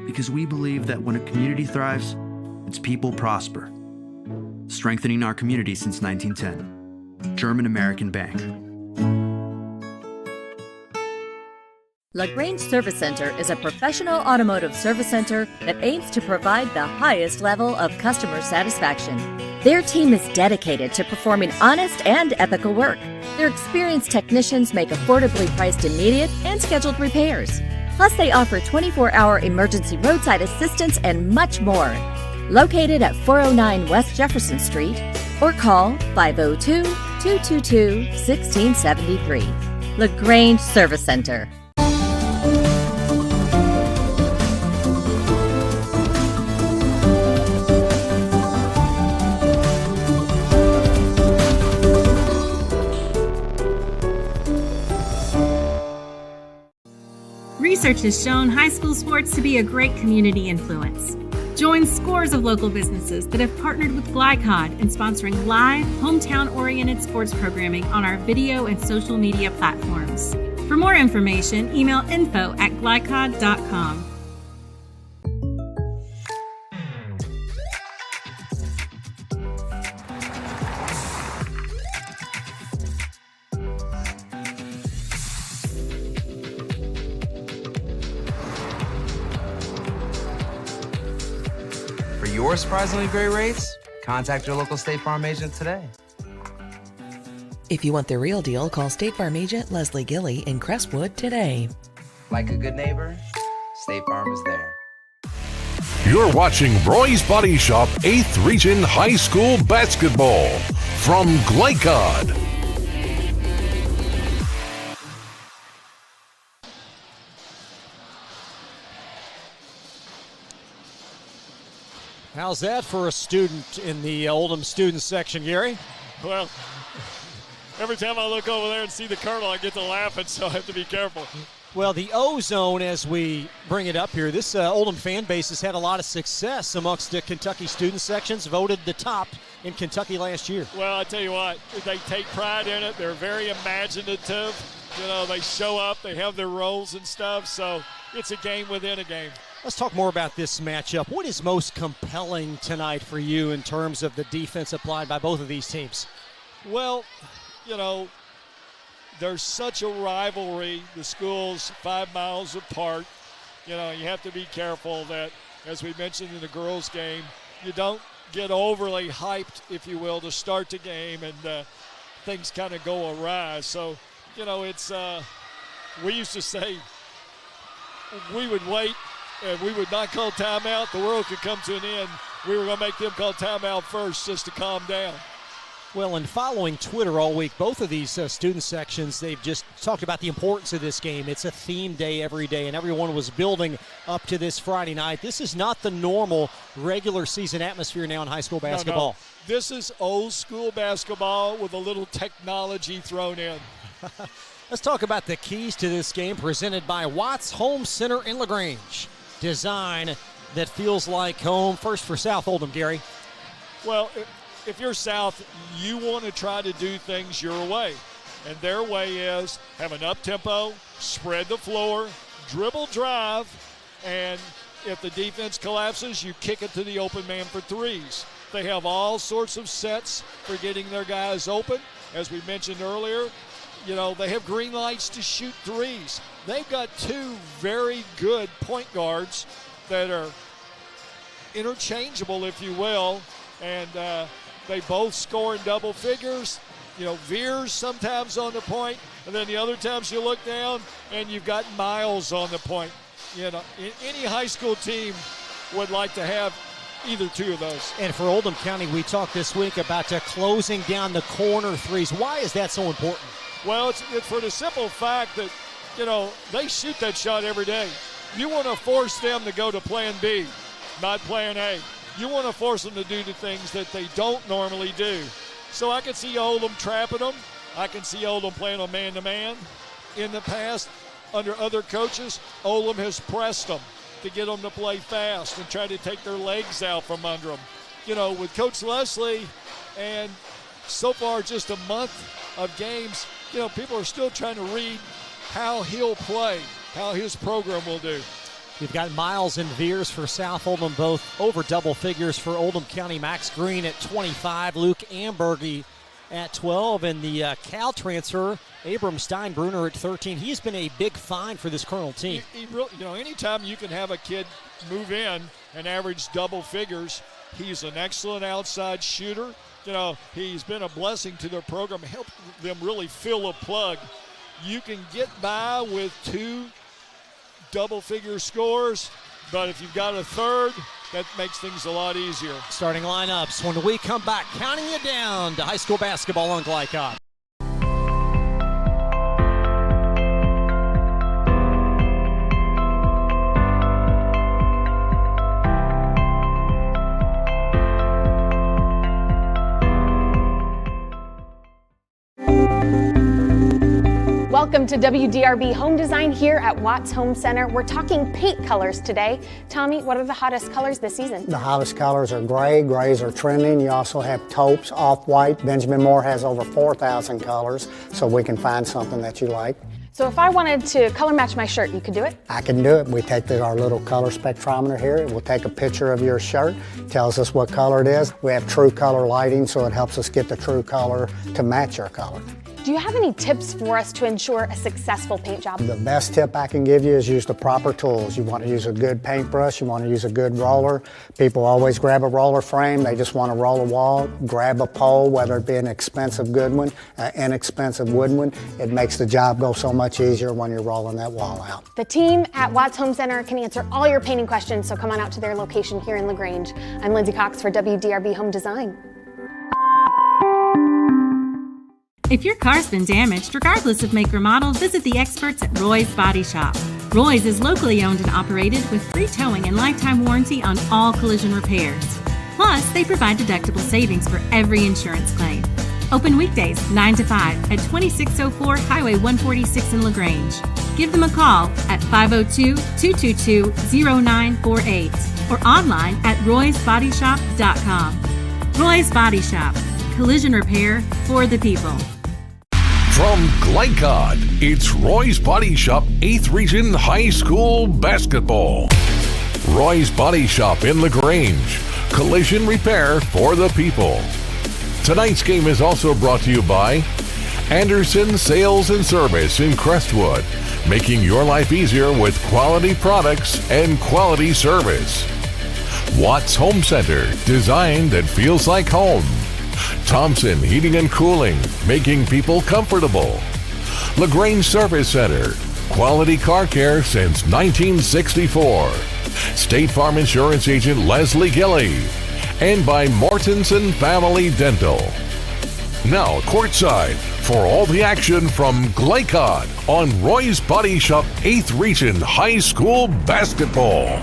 Because we believe that when a community thrives, its people prosper. Strengthening our community since 1910. German American Bank. LaGrange Service Center is a professional automotive service center that aims to provide the highest level of customer satisfaction. Their team is dedicated to performing honest and ethical work. Their experienced technicians make affordably priced immediate and scheduled repairs. Plus, they offer 24-hour emergency roadside assistance and much more. Located at 409 West Jefferson Street, or call 502-222-1673. LaGrange Service Center. Research has shown high school sports to be a great community influence. Join scores of local businesses that have partnered with Glycod in sponsoring live, hometown-oriented sports programming on our video and social media platforms. For more information, email info@glycod.com. For your surprisingly great rates, contact your local State Farm agent today. If you want the real deal, call State Farm agent Leslie Gilly in Crestwood today. Like a good neighbor, State Farm is there. You're watching Roy's Body Shop 8th Region High School Basketball from Glycod. How's that for a student in the Oldham student section, Gary? Well, every time I look over there and see the Colonel, I get to laughing, so I have to be careful. Well, the O-Zone, as we bring it up here, this Oldham fan base has had a lot of success amongst the Kentucky student sections, voted the top in Kentucky last year. Well, I tell you what, they take pride in it. They're very imaginative. You know, they show up, they have their roles and stuff, so it's a game within a game. Let's talk more about this matchup. What is most compelling tonight for you in terms of the defense applied by both of these teams? Well, you know, there's such a rivalry. The schools 5 miles apart. You know, you have to be careful that, as we mentioned in the girls' game, you don't get overly hyped, if you will, to start the game and things kind of go awry. So, you know, it's we used to say we would wait and we would not call timeout. The world could come to an end. We were going to make them call timeout first just to calm down. Well, in following Twitter all week, both of these student sections, they've just talked about the importance of this game. It's a theme day every day, and everyone was building up to this Friday night. This is not the normal regular season atmosphere now in high school basketball. No. This is old school basketball with a little technology thrown in. Let's talk about the keys to this game presented by Watts Home Center in LaGrange. Design that feels like home. First for South Oldham, Gary. Well, if you're South, you want to try to do things your way. And their way is have an up-tempo, spread the floor, dribble drive, and if the defense collapses, you kick it to the open man for threes. They have all sorts of sets for getting their guys open. As we mentioned earlier, you know, they have green lights to shoot threes. They've got two very good point guards that are interchangeable, if you will, and they both score in double figures. You know, Veers sometimes on the point, and then the other times you look down and you've got Miles on the point. You know, any high school team would like to have either two of those. And for Oldham County, we talked this week about closing down the corner threes. Why is that so important? Well, it's for the simple fact that, you know, they shoot that shot every day. You want to force them to go to plan B, not plan A. You want to force them to do the things that they don't normally do. So I can see Oldham trapping them. I can see Oldham playing on man-to-man. In the past, under other coaches, Oldham has pressed them to get them to play fast and try to take their legs out from under them. You know, with Coach Leslie and so far just a month of games, you know, people are still trying to read how he'll play, how his program will do. You've got Miles and Veers for South Oldham, both over double figures for Oldham County. Max Green at 25, Luke Ambergy at 12, and the Cal transfer, Abram Steinbrunner at 13. He's been a big find for this Colonel team. He really, you know, anytime you can have a kid move in and average double figures, he's an excellent outside shooter. You know, he's been a blessing to their program, helped them really fill a plug. You can get by with two double-figure scores, but if you've got a third, that makes things a lot easier. Starting lineups when we come back, counting you down to high school basketball on Glycod. Welcome to WDRB Home Design here at Watts Home Center. We're talking paint colors today. Tommy, what are the hottest colors this season? The hottest colors are gray. Grays are trending. You also have taupes, off-white. Benjamin Moore has over 4,000 colors, so we can find something that you like. So if I wanted to color match my shirt, you could do it? I can do it. We take our little color spectrometer here. We'll take a picture of your shirt. Tells us what color it is. We have true color lighting, so it helps us get the true color to match your color. Do you have any tips for us to ensure a successful paint job? The best tip I can give you is use the proper tools. You want to use a good paintbrush, you want to use a good roller. People always grab a roller frame, they just want to roll a wall. Grab a pole, whether it be an expensive good one, inexpensive wooden one. It makes the job go so much easier when you're rolling that wall out. The team at Watts Home Center can answer all your painting questions, so come on out to their location here in LaGrange. I'm Lindsay Cox for WDRB Home Design. If your car's been damaged, regardless of make or model, visit the experts at Roy's Body Shop. Roy's is locally owned and operated with free towing and lifetime warranty on all collision repairs. Plus, they provide deductible savings for every insurance claim. Open weekdays 9 to 5 at 2604 Highway 146 in LaGrange. Give them a call at 502-222-0948 or online at roysbodyshop.com. Roy's Body Shop. Collision repair for the people. From Glycod, it's Roy's Body Shop 8th Region High School Basketball. Roy's Body Shop in LaGrange. Collision repair for the people. Tonight's game is also brought to you by Anderson Sales and Service in Crestwood, making your life easier with quality products and quality service. Watts Home Center, design that feels like home. Thompson Heating and Cooling, making people comfortable. LaGrange Service Center, quality car care since 1964. State Farm Insurance Agent Leslie Gilley. And by Mortensen Family Dental. Now courtside for all the action from Glycod on Roy's Body Shop 8th Region High School Basketball.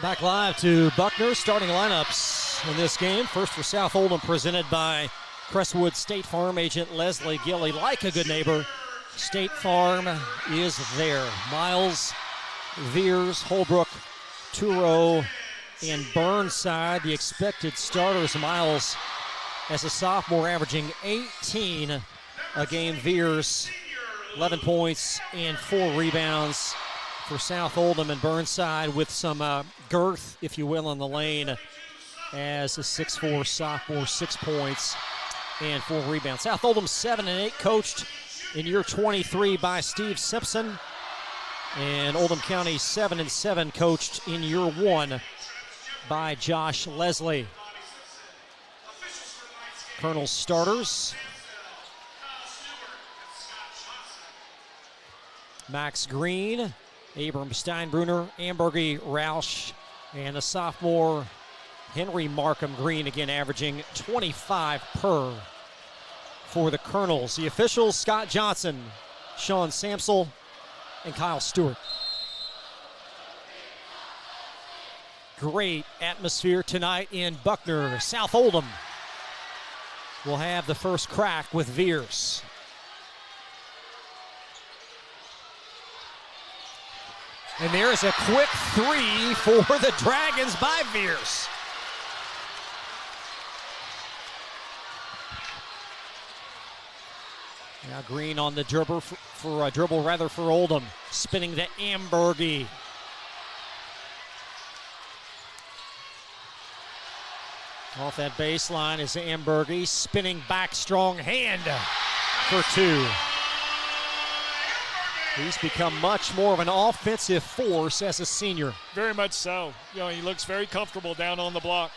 Back live to Buckner, starting lineups in this game. First for South Oldham, presented by Crestwood State Farm agent Leslie Gilley. Like a good neighbor, State Farm is there. Miles, Veers, Holbrook, Turo, and Burnside, the expected starters. Miles, as a sophomore, averaging 18 a game. Veers, 11 points and 4 rebounds for South Oldham, and Burnside with some girth, if you will, on the lane as a 6'4 sophomore, 6 points and 4 rebounds. South Oldham 7-8, coached in year 23 by Steve Simpson, and Oldham County 7-7, coached in year 1 by Josh Leslie. Colonel's starters: Max Green, Abram Steinbrunner, Ambergy Roush, and a sophomore, Henry Markham Green, again averaging 25 per for the Colonels. The officials: Scott Johnson, Sean Samsel, and Kyle Stewart. Great atmosphere tonight in Buckner. South Oldham will have the first crack with Veers. And there is a quick three for the Dragons by Veers. Now Green on the dribble for Oldham, spinning to Ambergy. Off that baseline is Ambergy, spinning back, strong hand for 2. He's become much more of an offensive force as a senior. Very much so. You know, he looks very comfortable down on the block.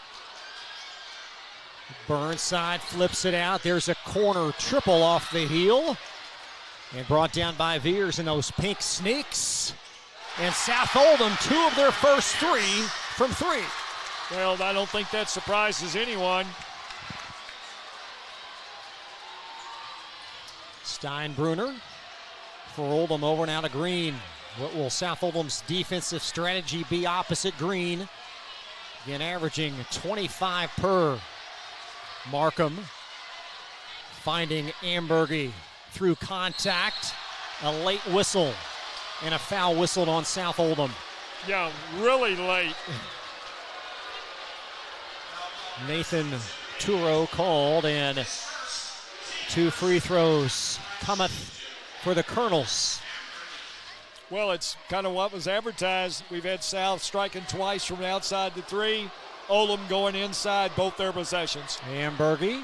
Burnside flips it out. There's a corner triple off the heel. And brought down by Veers in those pink sneaks. And South Oldham, 2 of their first 3 from 3. Well, I don't think that surprises anyone. Steinbrunner for Oldham, over now to Green. What will South Oldham's defensive strategy be opposite Green? Again, averaging 25 per. Markham finding Ambergy through contact. A late whistle and a foul whistled on South Oldham. Yeah, really late. Nathan Turo called, and 2 free throws cometh for the Colonels. Well, it's kind of what was advertised. We've had South striking twice from outside the 3. Oldham going inside both their possessions. Ambergy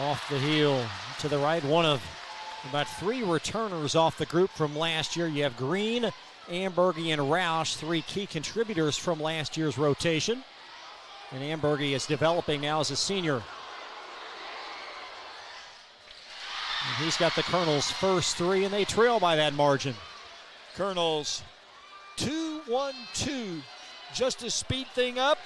off the heel to the right. One of about 3 returners off the group from last year. You have Green, Ambergy, and Roush, 3 key contributors from last year's rotation. And Ambergy is developing now as a senior. And he's got the Colonels' first 3, and they trail by that margin. Colonels 2-1-2, just to speed thing up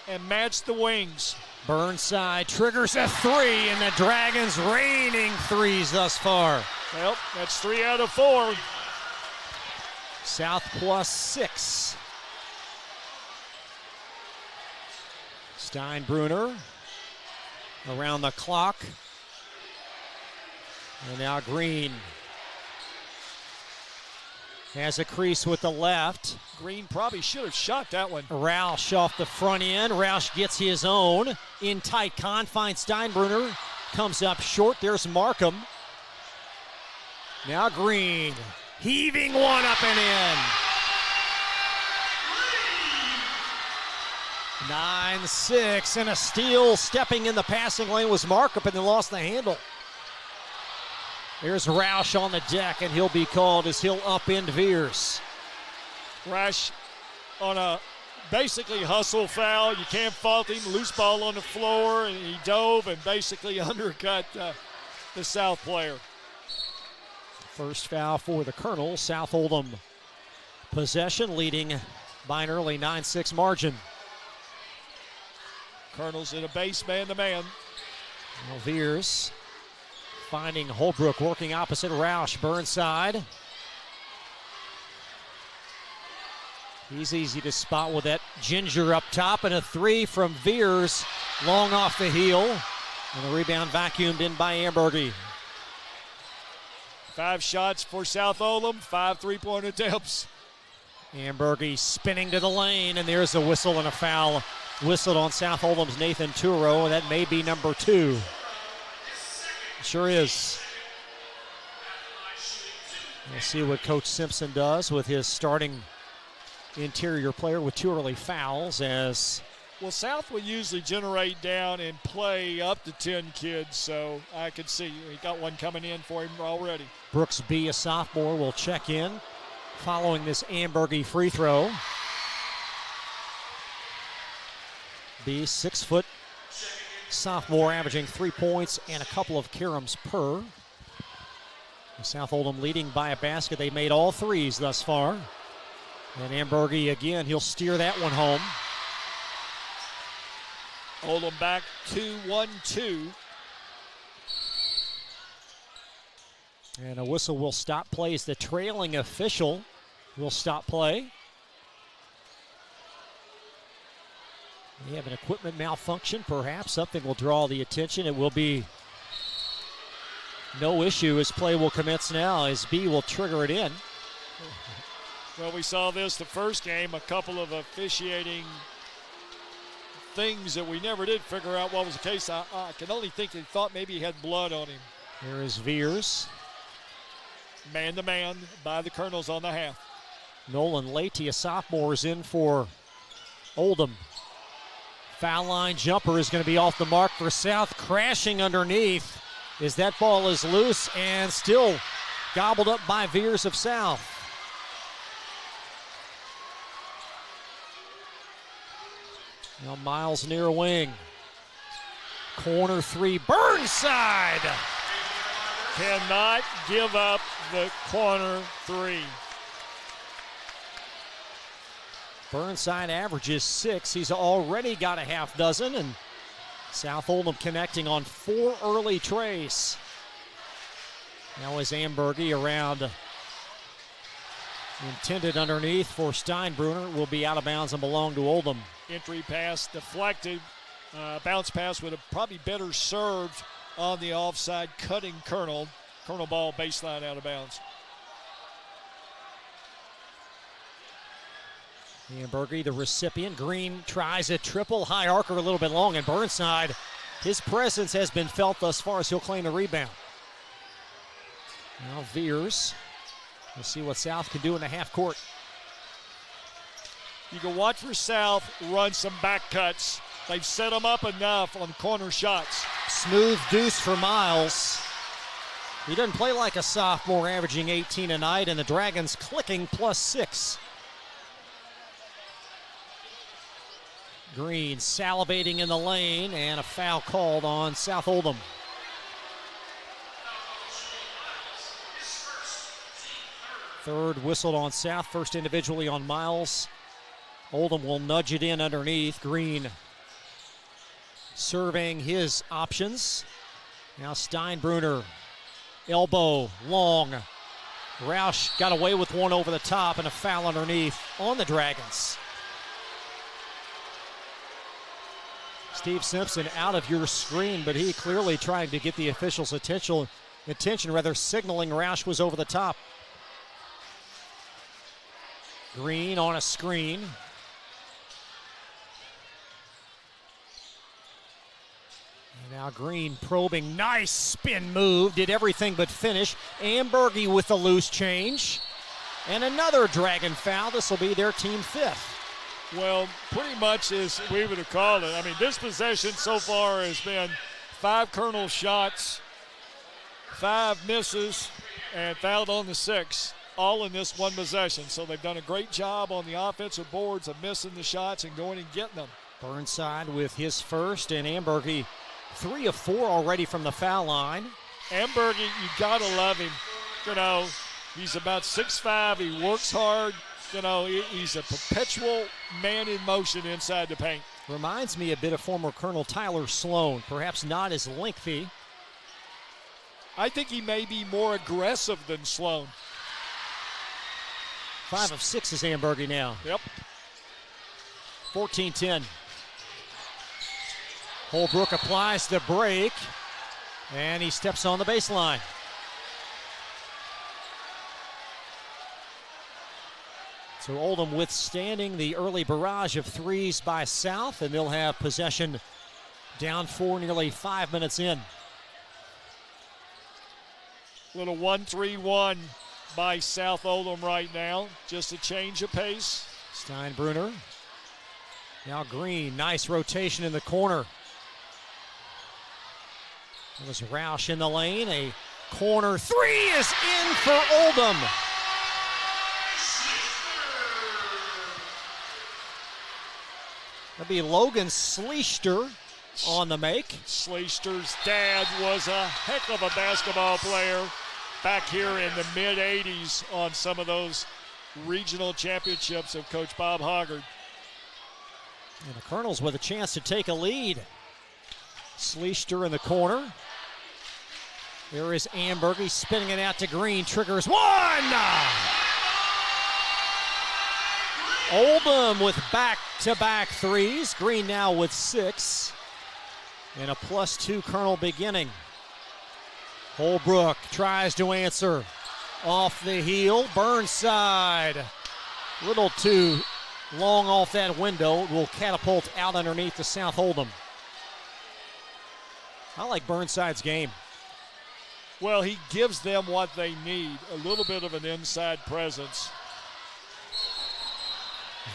and match the wings. Burnside triggers a 3, and the Dragons raining 3s thus far. Well, that's 3 out of 4. South plus 6. Steinbrunner around the clock. And now Green has a crease with the left. Green probably should have shot that one. Roush off the front end. Roush gets his own in tight confines. Steinbrunner comes up short. There's Markham. Now Green heaving one up and in. 9-6, and a steal stepping in the passing lane was Markham, and then lost the handle. There's Roush on the deck, and he'll be called as he'll upend Veers. Roush on a basically hustle foul. You can't fault him. Loose ball on the floor, and he dove and basically undercut the South player. First foul for the Colonels. South Oldham possession, leading by an early 9-6 margin. Colonels in a base man-to-man. Well, Veers finding Holbrook working opposite Roush. Burnside. He's easy to spot with that ginger up top, and a 3 from Veers, long off the heel. And the rebound vacuumed in by Ambergy. 5 shots for South Oldham, 5 3-point attempts. Ambergy spinning to the lane, and there's a whistle and a foul whistled on South Oldham's Nathan Turo, and that may be number 2. Sure is. We'll see what Coach Simpson does with his starting interior player with 2 early fouls. As well, South will usually generate down and play up to 10 kids, so I could see he got one coming in for him already. Brooks B., a sophomore, will check in following this Ambergy free throw. B., 6-foot sophomore, averaging 3 points and a couple of caroms per. South Oldham leading by a basket. They made all 3s thus far. And Ambergy again, he'll steer that one home. Oldham back 2-1-2. And a whistle will stop play as the trailing official will stop play. We have an equipment malfunction, perhaps. Something will draw the attention. It will be no issue as play will commence now, as B will trigger it in. Well, we saw this the first game, a couple of officiating things that we never did figure out what was the case. I can only think they thought maybe he had blood on him. There is Veers. Man-to-man by the Colonels on the half. Nolan Leite, a sophomore, is in for Oldham. Foul line jumper is going to be off the mark for South. Crashing underneath as that ball is loose and still gobbled up by Veers of South. Now Miles near wing. Corner 3, Burnside. Cannot give up the corner 3. Burnside averages 6. He's already got a half dozen, and South Oldham connecting on 4 early trays. Now is Ambergy around, intended underneath for Steinbrunner, will be out of bounds and belong to Oldham. Entry pass deflected. Bounce pass would have probably better served on the offside, cutting Colonel. Colonel ball baseline out of bounds. Ambergy, the recipient. Green tries a triple, high arcer a little bit long, and Burnside, his presence has been felt thus far as he'll claim the rebound. Now Veers. We'll see what South can do in the half court. You can watch for South run some back cuts. They've set them up enough on corner shots. Smooth deuce for Miles. He doesn't play like a sophomore, averaging 18 a night, and the Dragons clicking +6. Green salivating in the lane, and a foul called on South Oldham. Third whistled on South, first individually on Miles. Oldham will nudge it in underneath. Green surveying his options. Now Steinbrunner, elbow long. Roush got away with one over the top and a foul underneath on the Dragons. Steve Simpson out of your screen, but he clearly trying to get the officials' attention, signaling Roush was over the top. Green on a screen. And now Green probing, nice spin move, did everything but finish. Ambergy with the loose change. And another Dragon foul, this will be their team 5th. Well, pretty much as we would have called it. I mean, this possession so far has been 5 Colonel shots, 5 misses, and fouled on the 6, all in this one possession. So they've done a great job on the offensive boards of missing the shots and going and getting them. Burnside with his first, and Ambergy 3 of 4 already from the foul line. Ambergy, you gotta love him. You know, he's about 6'5", he works hard. You know, he's a perpetual man in motion inside the paint. Reminds me a bit of former Colonel Tyler Sloan, perhaps not as lengthy. I think he may be more aggressive than Sloan. 5 of 6 is Ambergy now. Yep. 14-10. Holbrook applies the break, and he steps on the baseline. So Oldham withstanding the early barrage of threes by South, and they'll have possession down 4, nearly 5 minutes in. Little 1-3-1 by South Oldham right now. Just a change of pace. Steinbrunner. Now Green, nice rotation in the corner. It was Roush in the lane. A corner 3 is in for Oldham. That'll be Logan Schleister on the make. Schleister's dad was a heck of a basketball player back here in the mid-'80s on some of those regional championships of Coach Bob Hoggard. And the Colonels with a chance to take a lead. Schleister in the corner. There is Ambergy spinning it out to Green. Triggers one! Oldham with back-to-back threes. Green now with 6. And a +2 Colonel beginning. Holbrook tries to answer. Off the heel, Burnside. Little too long off that window. Will catapult out underneath the South Oldham. I like Burnside's game. Well, he gives them what they need, a little bit of an inside presence.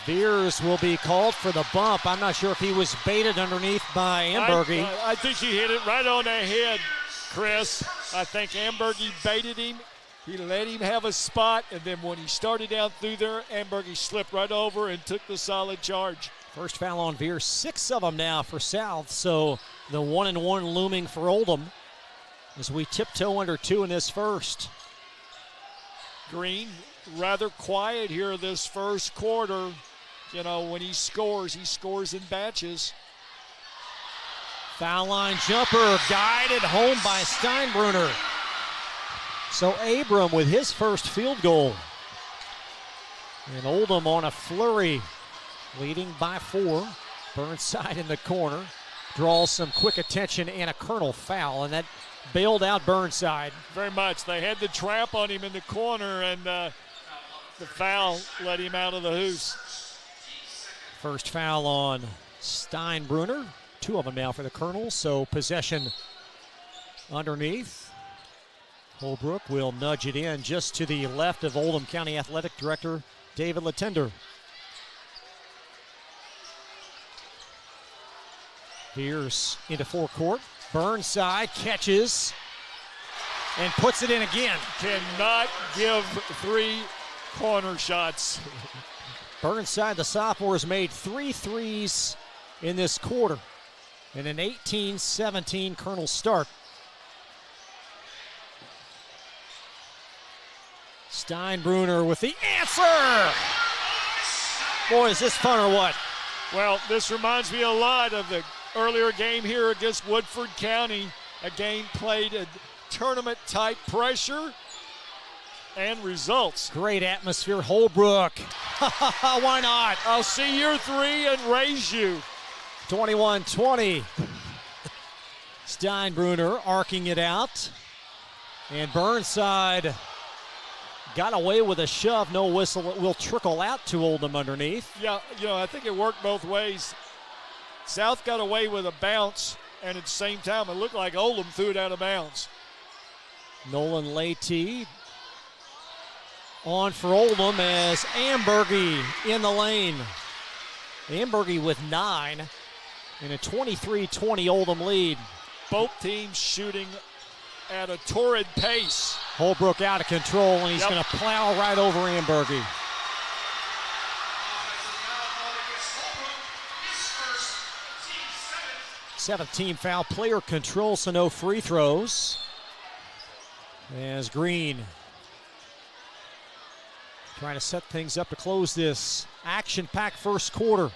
Veers will be called for the bump. I'm not sure if he was baited underneath by Ambergy. I think he hit it right on the head, Chris. I think Ambergy baited him. He let him have a spot, and then when he started down through there, Ambergy slipped right over and took the solid charge. First foul on Veers, 6 of them now for South, so the 1-and-1 looming for Oldham as we tiptoe under 2 in this first. Green, rather quiet here this first quarter. You know, when he scores in batches. Foul line jumper, guided home by Steinbrunner. So Abram with his first field goal. And Oldham on a flurry, leading by 4. Burnside in the corner, draws some quick attention and a Colonel foul, and that bailed out Burnside. Very much. They had the trap on him in the corner, and the foul let him out of the hoops. First foul on Steinbrunner. 2 of them now for the Colonels, so possession underneath. Holbrook will nudge it in just to the left of Oldham County Athletic Director David Latender. Here's into forecourt. Burnside catches and puts it in again. Cannot give 3 corner shots. Burnside, the sophomore, has made 3 threes in this quarter in an 18-17 Colonel start. Steinbrunner with the answer. Boy, is this fun or what? Well, this reminds me a lot of the earlier game here against Woodford County, a game played at tournament-type pressure and results. Great atmosphere. Holbrook. Why not? I'll see your 3 and raise you. 21-20. Steinbrunner arcing it out. And Burnside got away with a shove. No whistle. It will trickle out to Oldham underneath. Yeah, I think it worked both ways. South got away with a bounce, and at the same time, it looked like Oldham threw it out of bounds. Nolan Leite on for Oldham as Ambergy in the lane. Ambergy with 9 and a 23-20 Oldham lead. Both teams shooting at a torrid pace. Holbrook out of control, and he's going to plow right over Ambergy. Seventh team foul, player control, so no free throws. As Green trying to set things up to close this action-packed first quarter.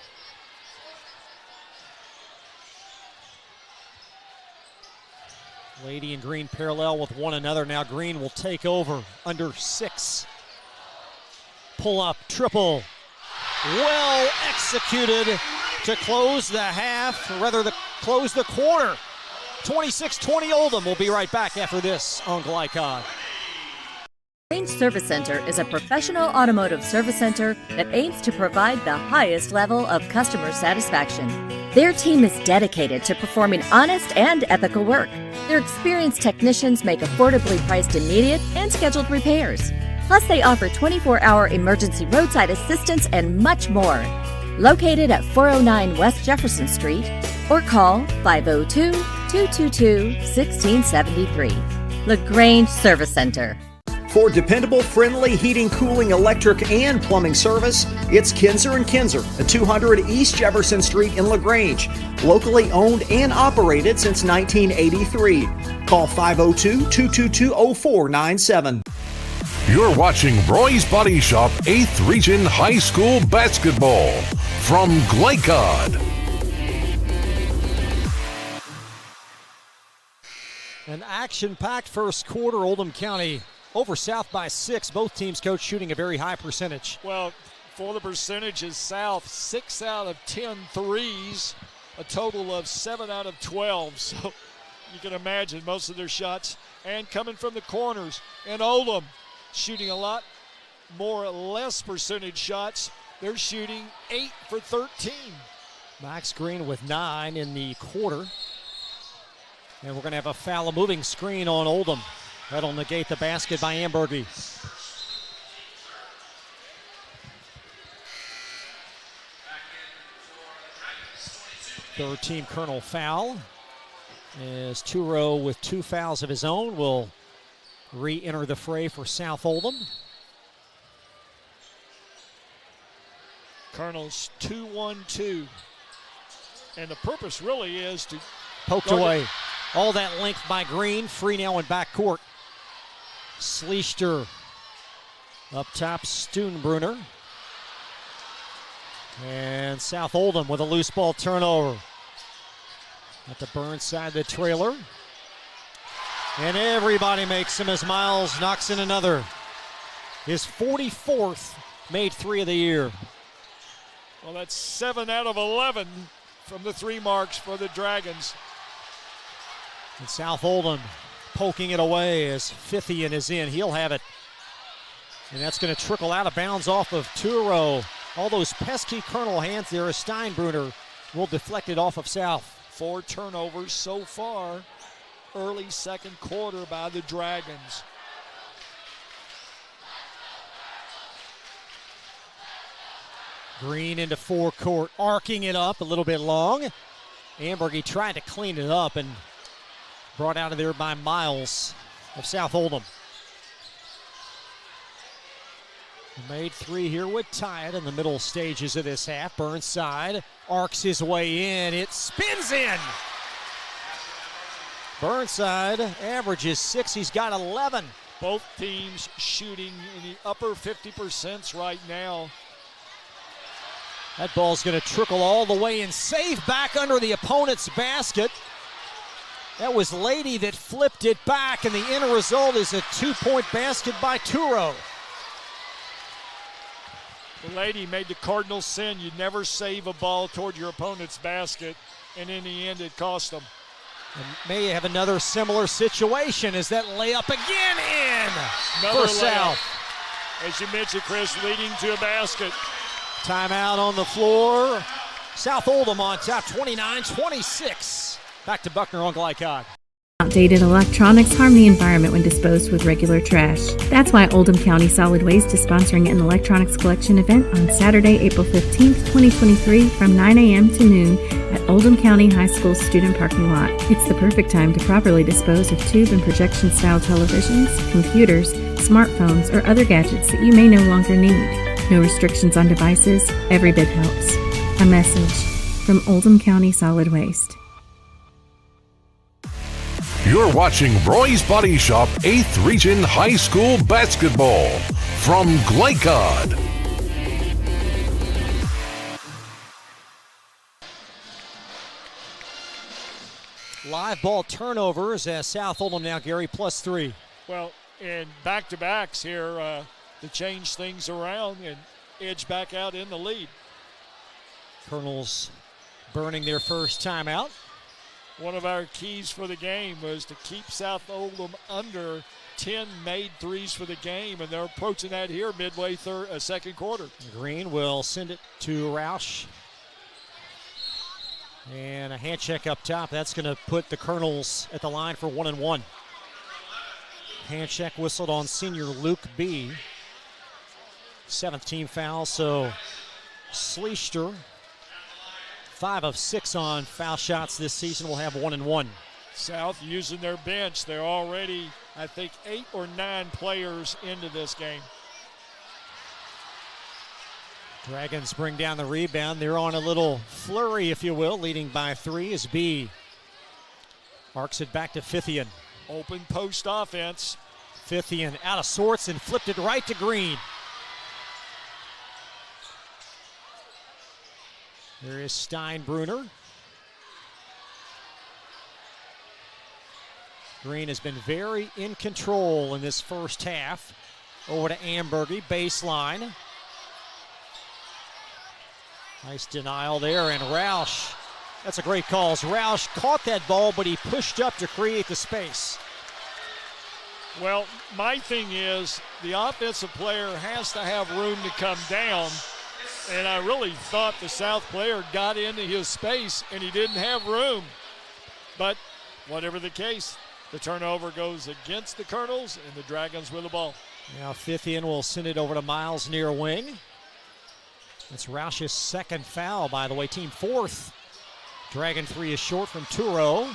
Lady and Green parallel with one another. Now Green will take over under 6. Pull up, triple. Well executed to close the half, or rather close the quarter. 26-20 Oldham. We'll be right back after this on Glycod. Range Service Center is a professional automotive service center that aims to provide the highest level of customer satisfaction. Their team is dedicated to performing honest and ethical work. Their experienced technicians make affordably priced immediate and scheduled repairs. Plus, they offer 24-hour emergency roadside assistance and much more. Located at 409 West Jefferson Street, or call 502-222-1673. LaGrange Service Center. For dependable, friendly heating, cooling, electric, and plumbing service, it's Kinzer & Kinzer at 200 East Jefferson Street in LaGrange. Locally owned and operated since 1983. Call 502-222-0497. You're watching Roy's Body Shop 8th Region High School Basketball from Glycod. An action-packed first quarter. Oldham County over South by 6. Both teams, coach, shooting a very high percentage. Well, for the percentages, South 6 out of 10 threes, a total of 7 out of 12. So you can imagine most of their shots. And coming from the corners, and Oldham shooting a lot more or less percentage shots. They're shooting 8 for 13. Max Green with 9 in the quarter. And we're going to have a foul, a moving screen on Oldham. That'll negate the basket by Ambergy. Third team Colonel foul. As Turo with 2 fouls of his own will re-enter the fray for South Oldham. Colonel's 2-1-2. And the purpose really is to poked away. All that length by Green. Free now in backcourt. Sleester up top, Steinbrunner. And South Oldham with a loose ball turnover. At the Burnside, the trailer. And everybody makes him as Miles knocks in another. His 44th made 3 of the year. Well, that's 7 out of 11 from the 3 marks for the Dragons. And South Oldham poking it away as Fithian is in. He'll have it. And that's going to trickle out of bounds off of Turo. all those pesky Colonel hands there as Steinbruner will deflect it off of South. 4 turnovers so far, early second quarter by the Dragons. Green into forecourt, arcing it up a little bit long. Ambergy tried to clean it up and brought out of there by Miles of South Oldham. Made 3 here would tie it in the middle stages of this half. Burnside arcs his way in. It spins in. Burnside averages 6. He's got 11. Both teams shooting in the upper 50% right now. That ball's going to trickle all the way and save back under the opponent's basket. That was Lady that flipped it back, and the end result is a 2-point basket by Turo. The Lady made the cardinal sin. You never save a ball toward your opponent's basket, and in the end it cost them. And may have another similar situation as that layup again in Another for layup. South. As you mentioned, Chris, leading to a basket. Timeout on the floor. South Oldham on top, 29-26. Back to Buckner on Glycod. Outdated electronics harm the environment when disposed with regular trash. That's why Oldham County Solid Waste is sponsoring an electronics collection event on Saturday, April 15th, 2023 from 9 a.m. to noon at Oldham County High School student parking lot. It's the perfect time to properly dispose of tube and projection style televisions, computers, smartphones, or other gadgets that you may no longer need. No restrictions on devices, every bit helps. A message from Oldham County Solid Waste. You're watching Roy's Body Shop 8th Region High School Basketball from Glycod. Live ball turnovers as South Oldham now, Gary, +3. Well, and back-to-backs here to change things around and edge back out in the lead. Colonels burning their first timeout. One of our keys for the game was to keep South Oldham under 10 made threes for the game, and they're approaching that here midway second quarter. Green will send it to Roush. And a hand check up top. That's going to put the Colonels at the line for 1-1. Hand check whistled on senior Luke B. 7th team foul, so Sleester, 5 of 6 on foul shots this season, will have 1-1. South using their bench. They're already, I think, 8 or 9 players into this game. Dragons bring down the rebound. They're on a little flurry, if you will, leading by 3 as B arcs it back to Fithian. Open post offense. Fithian out of sorts and flipped it right to Green. There is Steinbruner. Green has been very in control in this first half. Over to Ambergy, baseline. Nice denial there, and Roush, that's a great call. Roush caught that ball, but he pushed up to create the space. Well, my thing is the offensive player has to have room to come down, and I really thought the South player got into his space and he didn't have room. But whatever the case, the turnover goes against the Colonels and the Dragons with the ball. Now Fithian will send it over to Miles near wing. It's Roush's second foul, by the way, team 4th. Dragon 3 is short from Turo.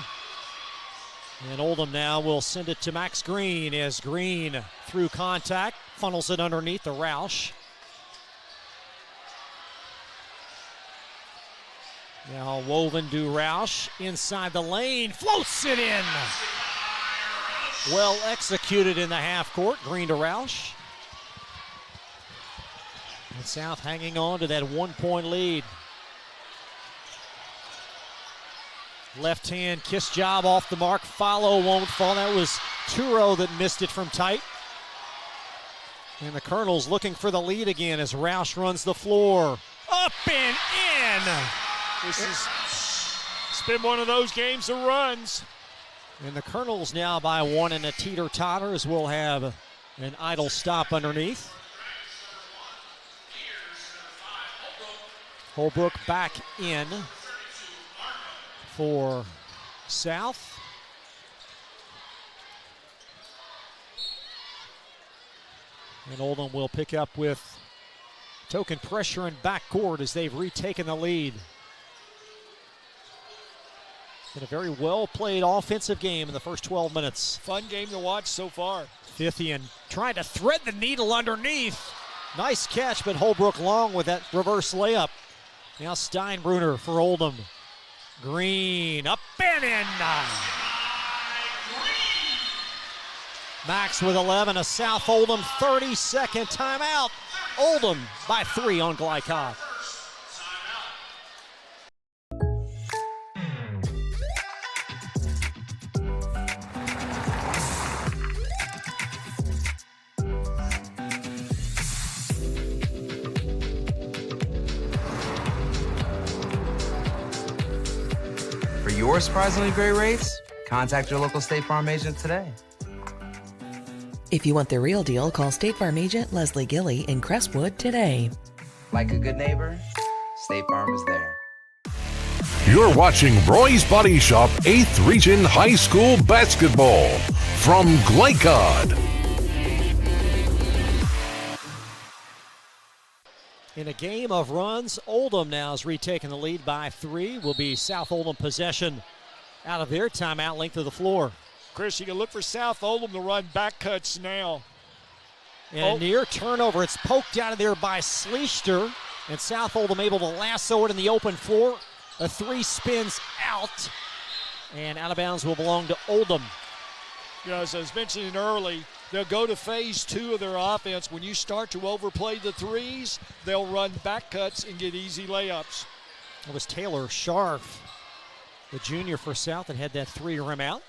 And Oldham now will send it to Max Green as Green, through contact, funnels it underneath the Roush. Now Woven to Roush, inside the lane, floats it in. Well executed in the half court, Green to Roush. And South hanging on to that 1-point lead. Left hand kiss job off the mark. Follow won't fall. That was Turo that missed it from tight. And the Colonels looking for the lead again as Roush runs the floor. Up and in. It's been one of those games of runs. And the Colonels now by 1 in a teeter-totter as we'll have an idle stop underneath. Holbrook back in for South. And Oldham will pick up with token pressure in backcourt as they've retaken the lead. Been a very well-played offensive game in the first 12 minutes. Fun game to watch so far. Fithian trying to thread the needle underneath. Nice catch, but Holbrook long with that reverse layup. Now Steinbruner for Oldham. Green up and in. Max with 11, a South Oldham 30-second timeout. Oldham by 3 on Glycod. For your surprisingly great rates, contact your local State Farm agent today. If you want the real deal, call State Farm agent Leslie Gilly in Crestwood today. Like a good neighbor, State Farm is there. You're watching Roy's Body Shop 8th Region High School Basketball from Glycod. In a game of runs, Oldham now has retaken the lead by 3. Will be South Oldham possession out of their timeout, length of the floor. Chris, you can look for South Oldham to run back cuts now. And a near turnover. It's poked out of there by Sleester. And South Oldham able to lasso it in the open floor. A 3 spins out. And out of bounds will belong to Oldham. You know, as I was mentioning early, they'll go to phase 2 of their offense. When you start to overplay the threes, they'll run back cuts and get easy layups. It was Taylor Scharf, the junior for South, that had that 3 rim out.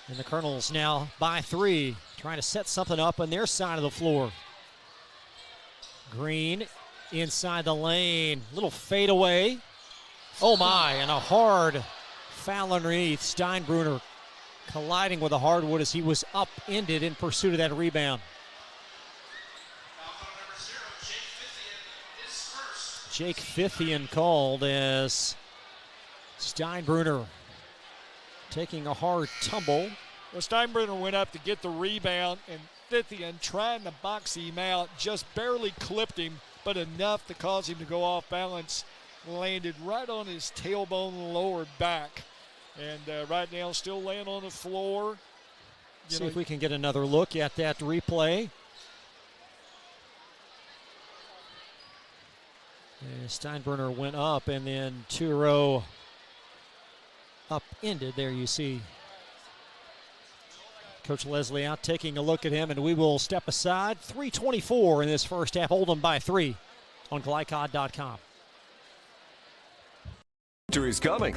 And the Colonels now by 3, trying to set something up on their side of the floor. Green inside the lane, little fadeaway. Oh my, and a hard foul underneath. Steinbruner colliding with the hardwood as he was upended in pursuit of that rebound. Jake Fithian called as Steinbruner taking a hard tumble. Well, Steinbruner went up to get the rebound, and Fithian, trying to box him out, just barely clipped him, but enough to cause him to go off balance. Landed right on his tailbone and lower back. And right now still laying on the floor. See if we can get another look at that replay. And Steinbruner went up and then Turo upended. There you see Coach Leslie out taking a look at him, and we will step aside. 3:24 in this first half. Oldham by 3 on Glycod.com. Winter is coming.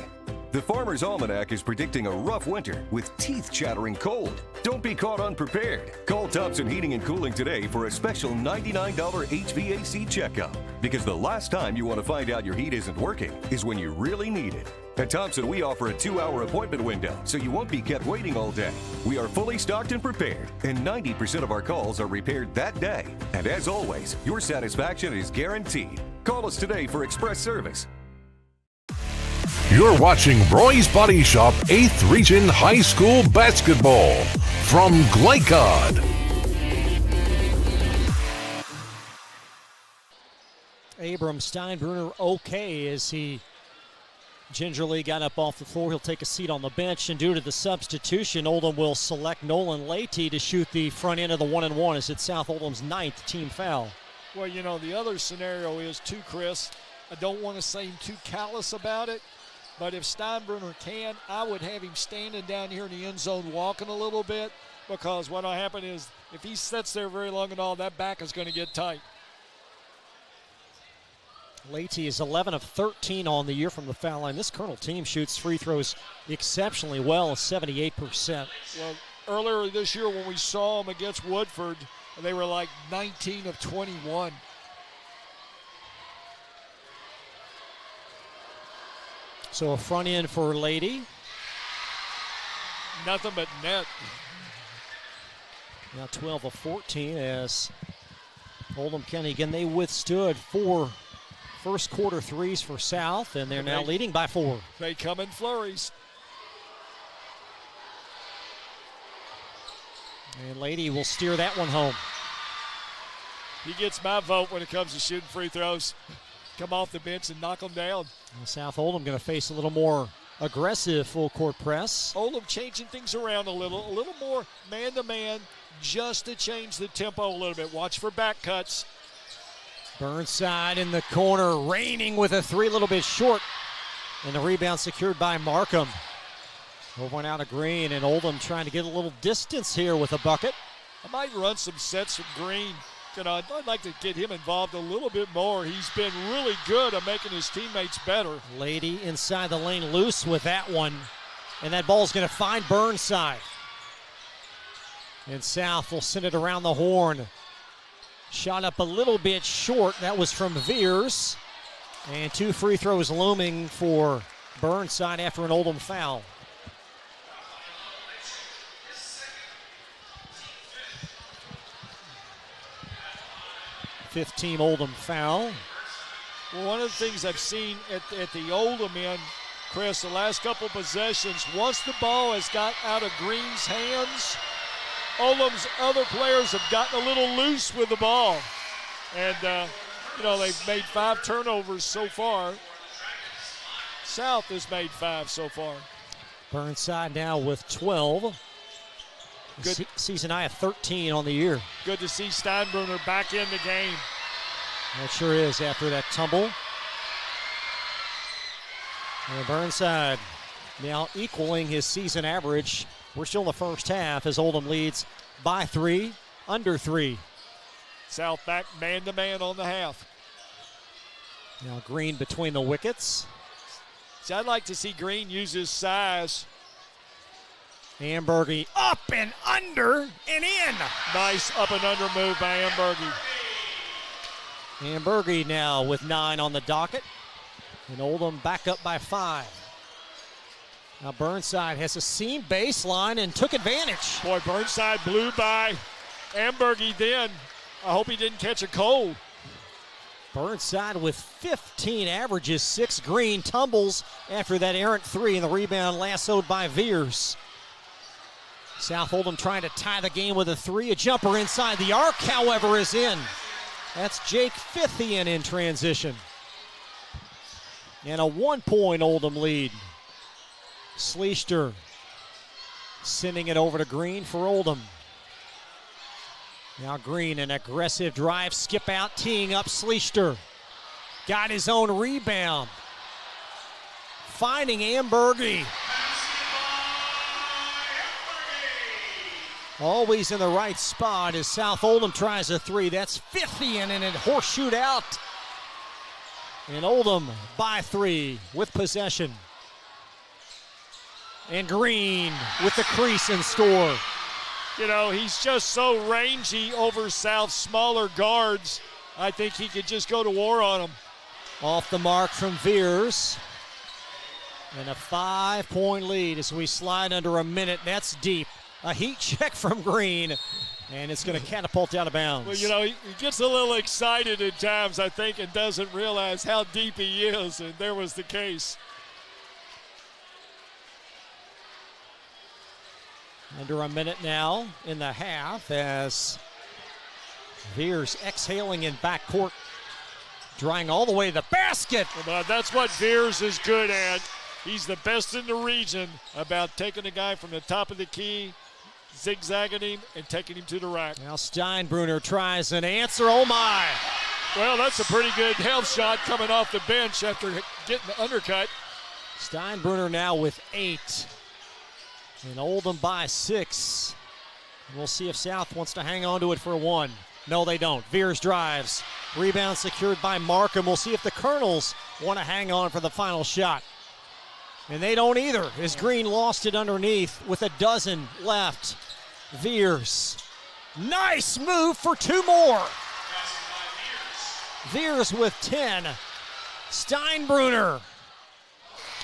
The Farmer's Almanac is predicting a rough winter with teeth-chattering cold. Don't be caught unprepared. Call Thompson Heating and Cooling today for a special $99 HVAC checkup. Because the last time you want to find out your heat isn't working is when you really need it. At Thompson, we offer a 2-hour appointment window, so you won't be kept waiting all day. We are fully stocked and prepared, and 90% of our calls are repaired that day. And as always, your satisfaction is guaranteed. Call us today for express service. You're watching Roy's Body Shop 8th Region High School Basketball from Glycod. Abram Steinbruner okay as he gingerly got up off the floor. He'll take a seat on the bench, and due to the substitution, Oldham will select Nolan Leahy to shoot the front end of the 1-and-1 as it's South Oldham's 9th team foul. Well, you know, the other scenario is too, Chris, I don't want to seem too callous about it, but if Steinbruner can, I would have him standing down here in the end zone walking a little bit, because what will happen is if he sits there very long and all, that back is going to get tight. Leahy is 11 of 13 on the year from the foul line. This Colonel team shoots free throws exceptionally well, 78%. Well, earlier this year when we saw them against Woodford, they were like 19 of 21. So a front end for Leahy. Nothing but net. Now 12 of 14 as Oldham County, again, they withstood 4 first quarter threes for South, and they're now leading by 4. They come in flurries. And Lady will steer that one home. He gets my vote when it comes to shooting free throws. Come off the bench and knock them down. Well, South Oldham going to face a little more aggressive full court press. Oldham changing things around a little more man-to-man, just to change the tempo a little bit. Watch for back cuts. Burnside in the corner, raining with a 3, a little bit short. And the rebound secured by Markham. Over and out of Green, and Oldham trying to get a little distance here with a bucket. I might run some sets from Green. I'd like to get him involved a little bit more. He's been really good at making his teammates better. Lady inside the lane, loose with that one. And that ball's going to find Burnside. And South will send it around the horn. Shot up a little bit short. That was from Veers. And 2 free throws looming for Burnside after an Oldham foul. Fifth team Oldham foul. Well, one of the things I've seen at the Oldham end, Chris, the last couple possessions, once the ball has got out of Green's hands, Oldham's other players have gotten a little loose with the ball. And, they've made 5 turnovers so far. South has made 5 so far. Burnside now with 12. Good season high of 13 on the year. Good to see Steinbruner back in the game. That sure is after that tumble. And Burnside now equaling his season average. We're still in the first half as Oldham leads by 3, under 3. South back man-to-man on the half. Now Green between the wickets. See, I'd like to see Green use his size. Ambergy up and under and in. Nice up and under move by Ambergy. Ambergy now with 9 on the docket. And Oldham back up by 5. Now Burnside has a seam baseline and took advantage. Boy, Burnside blew by Ambergy then. I hope he didn't catch a cold. Burnside with 15 averages, 6 Green tumbles after that errant 3, and the rebound lassoed by Veers. South Oldham trying to tie the game with a 3. A jumper inside the arc, however, is in. That's Jake Fithian in transition. And a 1-point Oldham lead. Sleester sending it over to Green for Oldham. Now Green, an aggressive drive, skip out, teeing up Sleester. Got his own rebound. Finding Ambergy. Always in the right spot as South Oldham tries a 3. That's Fithian, and it horseshoed out. And Oldham by 3 with possession. And Green with the crease and score. He's just so rangy over South's smaller guards. I think he could just go to war on them. Off the mark from Veers. And a 5-point lead as we slide under a minute. That's deep. A heat check from Green, and it's going to catapult out of bounds. Well, he gets a little excited at times, I think, and doesn't realize how deep he is, and there was the case. Under a minute now in the half as Veers exhaling in backcourt, drying all the way to the basket. Well, that's what Veers is good at. He's the best in the region about taking a guy from the top of the key, zigzagging him, and taking him to the rack. Now Steinbruner tries an answer. Oh, my. Well, that's a pretty good help shot coming off the bench after getting the undercut. Steinbruner now with 8. And Oldham by 6. And we'll see if South wants to hang on to it for 1. No, they don't. Veers drives. Rebound secured by Markham. We'll see if the Colonels want to hang on for the final shot. And they don't either, as Green lost it underneath with a dozen left. Veers. Nice move for 2 more. Veers with 10. Steinbruner.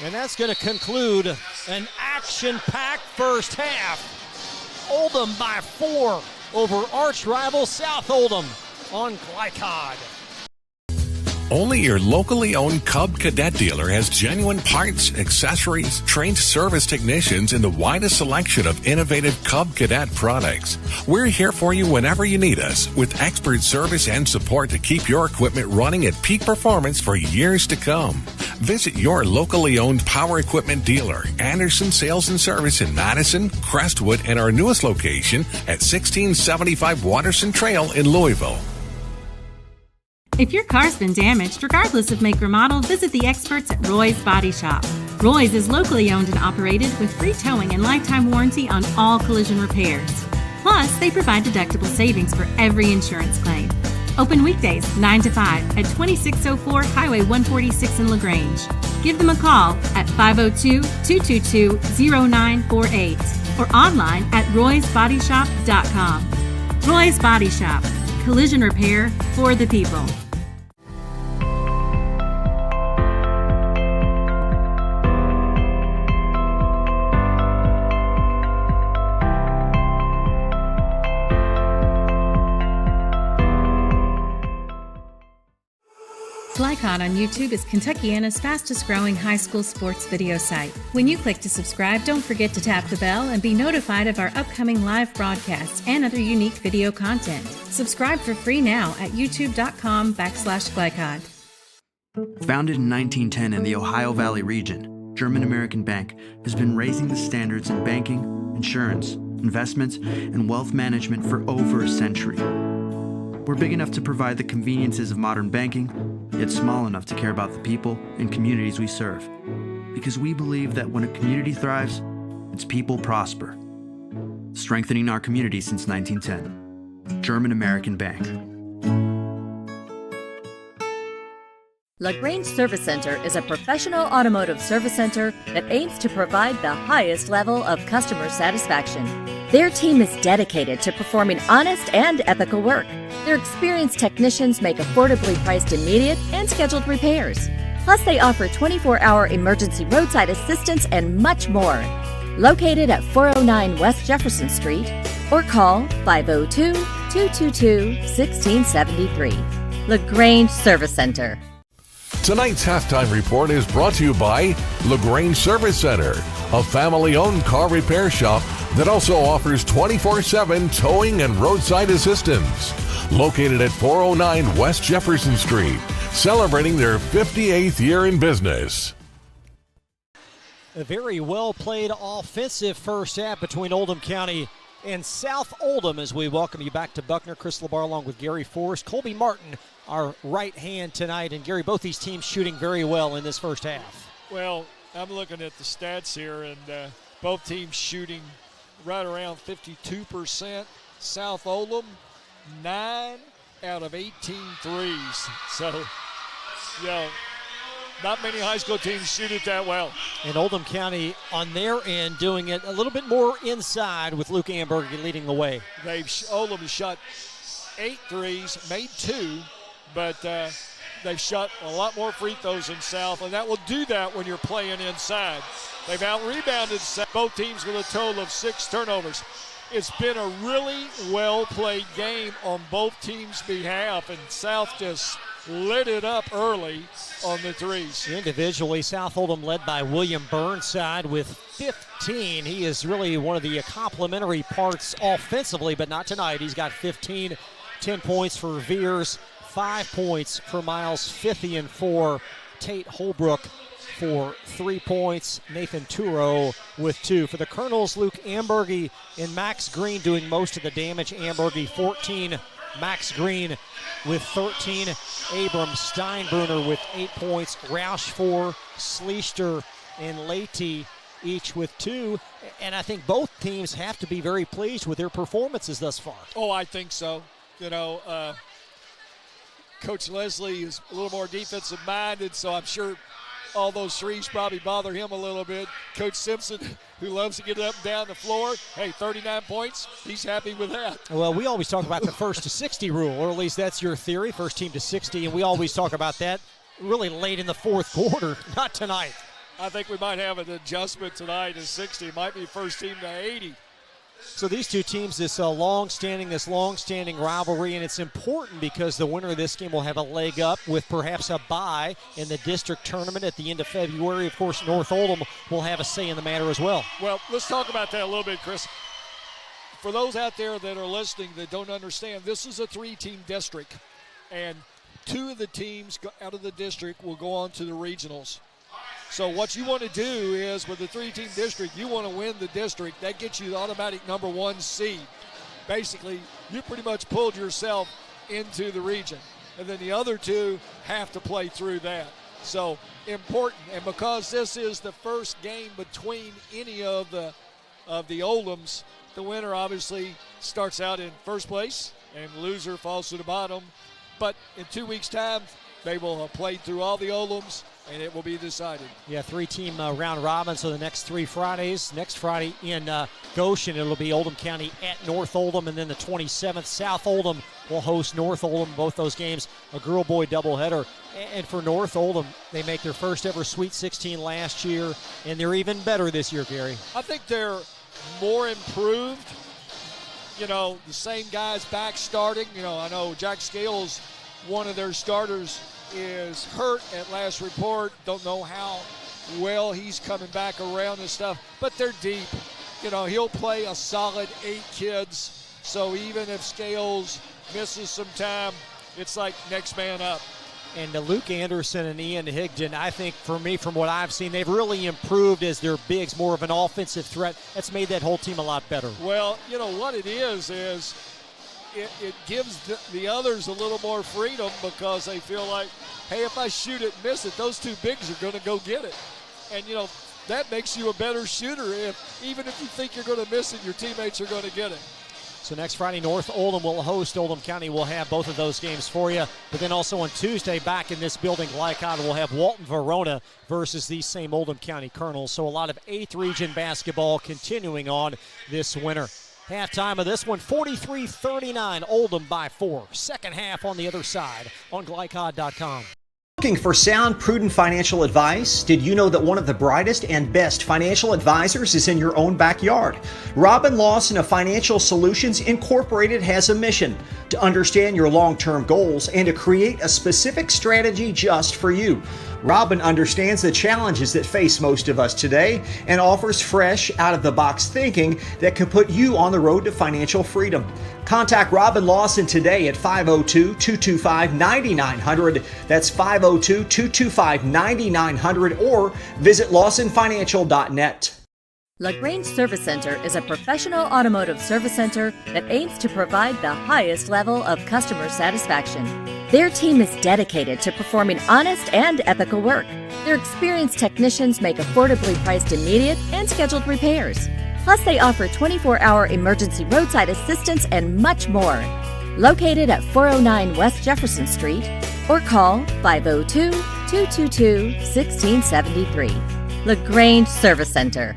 And that's going to conclude an action-packed first half. Oldham by 4 over arch rival South Oldham on Glycod. Only your locally owned Cub Cadet dealer has genuine parts, accessories, trained service technicians, and the widest selection of innovative Cub Cadet products. We're here for you whenever you need us, with expert service and support to keep your equipment running at peak performance for years to come. Visit your locally owned power equipment dealer, Anderson Sales and Service in Madison, Crestwood, and our newest location at 1675 Waterson Trail in Louisville. If your car's been damaged, regardless of make or model, visit the experts at Roy's Body Shop. Roy's is locally owned and operated with free towing and lifetime warranty on all collision repairs. Plus, they provide deductible savings for every insurance claim. Open weekdays 9 to 5 at 2604 Highway 146 in LaGrange. Give them a call at 502-222-0948 or online at roysbodyshop.com. Roy's Body Shop. Collision repair for the people. Glycon on YouTube is Kentuckiana's fastest growing high school sports video site. When you click to subscribe, don't forget to tap the bell and be notified of our upcoming live broadcasts and other unique video content. Subscribe for free now at youtube.com/Glycon. Founded in 1910 in the Ohio Valley region, German American Bank has been raising the standards in banking, insurance, investments, and wealth management for over a century. We're big enough to provide the conveniences of modern banking, yet small enough to care about the people and communities we serve. Because we believe that when a community thrives, its people prosper. Strengthening our community since 1910. German American Bank. LaGrange Service Center is a professional automotive service center that aims to provide the highest level of customer satisfaction. Their team is dedicated to performing honest and ethical work. Their experienced technicians make affordably priced immediate and scheduled repairs. Plus, they offer 24-hour emergency roadside assistance and much more. Located at 409 West Jefferson Street or call 502-222-1673. LaGrange Service Center. Tonight's halftime report is brought to you by LaGrange Service Center, a family-owned car repair shop that also offers 24/7 towing and roadside assistance. Located at 409 West Jefferson Street, celebrating their 58th year in business. A very well-played offensive first half between Oldham County and South Oldham as we welcome you back to Buckner. Chris LeBar along with Gary Forrest. Colby Martin, our right hand tonight. And Gary, both these teams shooting very well in this first half. Well, I'm looking at the stats here, and both teams shooting right around 52%. South Oldham, 9 out of 18 threes. So, not many high school teams shoot it that well. And Oldham County on their end doing it a little bit more inside with Luke Amberg leading the way. Oldham has shot 8 threes, made 2, but they've shot a lot more free throws than South, and that will do that when you're playing inside. They've out-rebounded both teams with a total of 6 turnovers. It's been a really well-played game on both teams' behalf, and South just lit it up early on the threes. Individually, South Oldham led by William Burnside with 15. He is really one of the complementary parts offensively, but not tonight. He's got 15, 10 points for Veers, 5 points for Miles Fithian, for Tate Holbrook for 3 points. Nathan Turo with 2. For the Colonels, Luke Ambergy and Max Green doing most of the damage. Ambergy 14, Max Green with 13. Abram Steinbrunner with 8 points. Roush 4, Sleester and Leite each with 2. And I think both teams have to be very pleased with their performances thus far. Oh, I think so. Coach Leslie is a little more defensive minded, so I'm sure all those threes probably bother him a little bit. Coach Simpson, who loves to get up and down the floor, 39 points, he's happy with that. Well, we always talk about the first to 60 rule, or at least that's your theory, first team to 60, and we always talk about that really late in the fourth quarter, not tonight. I think we might have an adjustment tonight to 60. It might be first team to 80. So these two teams, this long-standing rivalry, and it's important because the winner of this game will have a leg up with perhaps a bye in the district tournament at the end of February. Of course, North Oldham will have a say in the matter as well. Well, let's talk about that a little bit, Chris. For those out there that are listening that don't understand, this is a 3-team district, and 2 of the teams out of the district will go on to the regionals. So what you want to do is, with the 3-team district, you want to win the district. That gets you the automatic number 1 seed. Basically, you pretty much pulled yourself into the region. And then the other 2 have to play through that. So important. And because this is the first game between any of the Oldhams, the winner obviously starts out in first place and the loser falls to the bottom. But in 2 weeks' time, they will have played through all the Oldhams, and it will be decided. Yeah, 3-team round robin, so the next 3 Fridays. Next Friday in Goshen, it'll be Oldham County at North Oldham, and then the 27th, South Oldham will host North Oldham. Both those games, a girl-boy doubleheader. And for North Oldham, they make their first ever Sweet 16 last year, and they're even better this year, Gary. I think they're more improved. You know, the same guys back starting. You know, I know Jack Scales, one of their starters, is hurt at last report. Don't know how well he's coming back around and stuff, but they're deep. You know, he'll play a solid 8 kids, so even if Scales misses some time, it's like next man up. And Luke Anderson and Ian Higdon, I think, for me, from what I've seen, they've really improved as their bigs, more of an offensive threat. That's made that whole team a lot better. Well, you know, what it is it gives the others a little more freedom because they feel like, hey, if I shoot it and miss it, those 2 bigs are going to go get it. And, you know, that makes you a better shooter. Even if you think you're going to miss it, your teammates are going to get it. So next Friday, North Oldham will host Oldham County. We'll have both of those games for you. But then also on Tuesday, back in this building, Glycod, we'll have Walton Verona versus these same Oldham County Colonels. So a lot of 8th region basketball continuing on this winter. Halftime of this one, 43-39, Oldham by 4. Second half on the other side on Glycod.com. Looking for sound, prudent financial advice? Did you know that one of the brightest and best financial advisors is in your own backyard? Robin Lawson of Financial Solutions Incorporated has a mission to understand your long-term goals and to create a specific strategy just for you. Robin understands the challenges that face most of us today and offers fresh, out-of-the-box thinking that can put you on the road to financial freedom. Contact Robin Lawson today at 502-225-9900. That's 502-225-9900 or visit lawsonfinancial.net. LaGrange Service Center is a professional automotive service center that aims to provide the highest level of customer satisfaction. Their team is dedicated to performing honest and ethical work. Their experienced technicians make affordably priced immediate and scheduled repairs. Plus, they offer 24-hour emergency roadside assistance and much more. Located at 409 West Jefferson Street or call 502-222-1673. LaGrange Service Center.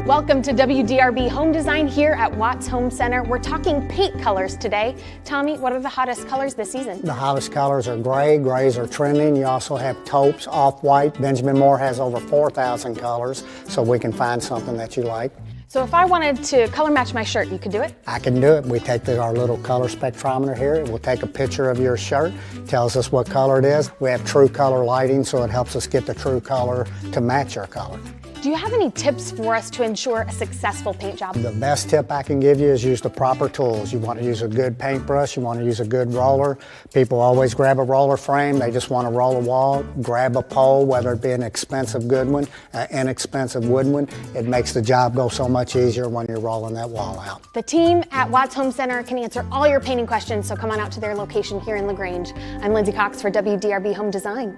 Welcome to WDRB Home Design here at Watts Home Center. We're talking paint colors today. Tommy, what are the hottest colors this season? The hottest colors are gray. Grays are trending. You also have taupes, off-white. Benjamin Moore has over 4,000 colors, so we can find something that you like. So if I wanted to color match my shirt, you could do it? I can do it. We take our little color spectrometer here. We'll take a picture of your shirt, tells us what color it is. We have true color lighting, so it helps us get the true color to match your color. Do you have any tips for us to ensure a successful paint job? The best tip I can give you is use the proper tools. You want to use a good paintbrush, you want to use a good roller. People always grab a roller frame, they just want to roll a wall. Grab a pole, whether it be an expensive good one, inexpensive wood one. It makes the job go so much easier when you're rolling that wall out. The team at Watts Home Center can answer all your painting questions, so come on out to their location here in LaGrange. I'm Lindsay Cox for WDRB Home Design.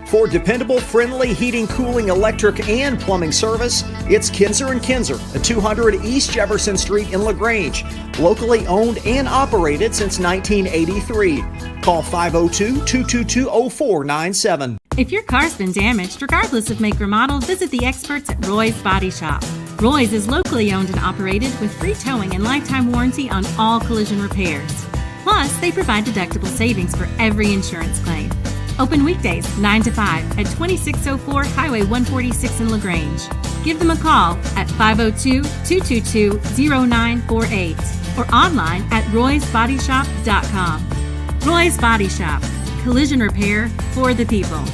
For dependable, friendly heating, cooling, electric, and plumbing service, it's Kinzer & Kinzer at 200 East Jefferson Street in LaGrange. Locally owned and operated since 1983. Call 502-222-0497. If your car's been damaged, regardless of make or model, visit the experts at Roy's Body Shop. Roy's is locally owned and operated with free towing and lifetime warranty on all collision repairs. Plus, they provide deductible savings for every insurance claim. Open weekdays 9 to 5 at 2604 Highway 146 in LaGrange. Give them a call at 502-222-0948 or online at roysbodyshop.com. Roy's Body Shop. Collision repair for the people.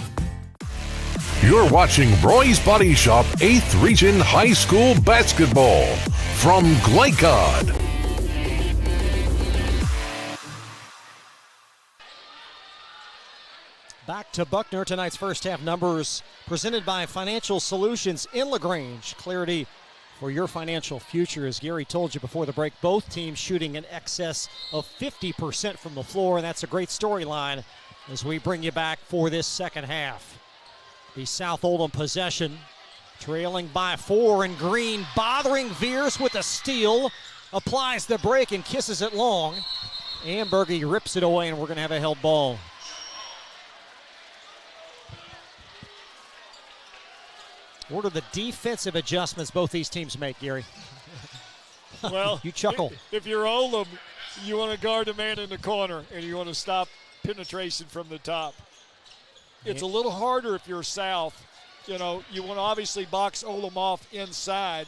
You're watching Roy's Body Shop 8th Region High School Basketball from Glycod. Back to Buckner. Tonight's first half numbers presented by Financial Solutions in LaGrange. Clarity for your financial future. As Gary told you before the break, both teams shooting in excess of 50% from the floor, and that's a great storyline as we bring you back for this second half. The South Oldham possession, trailing by 4, and Green bothering Veers with a steal, applies the break and kisses it long. Amberge rips it away, and we're going to have a held ball. What are the defensive adjustments both these teams make, Gary? Well, you chuckle. If you're Oldham, you want to guard the man in the corner, and you want to stop penetration from the top. It's a little harder if you're South. You know, you want to obviously box Oldham off inside,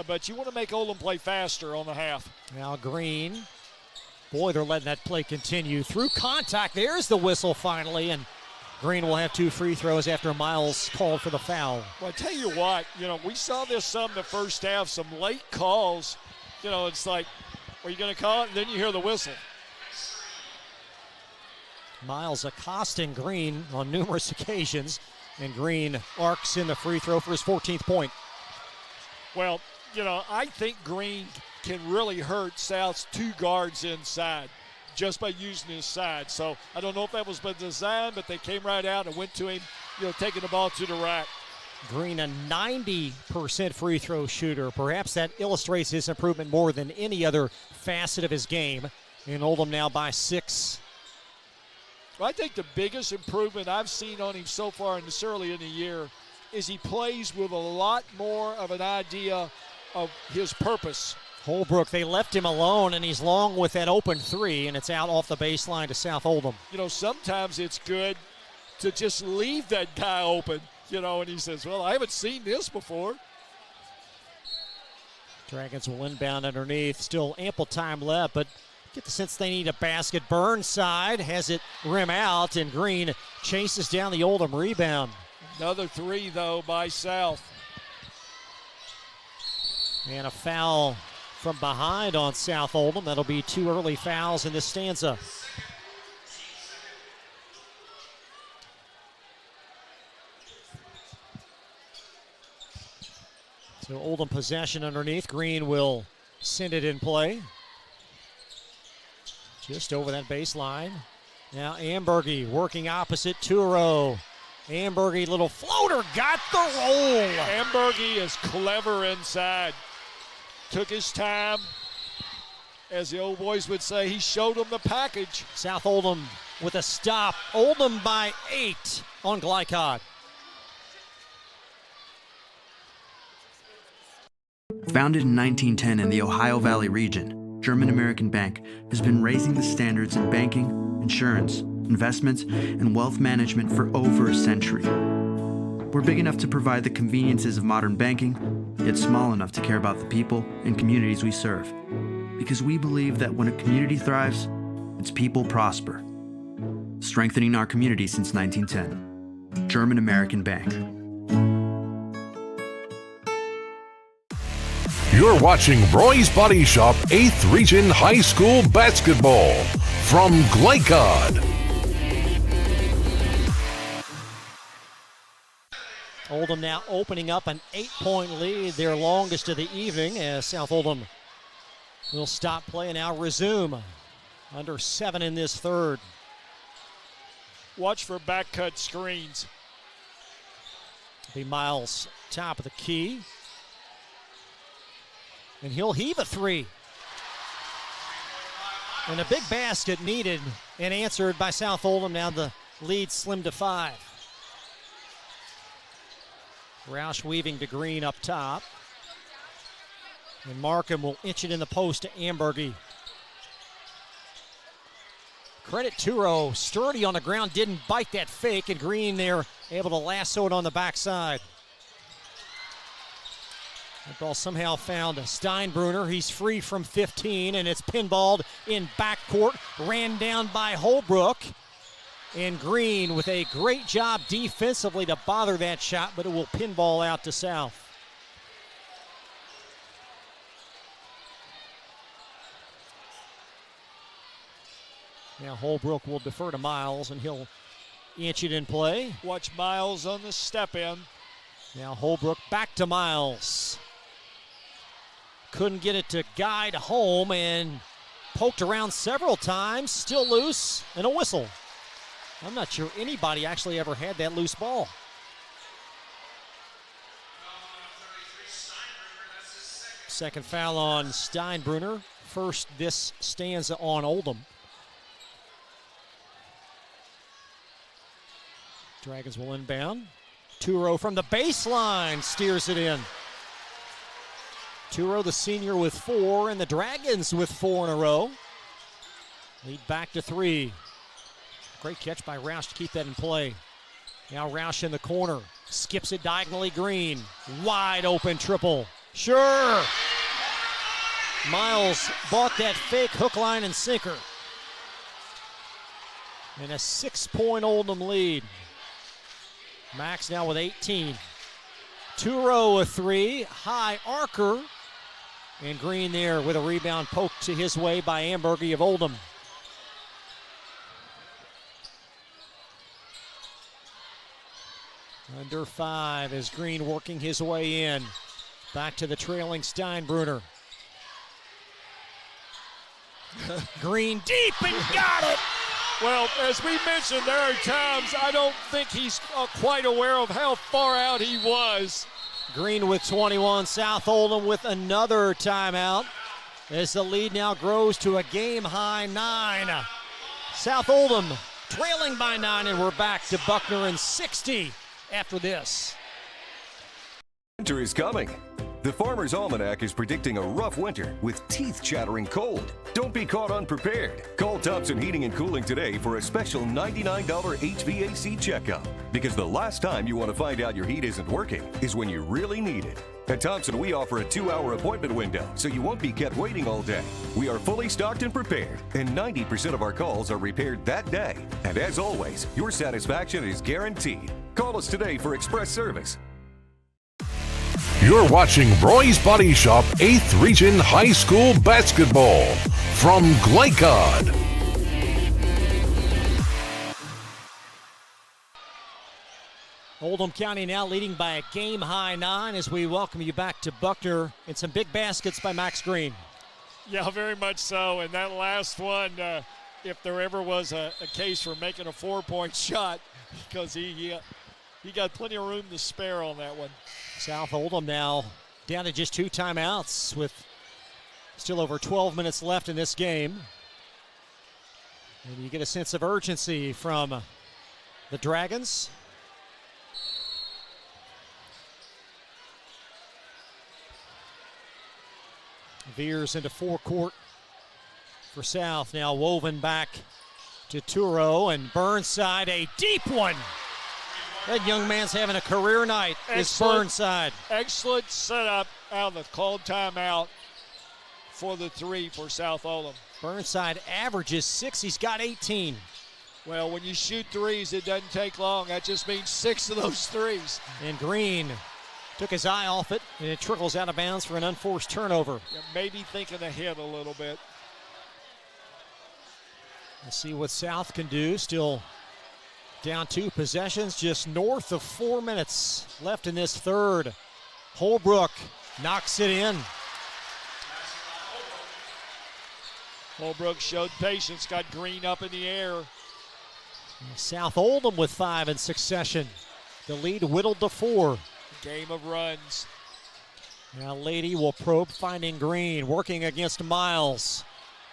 but you want to make Oldham play faster on the half. Now Green. Boy, they're letting that play continue. Through contact, there's the whistle finally, and Green will have 2 free throws after Miles called for the foul. Well, I tell you what, we saw this some in the first half, some late calls. It's like, are you going to call it? And then you hear the whistle. Miles accosting Green on numerous occasions, and Green arcs in the free throw for his 14th point. Well, I think Green can really hurt South's 2 guards inside just by using his side. So I don't know if that was by design, but they came right out and went to him, taking the ball to the rack. Green, a 90% free throw shooter. Perhaps that illustrates his improvement more than any other facet of his game. And Oldham now by 6. Well, I think the biggest improvement I've seen on him so far in this early in the year is he plays with a lot more of an idea of his purpose. Holbrook, they left him alone, and he's long with that open 3, and it's out off the baseline to South Oldham. Sometimes it's good to just leave that guy open, and he says, well, I haven't seen this before. Dragons will inbound underneath. Still ample time left, but get the sense they need a basket. Burnside has it rim out, and Green chases down the Oldham rebound. Another 3, though, by South. And a foul from behind on South Oldham. That'll be 2 early fouls in this stanza. So Oldham possession underneath. Green will send it in play. Just over that baseline. Now Amberge working opposite Turo. Amberge, little floater, got the roll. Amberge is clever inside. Took his time. As the old boys would say, he showed them the package. South Oldham with a stop. Oldham by 8 on Glycod. Founded in 1910 in the Ohio Valley region, German American Bank has been raising the standards in banking, insurance, investments, and wealth management for over a century. We're big enough to provide the conveniences of modern banking, yet small enough to care about the people and communities we serve. Because we believe that when a community thrives, its people prosper. Strengthening our community since 1910. German American Bank. You're watching Roy's Body Shop 8th Region High School Basketball from Glycod. Oldham now opening up an 8-point lead, their longest of the evening, as South Oldham will stop play and now resume. Under 7 in this third. Watch for back cut screens. Be Miles top of the key. And he'll heave a 3. And a big basket needed and answered by South Oldham. Now the lead slimmed to 5. Roush weaving to Green up top. And Markham will inch it in the post to Amberge. Credit Turo, sturdy on the ground, didn't bite that fake, and Green there able to lasso it on the backside. That ball somehow found Steinbruner. He's free from 15, and it's pinballed in backcourt. Ran down by Holbrook. And Green with a great job defensively to bother that shot, but it will pinball out to South. Now Holbrook will defer to Miles, and he'll inch it in play. Watch Miles on the step in. Now Holbrook back to Miles. Couldn't get it to guide home, and poked around several times. Still loose, and a whistle. I'm not sure anybody actually ever had that loose ball. Second foul on Steinbruner. First this stanza on Oldham. Dragons will inbound. Turo from the baseline steers it in. Turo, the senior, with 4, and the Dragons with 4 in a row. Lead back to 3. Great catch by Roush to keep that in play. Now Roush in the corner. Skips it diagonally. Green. Wide open triple. Sure. Miles bought that fake hook, line, and sinker. And a 6-point Oldham lead. Max now with 18. Turo a 3. High arcer. And Green there with a rebound poked to his way by Ambergy of Oldham. Under 5 as Green working his way in. Back to the trailing Steinbruner. Green deep and got it! Well, as we mentioned, there are times I don't think he's quite aware of how far out he was. Green with 21, South Oldham with another timeout as the lead now grows to a game-high 9. South Oldham trailing by 9, and we're back to Buckner and 60 after this. Winter is coming. The Farmer's Almanac is predicting a rough winter with teeth-chattering cold. Don't be caught unprepared. Call Thompson Heating and Cooling today for a special $99 HVAC checkup. Because the last time you want to find out your heat isn't working is when you really need it. At Thompson, we offer a 2-hour appointment window, so you won't be kept waiting all day. We are fully stocked and prepared, and 90% of our calls are repaired that day. And as always, your satisfaction is guaranteed. Call us today for express service. You're watching Roy's Body Shop 8th Region High School Basketball from Glycod. Oldham County now leading by a game-high 9 as we welcome you back to Buckner, and some big baskets by Max Green. Yeah, very much so. And that last one, if there ever was a case for making a 4-point shot, because he got plenty of room to spare on that one. South Oldham now down to just 2 timeouts with still over 12 minutes left in this game. And you get a sense of urgency from the Dragons. Veers into forecourt for South. Now woven back to Turo, and Burnside, a deep one. That young man's having a career night. Is Burnside. Excellent setup out of the called timeout for the 3 for South Oldham. Burnside averages 6. He's got 18. Well, when you shoot threes, it doesn't take long. That just means 6 of those threes. And Green took his eye off it, and it trickles out of bounds for an unforced turnover. Yeah, maybe thinking ahead a little bit. Let's see what South can do. Still down 2 possessions, just north of 4 minutes left in this third. Holbrook knocks it in. Holbrook showed patience, got Green up in the air. South Oldham with 5 in succession. The lead whittled to 4. Game of runs. Now Lady will probe, finding Green, working against Miles.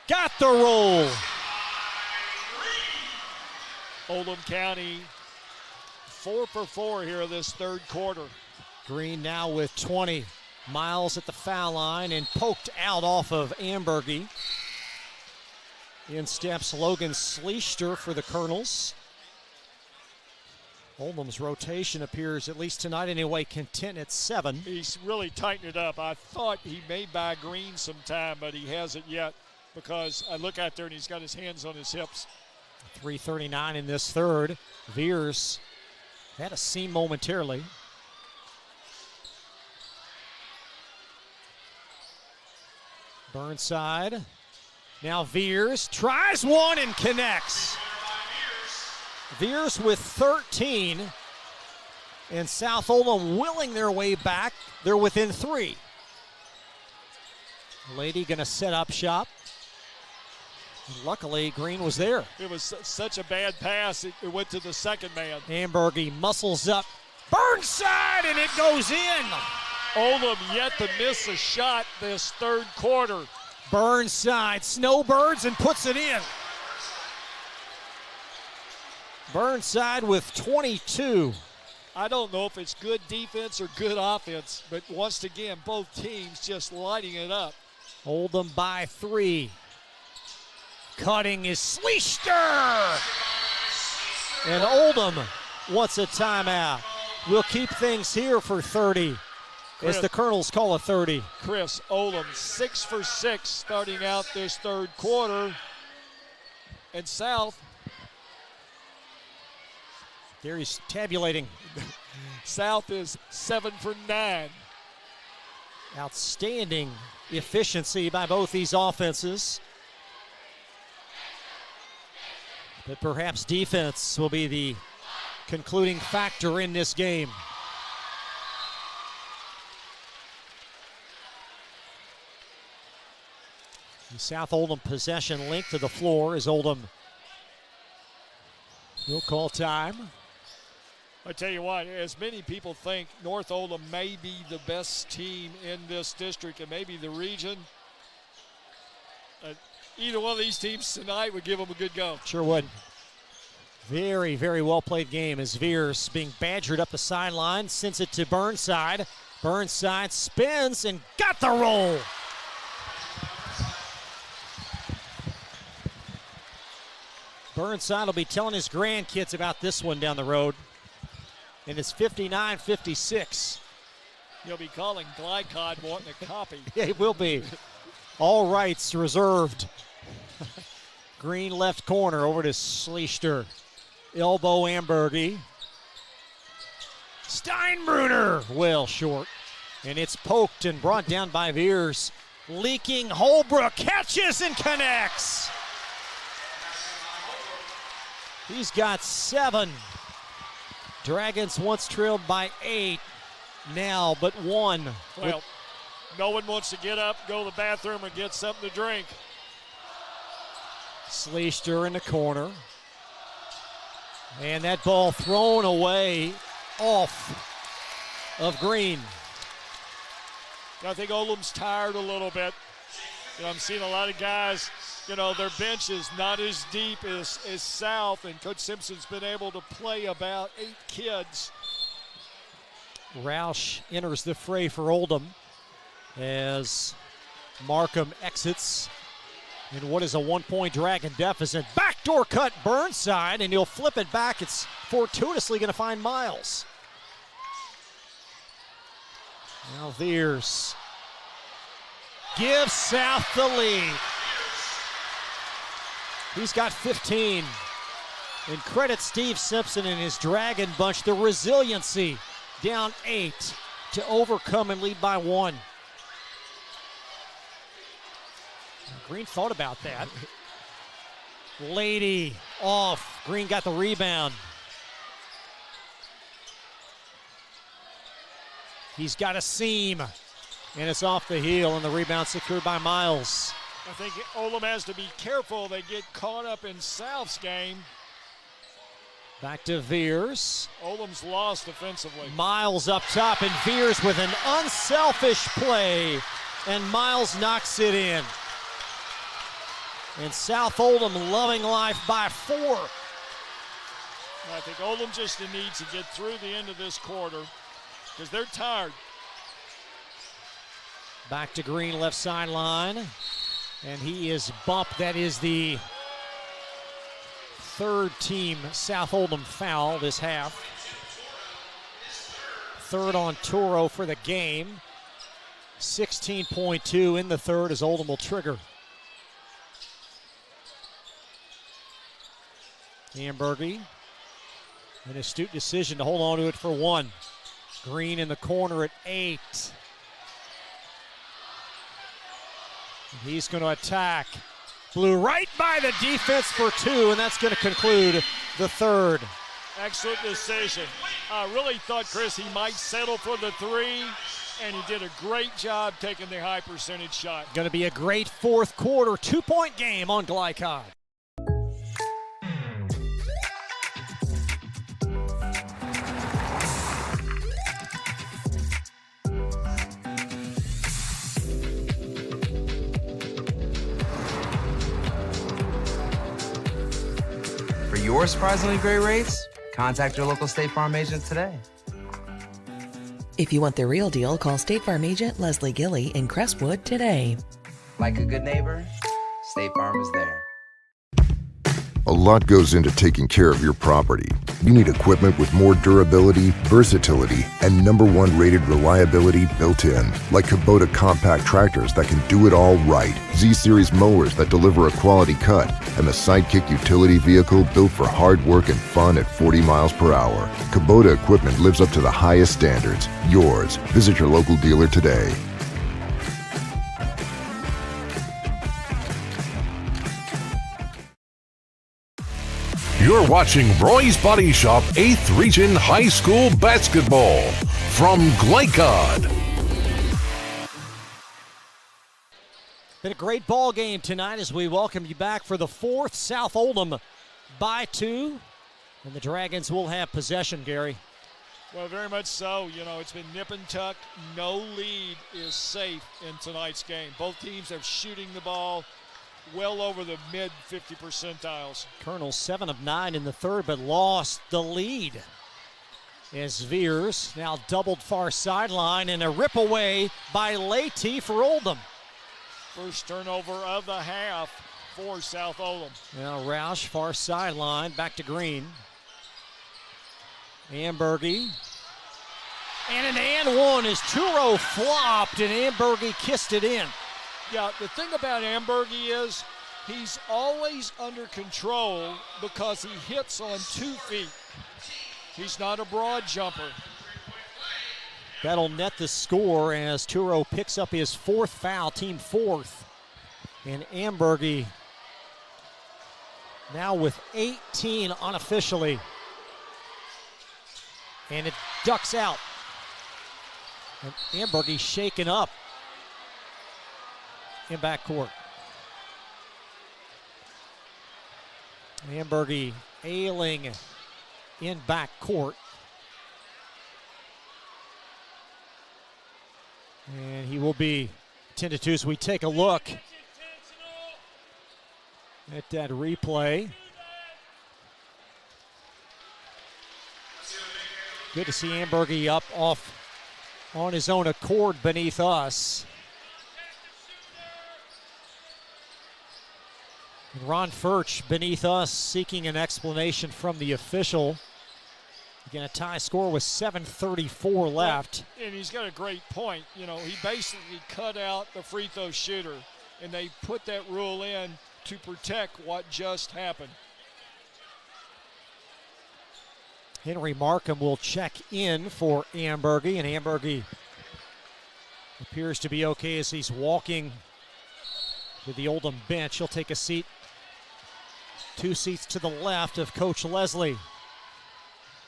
Got the roll. Oldham County 4 for 4 here this third quarter. Green now with 20. Miles at the foul line and poked out off of Ambergy. In steps Logan Schleister for the Colonels. Oldham's rotation appears, at least tonight anyway, content at 7. He's really tightened it up. I thought he may buy Green some time, but he hasn't yet, because I look out there and he's got his hands on his hips. 3:39 in this third. Veers had a seam momentarily. Burnside. Now Veers tries one and connects. Veers with 13. And South Oldham willing their way back. They're within 3. Lady gonna set up shop. Luckily, Green was there. It was such a bad pass, it went to the second man. Ambergy muscles up. Burnside, and it goes in. Oldham yet to miss a shot this third quarter. Burnside snowbirds and puts it in. Burnside with 22. I don't know if it's good defense or good offense, but once again, both teams just lighting it up. Oldham by 3. Cutting is Schleister. And Oldham wants a timeout. We'll keep things here for 30 as the Colonels call a 30. Chris, Oldham 6 for 6 starting out this third quarter. And South. Gary's tabulating. South is 7 for 9. Outstanding efficiency by both these offenses. But perhaps defense will be the concluding factor in this game. The South Oldham possession linked to the floor as Oldham will call time. I tell you what, as many people think North Oldham may be the best team in this district and maybe the region, either one of these teams tonight would give them a good go. Sure would. Very, very well played game as Veers being badgered up the sideline, sends it to Burnside. Burnside spins and got the roll. Burnside will be telling his grandkids about this one down the road. And it's 59-56. He'll be calling Glycod wanting a copy. Yeah, he will be. All rights reserved. Green left corner over to Schleister. Elbow Ambergy. Steinbruner well short. And it's poked and brought down by Veers. Leaking Holbrook catches and connects. He's got 7. Dragons once trailed by 8. Now but 1. Well, no one wants to get up, go to the bathroom, or get something to drink. Schleister in the corner. And that ball thrown away off of Green. I think Oldham's tired a little bit. I'm seeing a lot of guys, their bench is not as deep as South, and Coach Simpson's been able to play about 8 kids. Roush enters the fray for Oldham as Markham exits in what is a 1-point Dragon deficit. Backdoor cut Burnside, and he'll flip it back. It's fortuitously going to find Miles. Now Veers gives South the lead. He's got 15. And credit Steve Simpson and his Dragon bunch, the resiliency, down 8 to overcome and lead by 1. Green thought about that. Lady off. Green got the rebound. He's got a seam, and it's off the heel, and the rebound secured by Miles. I think Oldham has to be careful. They get caught up in South's game. Back to Veers. Oldham's lost defensively. Miles up top, and Veers with an unselfish play, and Miles knocks it in. And South Oldham loving life by 4. I think Oldham just needs to get through the end of this quarter because they're tired. Back to Green left sideline. And he is bumped. That is the third team South Oldham foul this half. Third on Toro for the game. 16.2 in the third as Oldham will trigger. Ambergy, an astute decision to hold on to it for one. Green in the corner at 8. He's going to attack. Blew right by the defense for 2, and that's going to conclude the third. Excellent decision. I really thought, Chris, he might settle for the 3, and he did a great job taking the high percentage shot. Going to be a great fourth quarter, 2-point game on Glycod. For your surprisingly great rates, contact your local State Farm agent today. If you want the real deal, call State Farm agent Leslie Gilly in Crestwood today. Like a good neighbor, State Farm is there. A lot goes into taking care of your property. You need equipment with more durability, versatility, and #1 rated reliability built in. Like Kubota compact tractors that can do it all right. Z-Series mowers that deliver a quality cut. And the Sidekick utility vehicle built for hard work and fun at 40 miles per hour. Kubota equipment lives up to the highest standards. Yours. Visit your local dealer today. You're watching Roy's Body Shop 8th Region High School Basketball from Glycod. Been a great ball game tonight as we welcome you back for the fourth. South Oldham by 2, and the Dragons will have possession, Gary. Well, very much so. You know, it's been nip and tuck. No lead is safe in tonight's game. Both teams are shooting the ball well over the mid-50 percentiles. Colonel 7 of 9 in the third, but lost the lead. As Veers now doubled far sideline, and a rip away by Leite for Oldham. First turnover of the half for South Oldham. Now Roush, far sideline, back to Green. Ambergy. And an and one as Turo flopped, and Ambergy kissed it in. Yeah, the thing about Ambergy is he's always under control because he hits on 2 feet. He's not a broad jumper. That'll net the score as Turo picks up his 4th foul, team 4th. And Ambergy now with 18 unofficially. And it ducks out. And Ambergy shaken up in backcourt. Ambergy ailing in backcourt. And he will be 10-2 as we take a look at that replay. Good to see Ambergy up off on his own accord beneath us. And Ron Furch beneath us seeking an explanation from the official. Again, a tie score with 7:34 left. And he's got a great point. You know, he basically cut out the free throw shooter, and they put that rule in to protect what just happened. Henry Markham will check in for Ambergy, and Ambergy appears to be okay as he's walking to the Oldham bench. He'll take a seat 2 seats to the left of Coach Leslie.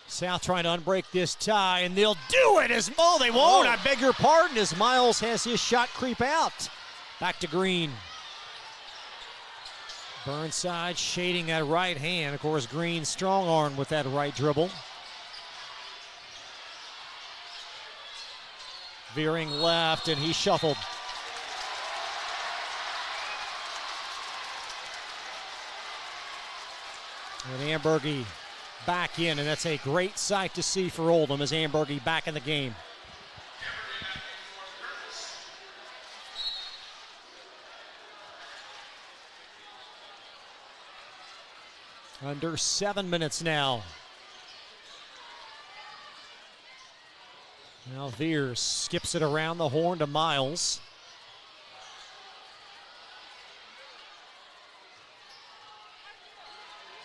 South trying to unbreak this tie, and they'll do it as, oh, they won't, I beg your pardon, as Miles has his shot creep out. Back to Green. Burnside shading that right hand. Of course, Green strong arm with that right dribble. Veering left, and he shuffled. And Ambergy back in, and that's a great sight to see for Oldham as Ambergy back in the game. Under 7 minutes now. Now Veers skips it around the horn to Miles.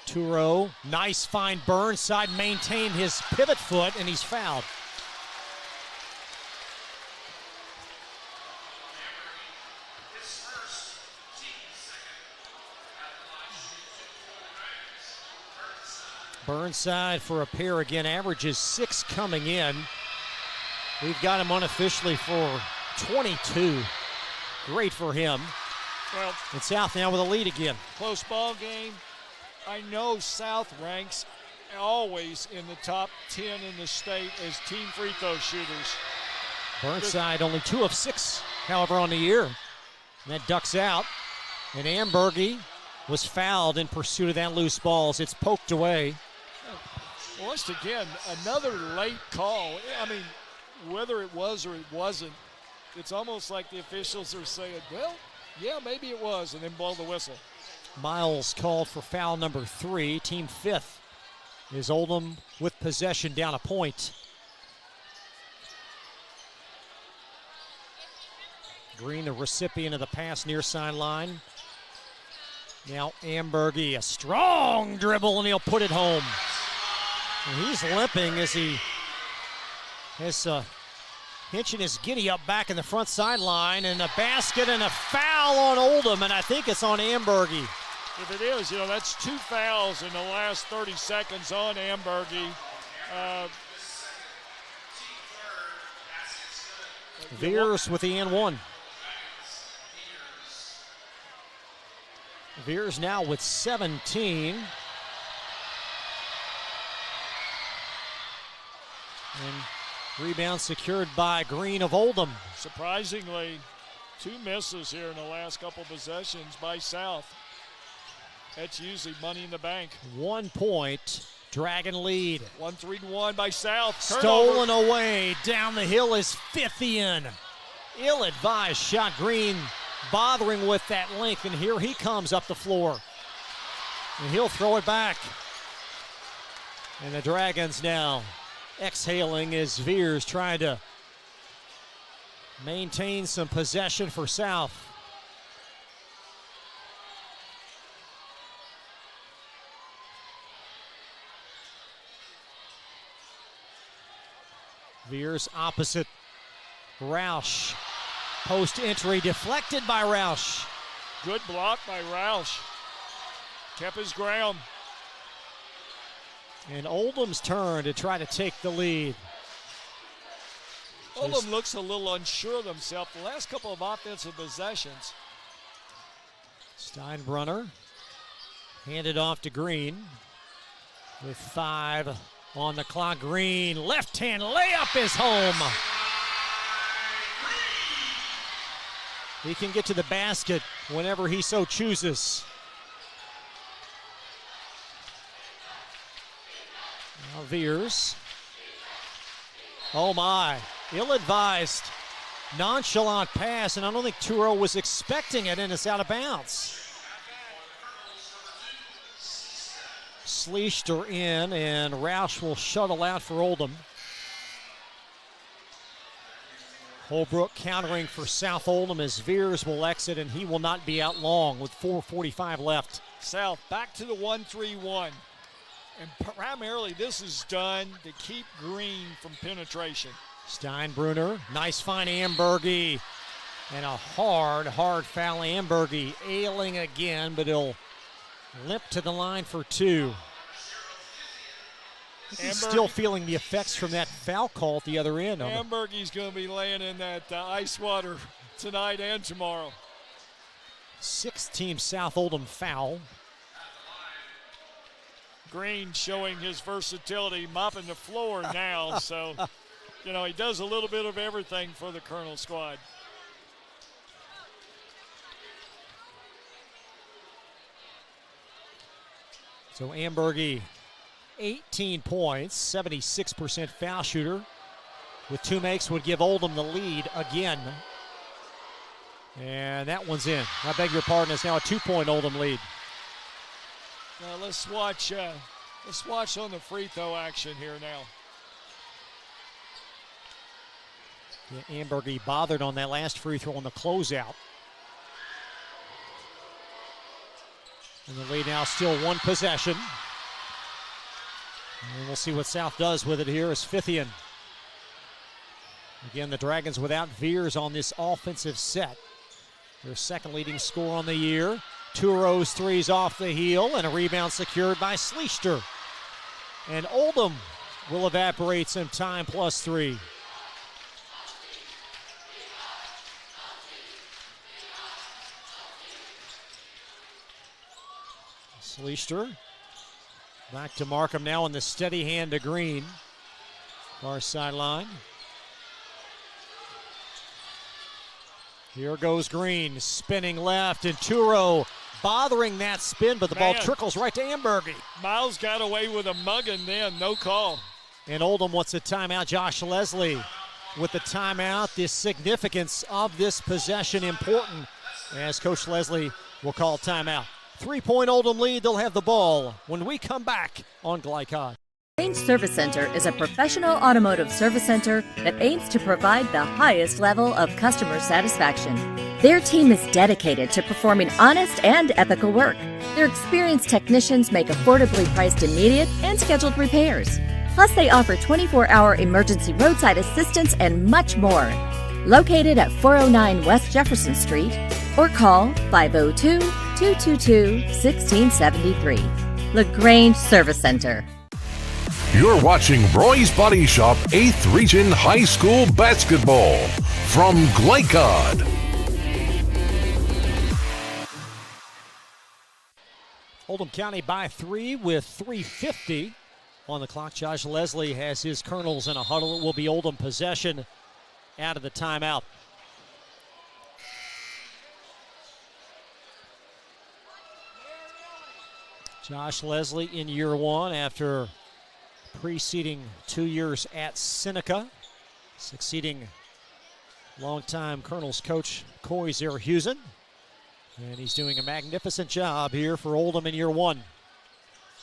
Turo, nice find. Burnside maintained his pivot foot, and he's fouled. Burnside for a pair again, averages 6 coming in. We've got him unofficially for 22. Great for him. Well, and South now with a lead again. Close ball game. I know South ranks always in the top 10 in the state as team free throw shooters. Burnside only 2 of 6, however, on the year. And that ducks out. And Ambergy was fouled in pursuit of that loose ball as it's poked away. Once again, another late call. I mean, whether it was or it wasn't, it's almost like the officials are saying, well, yeah, maybe it was, and then blow the whistle. Miles called for foul number 3, team 5th. Is Oldham with possession down a point. Green, the recipient of the pass near sideline. Now Ambergy, a strong dribble, and he'll put it home. And he's limping as he has hinching his giddy up back in the front sideline, and a basket and a foul on Oldham, and I think it's on Ambergy. If it is, that's 2 fouls in the last 30 seconds on Ambergy. Veers with the and 1. Veers now with 17. And rebound secured by Green of Oldham. Surprisingly, 2 misses here in the last couple possessions by South. That's usually money in the bank. 1 point, Dragon lead. 1-3-1 by South. Stolen away, down the hill is 50 Ill-advised shot. Green bothering with that length, and here he comes up the floor. And he'll throw it back. And the Dragons now exhaling as Veers trying to maintain some possession for South. Veers opposite Roush. Post entry deflected by Roush. Good block by Roush. Kept his ground. And Oldham's turn to try to take the lead. Oldham looks a little unsure of himself the last couple of offensive possessions. Steinbrunner handed off to Green with 5 on the clock. Green, left-hand layup is home. He can get to the basket whenever he so chooses. Now Veers. Oh my, ill-advised, nonchalant pass, and I don't think Turo was expecting it, and it's out of bounds. Sleester in, and Roush will shuttle out for Oldham. Holbrook countering for South Oldham as Veers will exit, and he will not be out long with 4:45 left. South back to the 1-3-1. And primarily this is done to keep Green from penetration. Steinbrunner, nice find Ambergy. And a hard foul. Ambergy ailing again, but he'll limp to the line for 2. He's still feeling the effects from that foul call at the other end. Ambergy's going to be laying in that ice water tonight and tomorrow. 6-team South Oldham foul. Green showing his versatility, mopping the floor now. So, he does a little bit of everything for the Colonel squad. So Ambergy, 18 points, 76% foul shooter. With 2 makes would give Oldham the lead again. And that one's in. I beg your pardon, it's now a 2-point Oldham lead. Now let's watch on the free throw action here now. Yeah, Ambergy bothered on that last free throw on the closeout. And the lead now still one possession. And we'll see what South does with it here as Fithian. Again, the Dragons without Veers on this offensive set. Their second leading scorer on the year. Turo's threes off the heel and a rebound secured by Schleister. And Oldham will evaporate some time plus 3. Schleister back to Markham now on the steady hand to Green. Far sideline. Here goes Green, spinning left, and Turo bothering that spin, but the ball trickles right to Ambergy. Miles got away with a mugging then, no call. And Oldham wants a timeout. Josh Leslie with the timeout. The significance of this possession important as Coach Leslie will call timeout. 3-point Oldham lead. They'll have the ball when we come back on Glycod. Range Service Center is a professional automotive service center that aims to provide the highest level of customer satisfaction. Their team is dedicated to performing honest and ethical work. Their experienced technicians make affordably priced immediate and scheduled repairs. Plus, they offer 24-hour emergency roadside assistance and much more. Located at 409 West Jefferson Street or call 502-222-1673. LaGrange Service Center. You're watching Roy's Body Shop 8th Region High School Basketball from Glycod. Oldham County by 3 with 3:50 on the clock. Josh Leslie has his Colonels in a huddle. It will be Oldham possession out of the timeout. Josh Leslie in year 1 after preceding 2 years at Seneca, succeeding longtime Colonels coach Corey Zerhusen. And he's doing a magnificent job here for Oldham in year 1.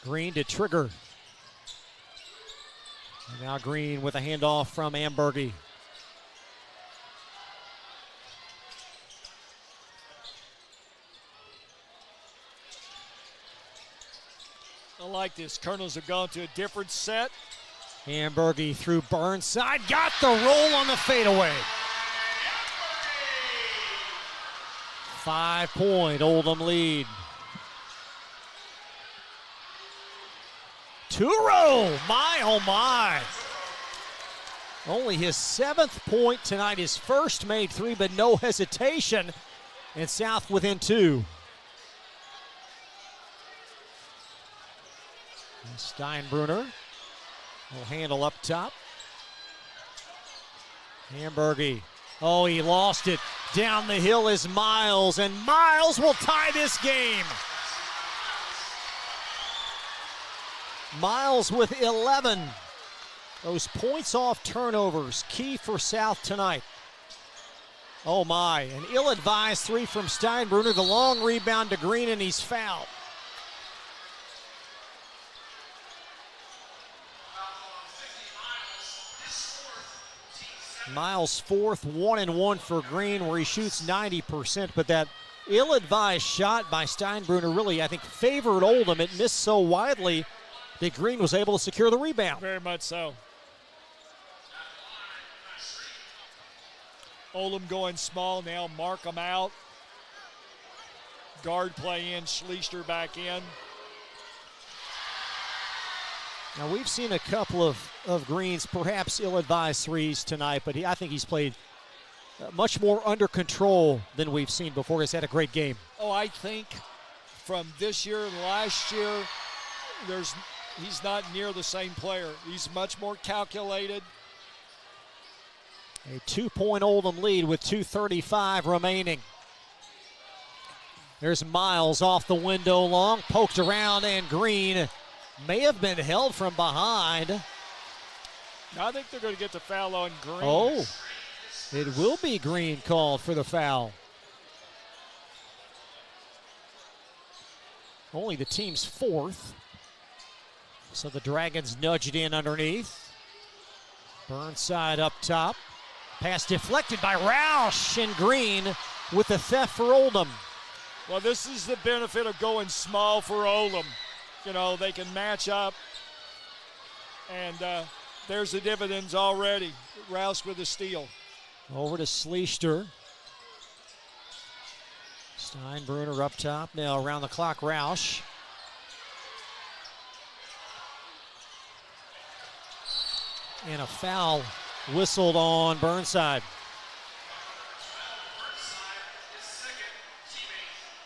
Green to Trigger. And now Green with a handoff from Ambergy. I like this. Colonels have gone to a different set. Ambergy through Burnside. Got the roll on the fadeaway. 5-point Oldham lead. Turo, my oh my. Only his 7th point tonight, his first made 3, but no hesitation. And South within 2. Steinbrunner will handle up top. Ambergy. Oh, he lost it. Down the hill is Miles, and Miles will tie this game. Miles with 11. Those points off turnovers, key for South tonight. Oh my, an ill-advised 3 from Steinbrunner. The long rebound to Green, and he's fouled. Miles' 4th 1-and-1 for Green, where he shoots 90%, but that ill-advised shot by Steinbrunner really, I think, favored Oldham. It missed so widely that Green was able to secure the rebound. Very much so. Oldham going small now, Markham out. Guard play in, Schleister back in. Now, we've seen a couple of Green's perhaps ill-advised threes tonight, but I think he's played much more under control than we've seen before. He's had a great game. Oh, I think from this year and last year, he's not near the same player. He's much more calculated. A 2-point Oldham lead with 2:35 remaining. There's Miles off the window long, poked around, and Green may have been held from behind. I think they're going to get the foul on Green. Oh, it will be Green called for the foul. only the team's fourth. So the Dragons nudge it in underneath. Burnside up top. Pass deflected by Roush, and Green with the theft for Oldham. Well, this is the benefit of going small for Oldham. You know, they can match up, and there's the dividends already. Rouse with a steal. Over to Schleister. Steinbruner up top. Now around the clock, Roush. And a foul whistled on Burnside.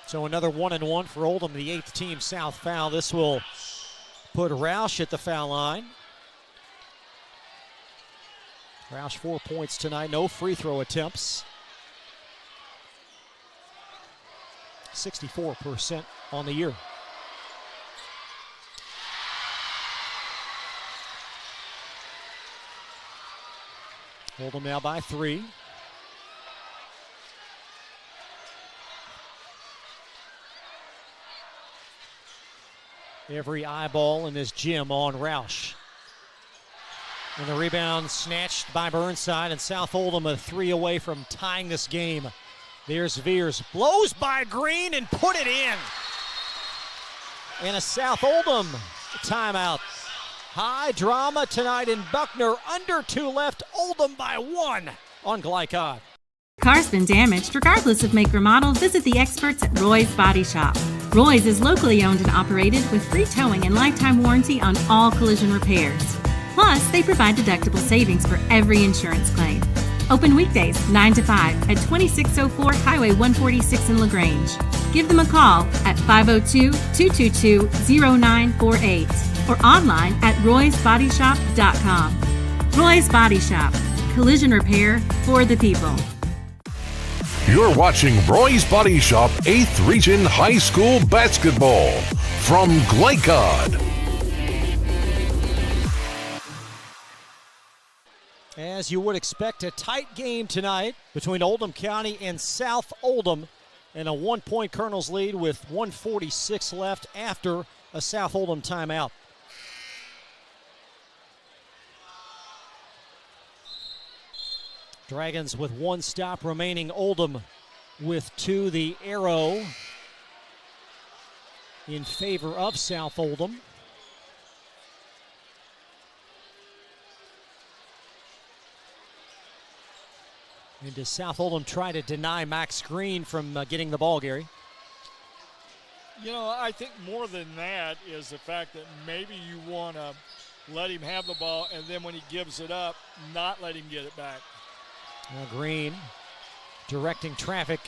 So another 1-1 for Oldham, the 8th team South foul. This will put Roush at the foul line. Roush 4 points tonight, no free throw attempts. 64% on the year. Oldham now by 3. Every eyeball in this gym on Roush. And the rebound snatched by Burnside, and South Oldham a 3 away from tying this game. There's Veers, blows by Green and put it in. And a South Oldham timeout. High drama tonight in Buckner, under 2 left, Oldham by 1 on Glycod. Car's been damaged. Regardless of make or model, visit the experts at Roy's Body Shop. Roy's is locally owned and operated with free towing and lifetime warranty on all collision repairs. Plus, they provide deductible savings for every insurance claim. Open weekdays 9 to 5 at 2604 Highway 146 in LaGrange. Give them a call at 502-222-0948 or online at roysbodyshop.com. Roy's Body Shop. Collision repair for the people. You're watching Roy's Body Shop 8th Region High School Basketball from Glycod. As you would expect, a tight game tonight between Oldham County and South Oldham, and a 1-point Colonels lead with 1:46 left after a South Oldham timeout. Dragons with 1 stop remaining. Oldham with 2. The arrow in favor of South Oldham. And does South Oldham try to deny Max Green from getting the ball, Gary? You know, I think more than that is the fact that maybe you want to let him have the ball, and then when he gives it up, not let him get it back. Now Green directing traffic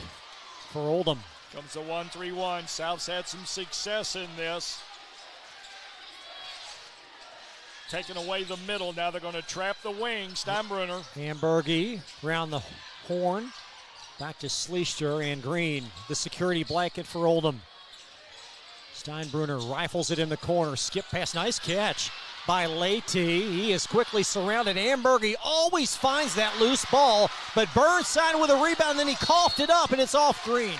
for Oldham. Comes the 1-3-1. South's had some success in this. Taking away the middle. Now they're going to trap the wing. Steinbruner. Hamburgy around the horn. Back to Schleister and Green. The security blanket for Oldham. Steinbruner rifles it in the corner. Skip pass. Nice catch by Leite. He is quickly surrounded. Hamburgy always finds that loose ball, but Burnside with a rebound, then he coughed it up, and it's off Green.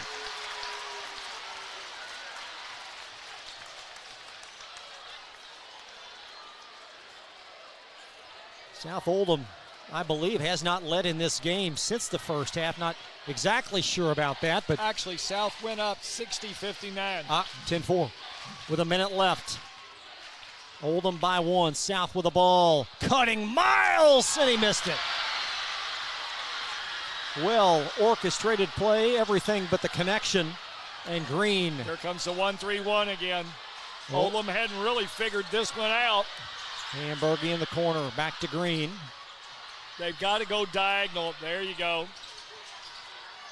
South Oldham, I believe, has not led in this game since the first half. Not exactly sure about that, but actually South went up 60-59. 10-4 with a minute left. Oldham by 1. South with the ball. Cutting Miles, and he missed it. Well orchestrated play, everything but the connection. And Green. Here comes the 1-3-1 again. Oldham hadn't really figured this one out. Hamburgy in the corner, back to Green. They've got to go diagonal. There you go.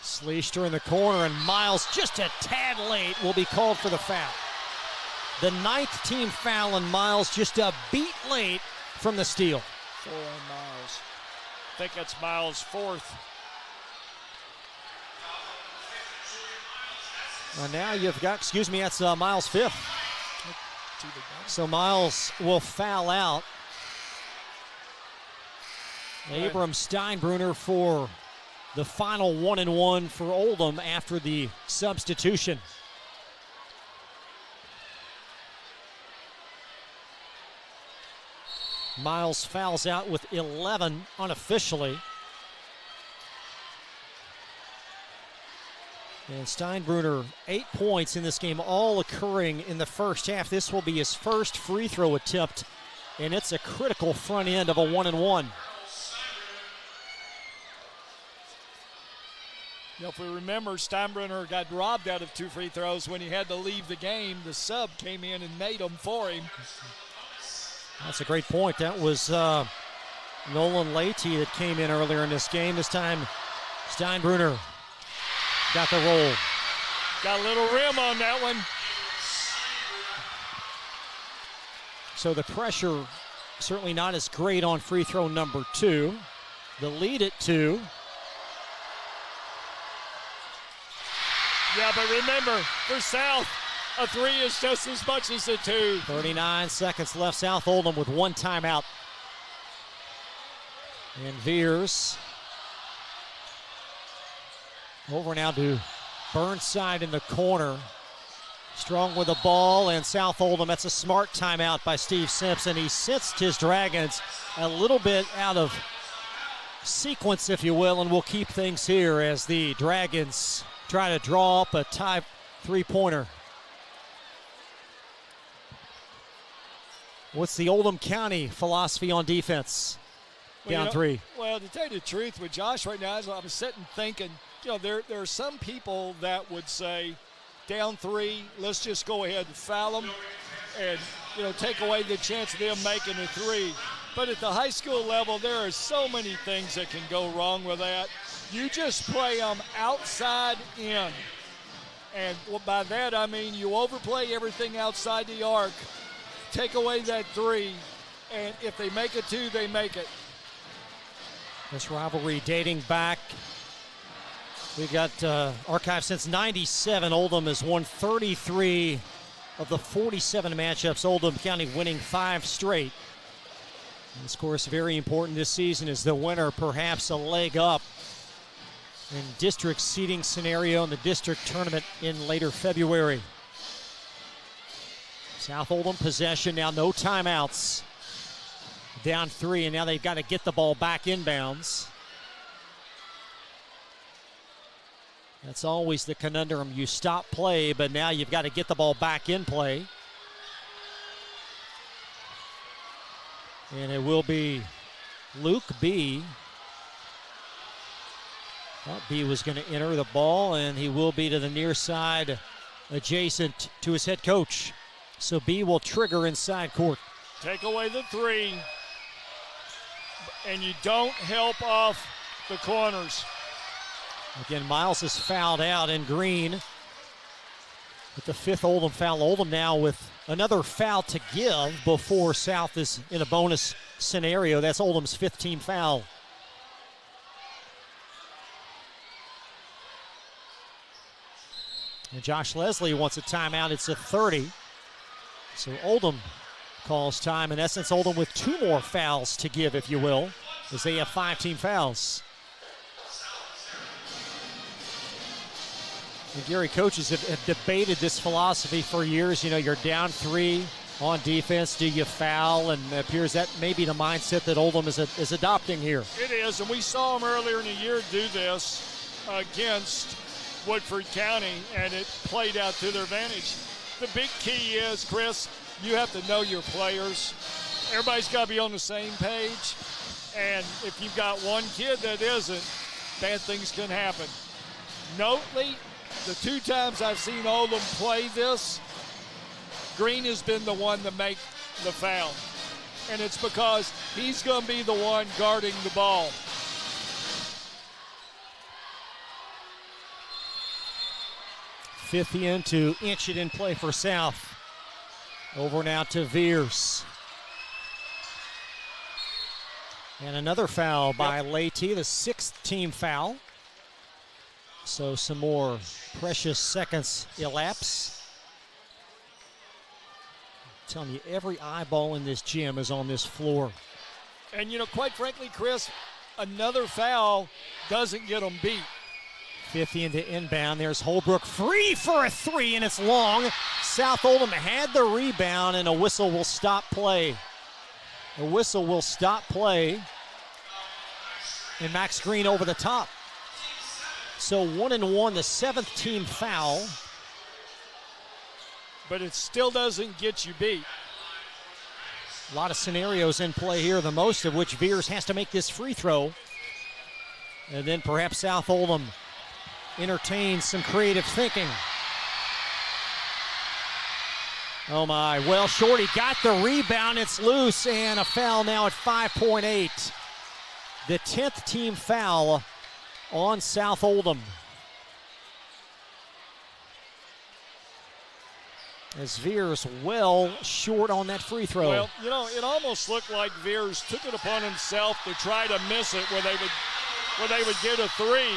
Schleister in the corner, and Miles just a tad late will be called for the foul. The 9th team foul, and Miles just a beat late from the steal. 4 on Miles. I think that's Miles' 4th. Now you've got, that's Miles' 5th. So Miles will foul out. Abram Steinbruner for the final 1-1 for Oldham after the substitution. Miles fouls out with 11 unofficially. And Steinbruner, 8 points in this game, all occurring in the first half. This will be his first free throw attempt, and it's a critical front end of a 1-and-1. If we remember, Steinbruner got robbed out of 2 free throws when he had to leave the game. The sub came in and made them for him. That's a great point. That was Nolan Leahy that came in earlier in this game. This time, Steinbruner got the roll. Got a little rim on that one. So the pressure certainly not as great on free throw number 2. The lead at 2. Yeah, but remember, for South, a 3 is just as much as a 2. 39 seconds left. South Oldham with 1 timeout. And Veers over now to Burnside in the corner. Strong with the ball, and South Oldham, that's a smart timeout by Steve Simpson. He sensed his Dragons a little bit out of sequence, if you will, and will keep things here as the Dragons try to draw up a tie 3-pointer. What's the Oldham County philosophy on defense? Down 3. Well, to tell you the truth with Josh right now, as I was sitting thinking, there are some people that would say, down 3, let's just go ahead and foul them and, take away the chance of them making a 3. But at the high school level, there are so many things that can go wrong with that. You just play them outside in. And by that, I mean you overplay everything outside the arc, take away that 3, and if they make a 2, they make it. This rivalry dating back, we got archived since 97. Oldham has won 33 of the 47 matchups. Oldham County winning 5 straight. And of course, very important this season is the winner, perhaps a leg up in district seeding scenario in the district tournament in later February. South Oldham possession now, no timeouts. Down 3, and now they've got to get the ball back inbounds. That's always the conundrum. You stop play, but now you've got to get the ball back in play. And it will be Luke B. Thought B was going to enter the ball, and he will be to the near side, adjacent to his head coach. So B will trigger inside court. Take away the 3, and you don't help off the corners. Again, Miles is fouled out in green with the 5th Oldham foul. Oldham now with another foul to give before South is in a bonus scenario. That's Oldham's 5th team foul. And Josh Leslie wants a timeout. It's a 30. So Oldham calls time. In essence, Oldham with 2 more fouls to give, if you will, as they have 5 team fouls. And Gary, coaches have debated this philosophy for years. You're down 3 on defense. Do you foul? And it appears that may be the mindset that Oldham is adopting here. It is, and we saw them earlier in the year do this against Woodford County, and it played out to their advantage. The big key is, Chris, you have to know your players. Everybody's got to be on the same page, and if you've got one kid that isn't, bad things can happen. Notably, the 2 times I've seen Oldham play this, Green has been the one to make the foul, and it's because he's going to be the one guarding the ball. Fifth in to inch it in play for South. Over now to Veers. And another foul by Leahy, the 6th team foul. So some more precious seconds elapse. I'm telling you, every eyeball in this gym is on this floor. And, quite frankly, Chris, another foul doesn't get them beat. 50 into inbound. There's Holbrook free for a 3, and it's long. South Oldham had the rebound, and a whistle will stop play The whistle will stop play. And Max Green over the top. So 1-1, the 7th team foul. But it still doesn't get you beat. A lot of scenarios in play here, the most of which Veers has to make this free throw. And then perhaps South Oldham entertains some creative thinking. Oh my, well, Shorty got the rebound, it's loose, and a foul now at 5.8. The 10th team foul on South Oldham. As Veers well short on that free throw. Well, you know, it almost looked like Veers took it upon himself to try to miss it where they would get a three.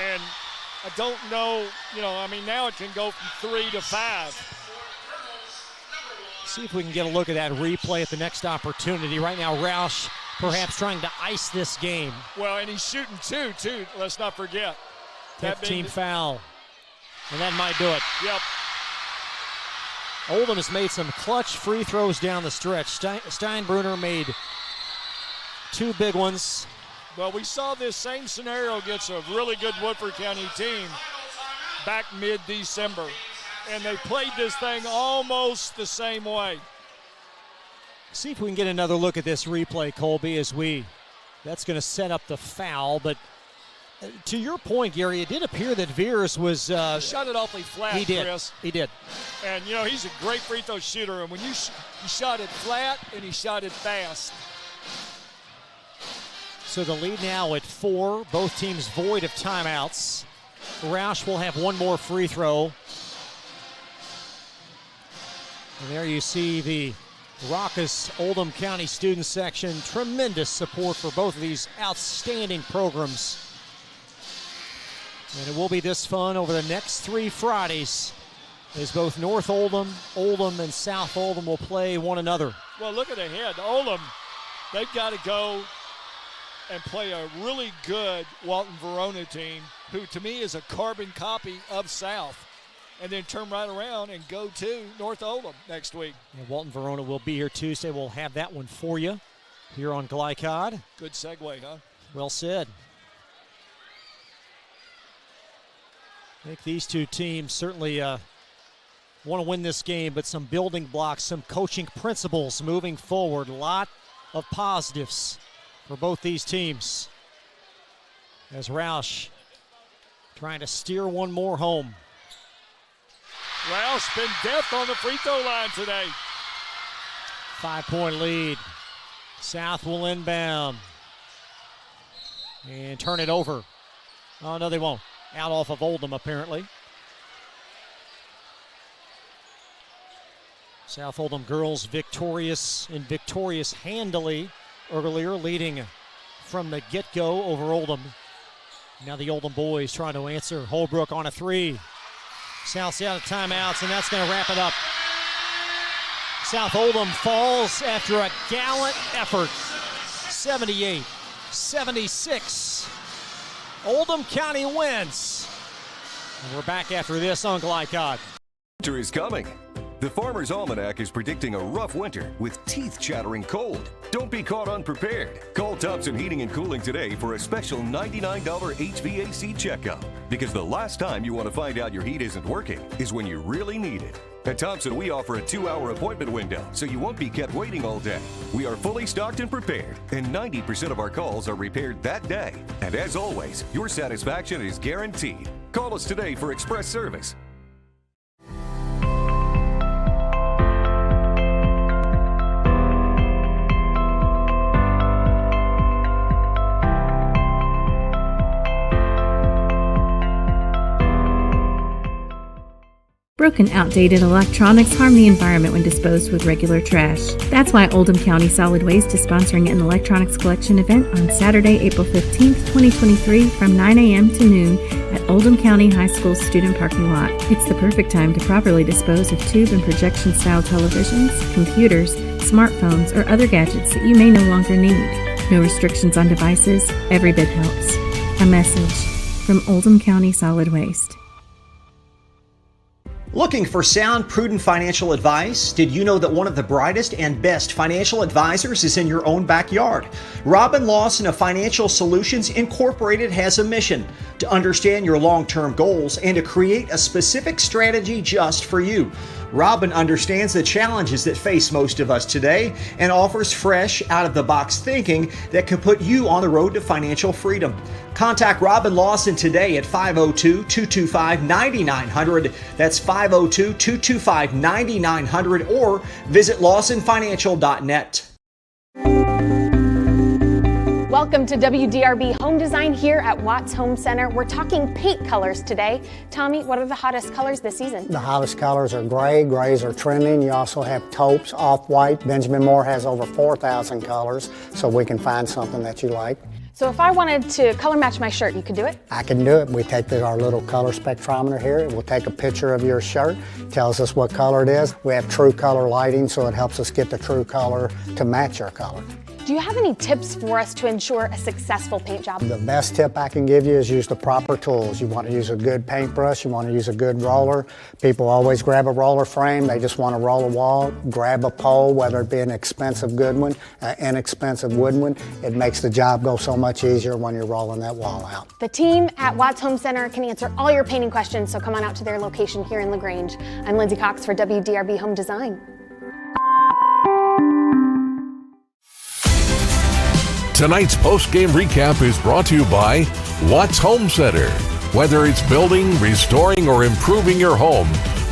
And I don't know, you know, I mean, now it can go from 3 to 5. See if we can get a look at that replay at the next opportunity. Right now, Roush perhaps trying to ice this game. Well, and he's shooting 2, too. Let's not forget. 10th team foul. And that might do it. Yep. Oldham has made some clutch free throws down the stretch. Steinbruner made 2 big ones. Well, we saw this same scenario against a really good Woodford County team back mid-December. And they played this thing almost the same way. See if we can get another look at this replay, Colby, that's going to set up the foul. But to your point, Gary, it did appear that Veers was... shot it awfully flat, he did. Chris. He did. And, you know, he's a great free throw shooter. And when he shot it flat and he shot it fast. So the lead now at 4. Both teams void of timeouts. Roush will have one more free throw. And there you see the raucous Oldham County student section. Tremendous support for both of these outstanding programs. And it will be this fun over the next 3 Fridays as both North Oldham, Oldham, and South Oldham will play one another. Well, look at ahead. Oldham, they've got to go and play a really good Walton Verona team, who to me is a carbon copy of South. And then turn right around and go to North Oldham next week. And Walton Verona will be here Tuesday. We'll have that one for you here on Glycod. Good segue, huh? Well said. I think these two teams certainly want to win this game, but some building blocks, some coaching principles moving forward. A lot of positives for both these teams. As Roush trying to steer one more home. Roush been death on the free throw line today. 5-point lead. South will inbound. And turn it over. Oh, no, they won't. Out off of Oldham, apparently. South Oldham girls victorious handily earlier, leading from the get-go over Oldham. Now the Oldham boys trying to answer. Holbrook on a 3. South's out of timeouts, and that's going to wrap it up. South Oldham falls after a gallant effort. 78-76. Oldham County wins. And we're back after this on Glycod. Winter is coming. The Farmer's Almanac is predicting a rough winter with teeth-chattering cold. Don't be caught unprepared. Call Thompson Heating and Cooling today for a special $99 HVAC checkup. Because the last time you want to find out your heat isn't working is when you really need it. At Thompson, we offer a 2-hour appointment window, so you won't be kept waiting all day. We are fully stocked and prepared, and 90% of our calls are repaired that day. And as always, your satisfaction is guaranteed. Call us today for express service. Broken, outdated electronics harm the environment when disposed with regular trash. That's why Oldham County Solid Waste is sponsoring an electronics collection event on Saturday, April 15th, 2023 from 9 a.m. to noon at Oldham County High School's student parking lot. It's the perfect time to properly dispose of tube and projection-style televisions, computers, smartphones, or other gadgets that you may no longer need. No restrictions on devices. Every bit helps. A message from Oldham County Solid Waste. Looking for sound, prudent financial advice? Did you know that one of the brightest and best financial advisors is in your own backyard? Robin Lawson of Financial Solutions Incorporated has a mission to understand your long-term goals and to create a specific strategy just for you. Robin understands the challenges that face most of us today and offers fresh, out-of-the-box thinking that can put you on the road to financial freedom. Contact Robin Lawson today at 502-225-9900. That's 502-225-9900 or visit lawsonfinancial.net. Welcome to WDRB Home Design here at Watts Home Center. We're talking paint colors today. Tommy, what are the hottest colors this season? The hottest colors are gray. Grays are trending. You also have taupes, off-white. Benjamin Moore has over 4,000 colors, so we can find something that you like. So if I wanted to color match my shirt, you could do it? I can do it. We take our little color spectrometer here. It will take a picture of your shirt, tells us what color it is. We have true color lighting, so it helps us get the true color to match your color. Do you have any tips for us to ensure a successful paint job? The best tip I can give you is use the proper tools. You want to use a good paintbrush, you want to use a good roller. People always grab a roller frame, they just want to roll a wall. Grab a pole, whether it be an expensive good one, inexpensive wood one. It makes the job go so much easier when you're rolling that wall out. The team at Watts Home Center can answer all your painting questions, so come on out to their location here in LaGrange. I'm Lindsay Cox for WDRB Home Design. Tonight's post-game recap is brought to you by Watts Home Center. Whether it's building, restoring, or improving your home,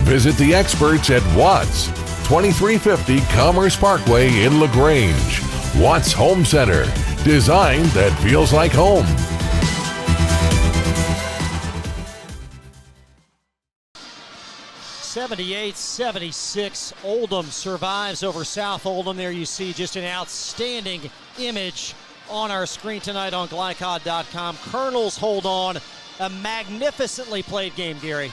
visit the experts at Watts, 2350 Commerce Parkway in LaGrange. Watts Home Center, design that feels like home. '78-76, Oldham survives over South Oldham. There you see just an outstanding image on our screen tonight on glycod.com. Colonels hold on. A magnificently played game, Gary.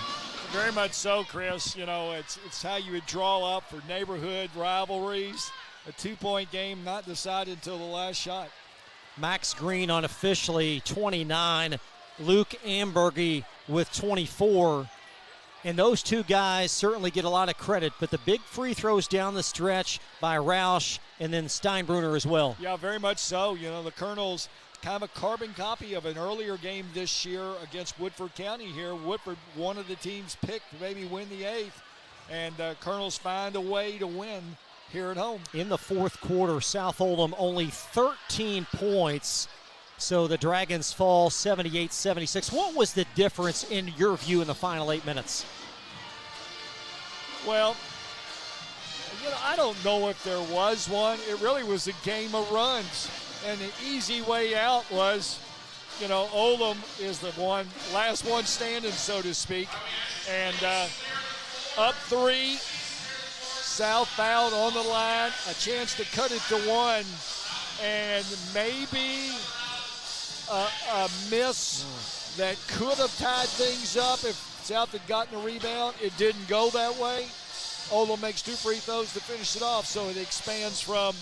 Very much so, Chris. You know, it's how you would draw up for neighborhood rivalries. A 2-point game not decided until the last shot. Max Green unofficially 29. Luke Ambergy with 24. And those two guys certainly get a lot of credit, but the big free throws down the stretch by Roush and then Steinbruner as well. Yeah, very much so. You know, the Colonels kind of a carbon copy of an earlier game this year against Woodford County here. Woodford, one of the teams picked to maybe win the 8th, and Colonels find a way to win here at home. In the fourth quarter, South Oldham only 13 points. So the Dragons fall 78-76. What was the difference in your view in the final 8 minutes? Well, you know, I don't know if there was one. It really was a game of runs. And the easy way out was, you know, Oldham is the last one standing, so to speak. And up 3, southbound on the line, a chance to cut it to 1. And maybe a miss that could have tied things up if South had gotten a rebound. It didn't go that way. Oldham makes 2 free throws to finish it off, so it expands from,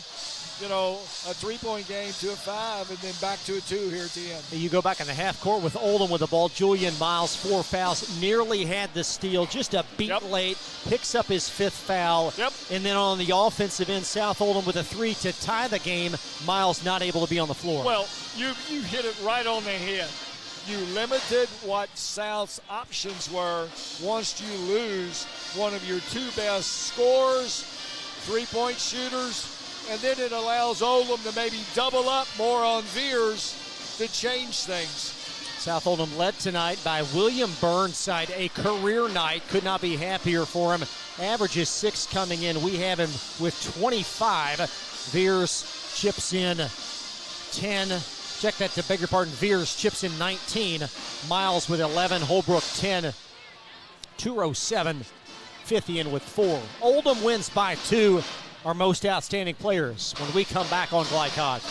you know, a 3-point game to a 5 and then back to a 2 here at the end. You go back in the half court with Oldham with the ball. Julian Miles, 4 fouls, nearly had the steal, just a beat late, picks up his 5th foul. And then on the offensive end, South Oldham with a 3 to tie the game. Miles not able to be on the floor. Well, you hit it right on the head. You limited what South's options were once you lose one of your 2 best scorers, 3-point shooters, and then it allows Oldham to maybe double up more on Veers to change things. South Oldham led tonight by William Burnside, a career night. Could not be happier for him. Averages 6 coming in. We have him with 25. Veers chips in 10. Check that, to beg your pardon. Veers chips in 19. Miles with 11. Holbrook 10. 207. 50 in with 4. Oldham wins by 2. Our most outstanding players when we come back on Glycod.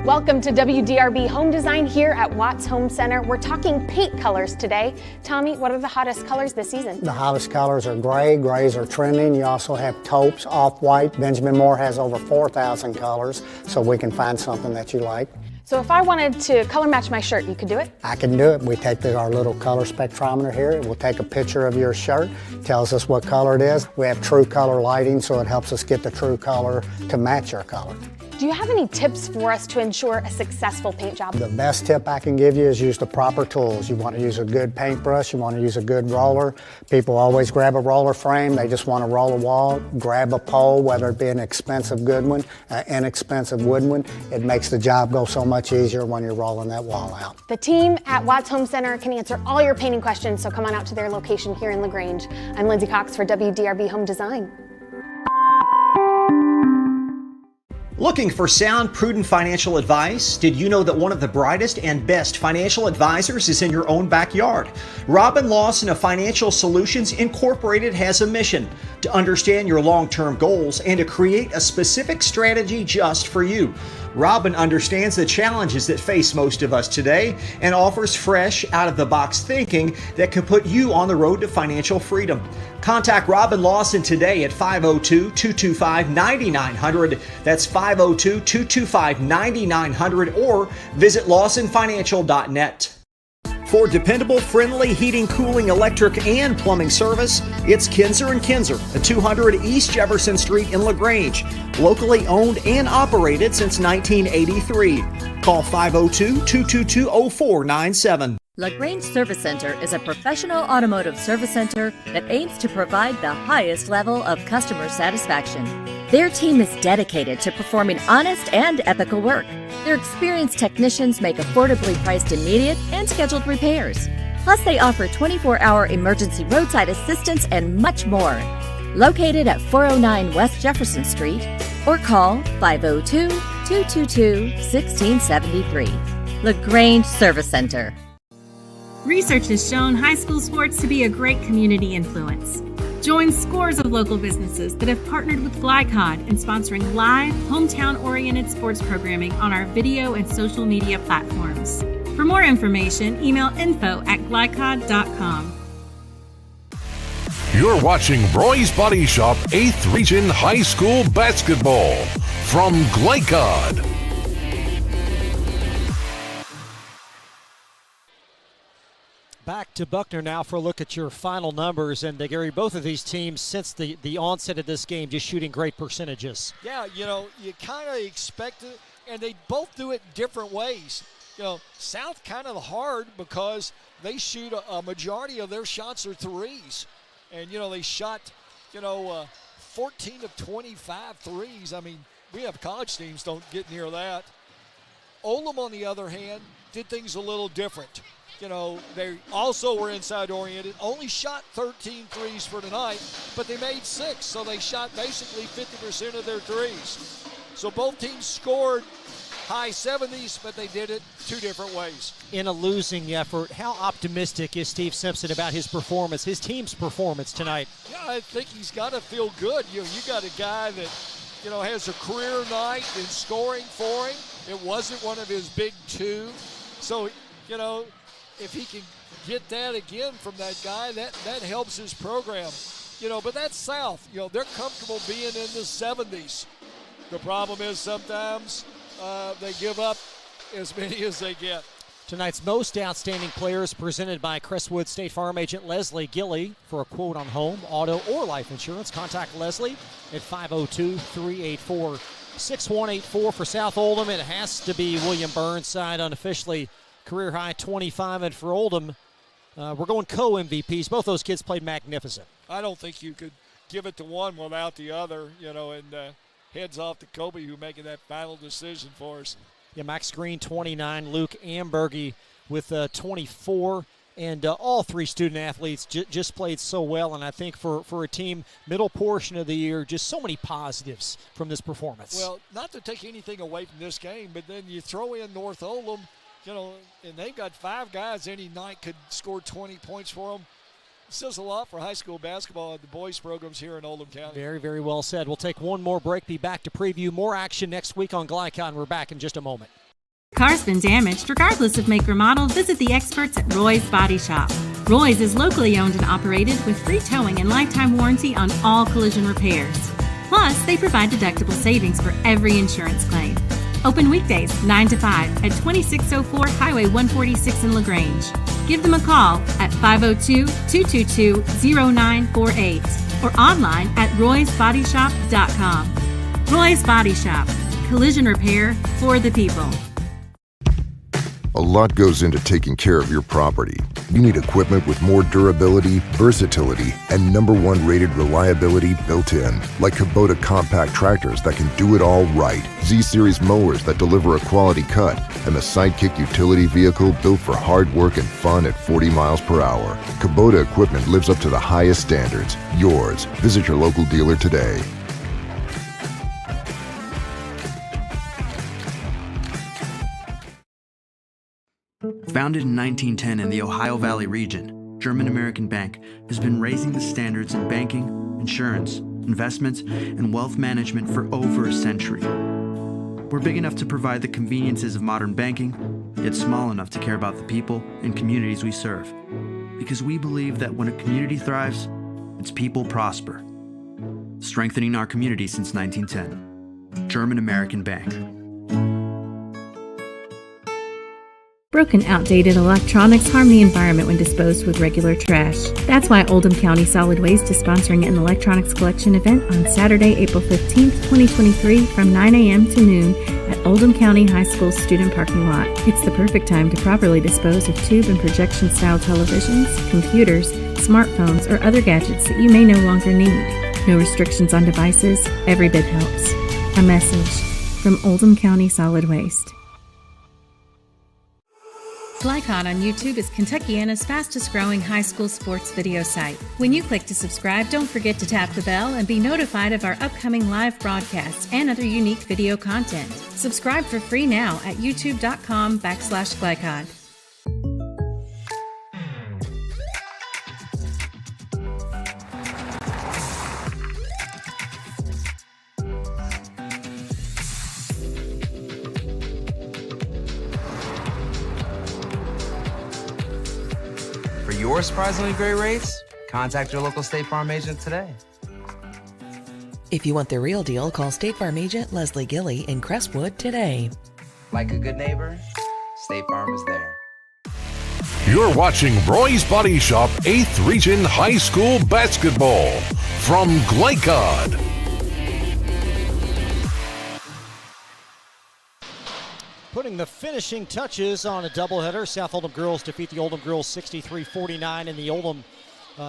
Welcome to WDRB Home Design here at Watts Home Center. We're talking paint colors today. Tommy, what are the hottest colors this season? The hottest colors are gray. Grays are trending. You also have taupes, off-white. Benjamin Moore has over 4,000 colors, so we can find something that you like. So if I wanted to color match my shirt, you could do it? I can do it. We take our little color spectrometer here. It will take a picture of your shirt, tells us what color it is. We have true color lighting, so it helps us get the true color to match your color. Do you have any tips for us to ensure a successful paint job? The best tip I can give you is use the proper tools. You want to use a good paintbrush, you want to use a good roller. People always grab a roller frame, they just want to roll a wall. Grab a pole, whether it be an expensive good one, an inexpensive wooden one. It makes the job go so much easier when you're rolling that wall out. The team at Watts Home Center can answer all your painting questions, so come on out to their location here in LaGrange. I'm Lindsay Cox for WDRB Home Design. Looking for sound, prudent financial advice? Did you know that one of the brightest and best financial advisors is in your own backyard? Robin Lawson of Financial Solutions Incorporated has a mission to understand your long-term goals and to create a specific strategy just for you. Robin understands the challenges that face most of us today and offers fresh, out-of-the-box thinking that can put you on the road to financial freedom. Contact Robin Lawson today at 502-225-9900. That's 502-225-9900 or visit lawsonfinancial.net. For dependable, friendly heating, cooling, electric, and plumbing service, it's Kinzer & Kinzer at 200 East Jefferson Street in LaGrange. Locally owned and operated since 1983. Call 502-222-0497. LaGrange Service Center is a professional automotive service center that aims to provide the highest level of customer satisfaction. Their team is dedicated to performing honest and ethical work. Their experienced technicians make affordably priced immediate and scheduled repairs. Plus, they offer 24-hour emergency roadside assistance and much more. Located at 409 West Jefferson Street or call 502-222-1673. LaGrange Service Center. Research has shown high school sports to be a great community influence. Join scores of local businesses that have partnered with Glycod in sponsoring live, hometown-oriented sports programming on our video and social media platforms. For more information, email info@glycod.com. You're watching Roy's Body Shop 8th Region High School Basketball from Glycod. Back to Buckner now for a look at your final numbers. And Gary, both of these teams since the onset of this game just shooting great percentages. Yeah, you kind of expect it, and they both do it different ways. South kind of hard because they shoot a majority of their shots are threes. And, they shot, 14 of 25 threes. I mean, we have college teams don't get near that. Oldham, on the other hand, did things a little different. They also were inside-oriented, only shot 13 threes for tonight, but they made 6, so they shot basically 50% of their threes. So both teams scored high 70s, but they did it two different ways. In a losing effort, how optimistic is Steve Simpson about his performance, his team's performance tonight? Yeah, I think he's got to feel good. You got a guy that, has a career night in scoring for him. It wasn't one of his big two. So, if he can get that again from that guy, that helps his program. But that's South. They're comfortable being in the 70s. The problem is sometimes they give up as many as they get. Tonight's most outstanding players presented by Crestwood State Farm agent Leslie Gilley. For a quote on home, auto, or life insurance, contact Leslie at 502-384-6184. For South Oldham, it has to be William Burnside, unofficially career high 25, and for Oldham, we're going co-MVPs. Both those kids played magnificent. I don't think you could give it to one without the other, and heads off to Kobe, who making that final decision for us. Yeah, Max Green 29, Luke Ambergy with 24, and all three student athletes just played so well. And I think for a team middle portion of the year, just so many positives from this performance. Well, not to take anything away from this game, but then you throw in North Oldham, and they've got 5 guys any night could score 20 points for them. It says a lot for high school basketball at the boys programs here in Oldham County. Very, very well said. We'll take one more break, be back to preview more action next week on Glycod. We're back in just a moment. Car's been damaged. Regardless of make or model, visit the experts at Roy's Body Shop. Roy's is locally owned and operated with free towing and lifetime warranty on all collision repairs. Plus, they provide deductible savings for every insurance claim. Open weekdays 9 to 5 at 2604 Highway 146 in LaGrange. Give them a call at 502-222-0948 or online at roysbodyshop.com. Roy's Body Shop. Collision repair for the people. A lot goes into taking care of your property. You need equipment with more durability, versatility, and #1 rated reliability built in, like Kubota compact tractors that can do it all right, Z-Series mowers that deliver a quality cut, and the Sidekick utility vehicle built for hard work and fun at 40 miles per hour. Kubota equipment lives up to the highest standards. Yours. Visit your local dealer today. Founded in 1910 in the Ohio Valley region, German American Bank has been raising the standards in banking, insurance, investments, and wealth management for over a century. We're big enough to provide the conveniences of modern banking, yet small enough to care about the people and communities we serve. Because we believe that when a community thrives, its people prosper. Strengthening our community since 1910. German American Bank. Broken, outdated electronics harm the environment when disposed with regular trash. That's why Oldham County Solid Waste is sponsoring an electronics collection event on Saturday, April 15th, 2023 from 9 a.m. to noon at Oldham County High School student parking lot. It's the perfect time to properly dispose of tube and projection-style televisions, computers, smartphones, or other gadgets that you may no longer need. No restrictions on devices. Every bit helps. A message from Oldham County Solid Waste. Glycod on YouTube is Kentuckiana's fastest growing high school sports video site. When you click to subscribe, don't forget to tap the bell and be notified of our upcoming live broadcasts and other unique video content. Subscribe for free now at youtube.com/Glycod. For your surprisingly great rates, contact your local State Farm agent today. If you want the real deal, call State Farm agent Leslie Gilly in Crestwood today. Like a good neighbor, State Farm is there. You're watching Roy's Body Shop 8th Region High School Basketball from Glycod. Putting the finishing touches on a doubleheader, South Oldham girls defeat the Oldham girls 63-49 in the Oldham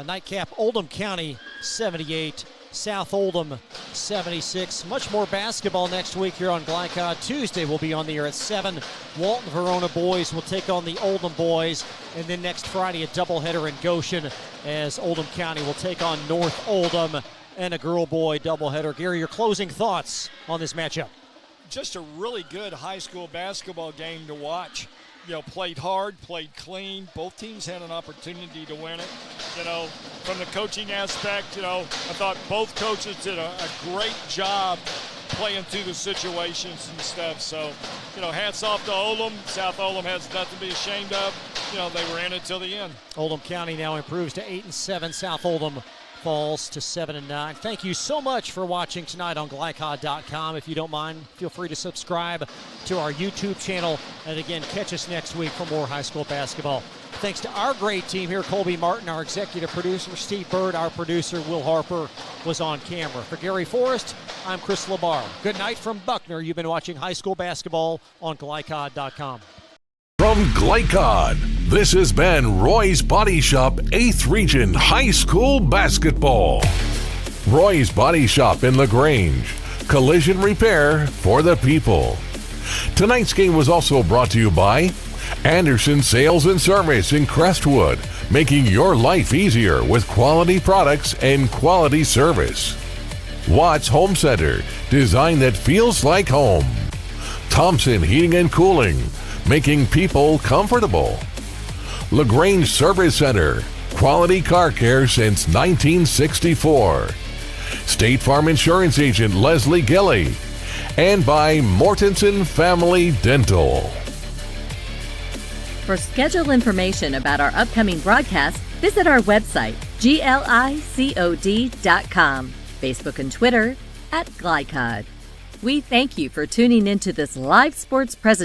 nightcap. Oldham County 78, South Oldham 76. Much more basketball next week here on Glycod. Tuesday we'll be on the air at 7. Walton Verona boys will take on the Oldham boys. And then next Friday a doubleheader in Goshen as Oldham County will take on North Oldham and a girl-boy doubleheader. Gary, your closing thoughts on this matchup? Just a really good high school basketball game to watch. You know, played hard, played clean. Both teams had an opportunity to win it. You know, from the coaching aspect, you know, I thought both coaches did a great job playing through the situations and stuff. So, you know, hats off to Oldham. South Oldham has nothing to be ashamed of. You know, they were in it till the end. Oldham County now improves to 8-7. South Oldham falls to 7-9. Thank you so much for watching tonight on Glycod.com. If you don't mind, feel free to subscribe to our YouTube channel. And again, catch us next week for more high school basketball. Thanks to our great team here, Colby Martin, our executive producer, Steve Bird, our producer, Will Harper was on camera. For Gary Forrest, I'm Chris LeBar. Good night from Buckner. You've been watching high school basketball on Glycod.com. From Glycod, this has been Roy's Body Shop 8th Region High School Basketball. Roy's Body Shop in LaGrange. Collision repair for the people. Tonight's game was also brought to you by Anderson Sales and Service in Crestwood, making your life easier with quality products and quality service. Watts Home Center, design that feels like home. Thompson Heating and Cooling, making people comfortable. LaGrange Service Center, quality car care since 1964. State Farm Insurance Agent Leslie Gilly, and by Mortensen Family Dental. For schedule information about our upcoming broadcasts, visit our website, glicod.com, Facebook and Twitter @Glycod. We thank you for tuning into this live sports presentation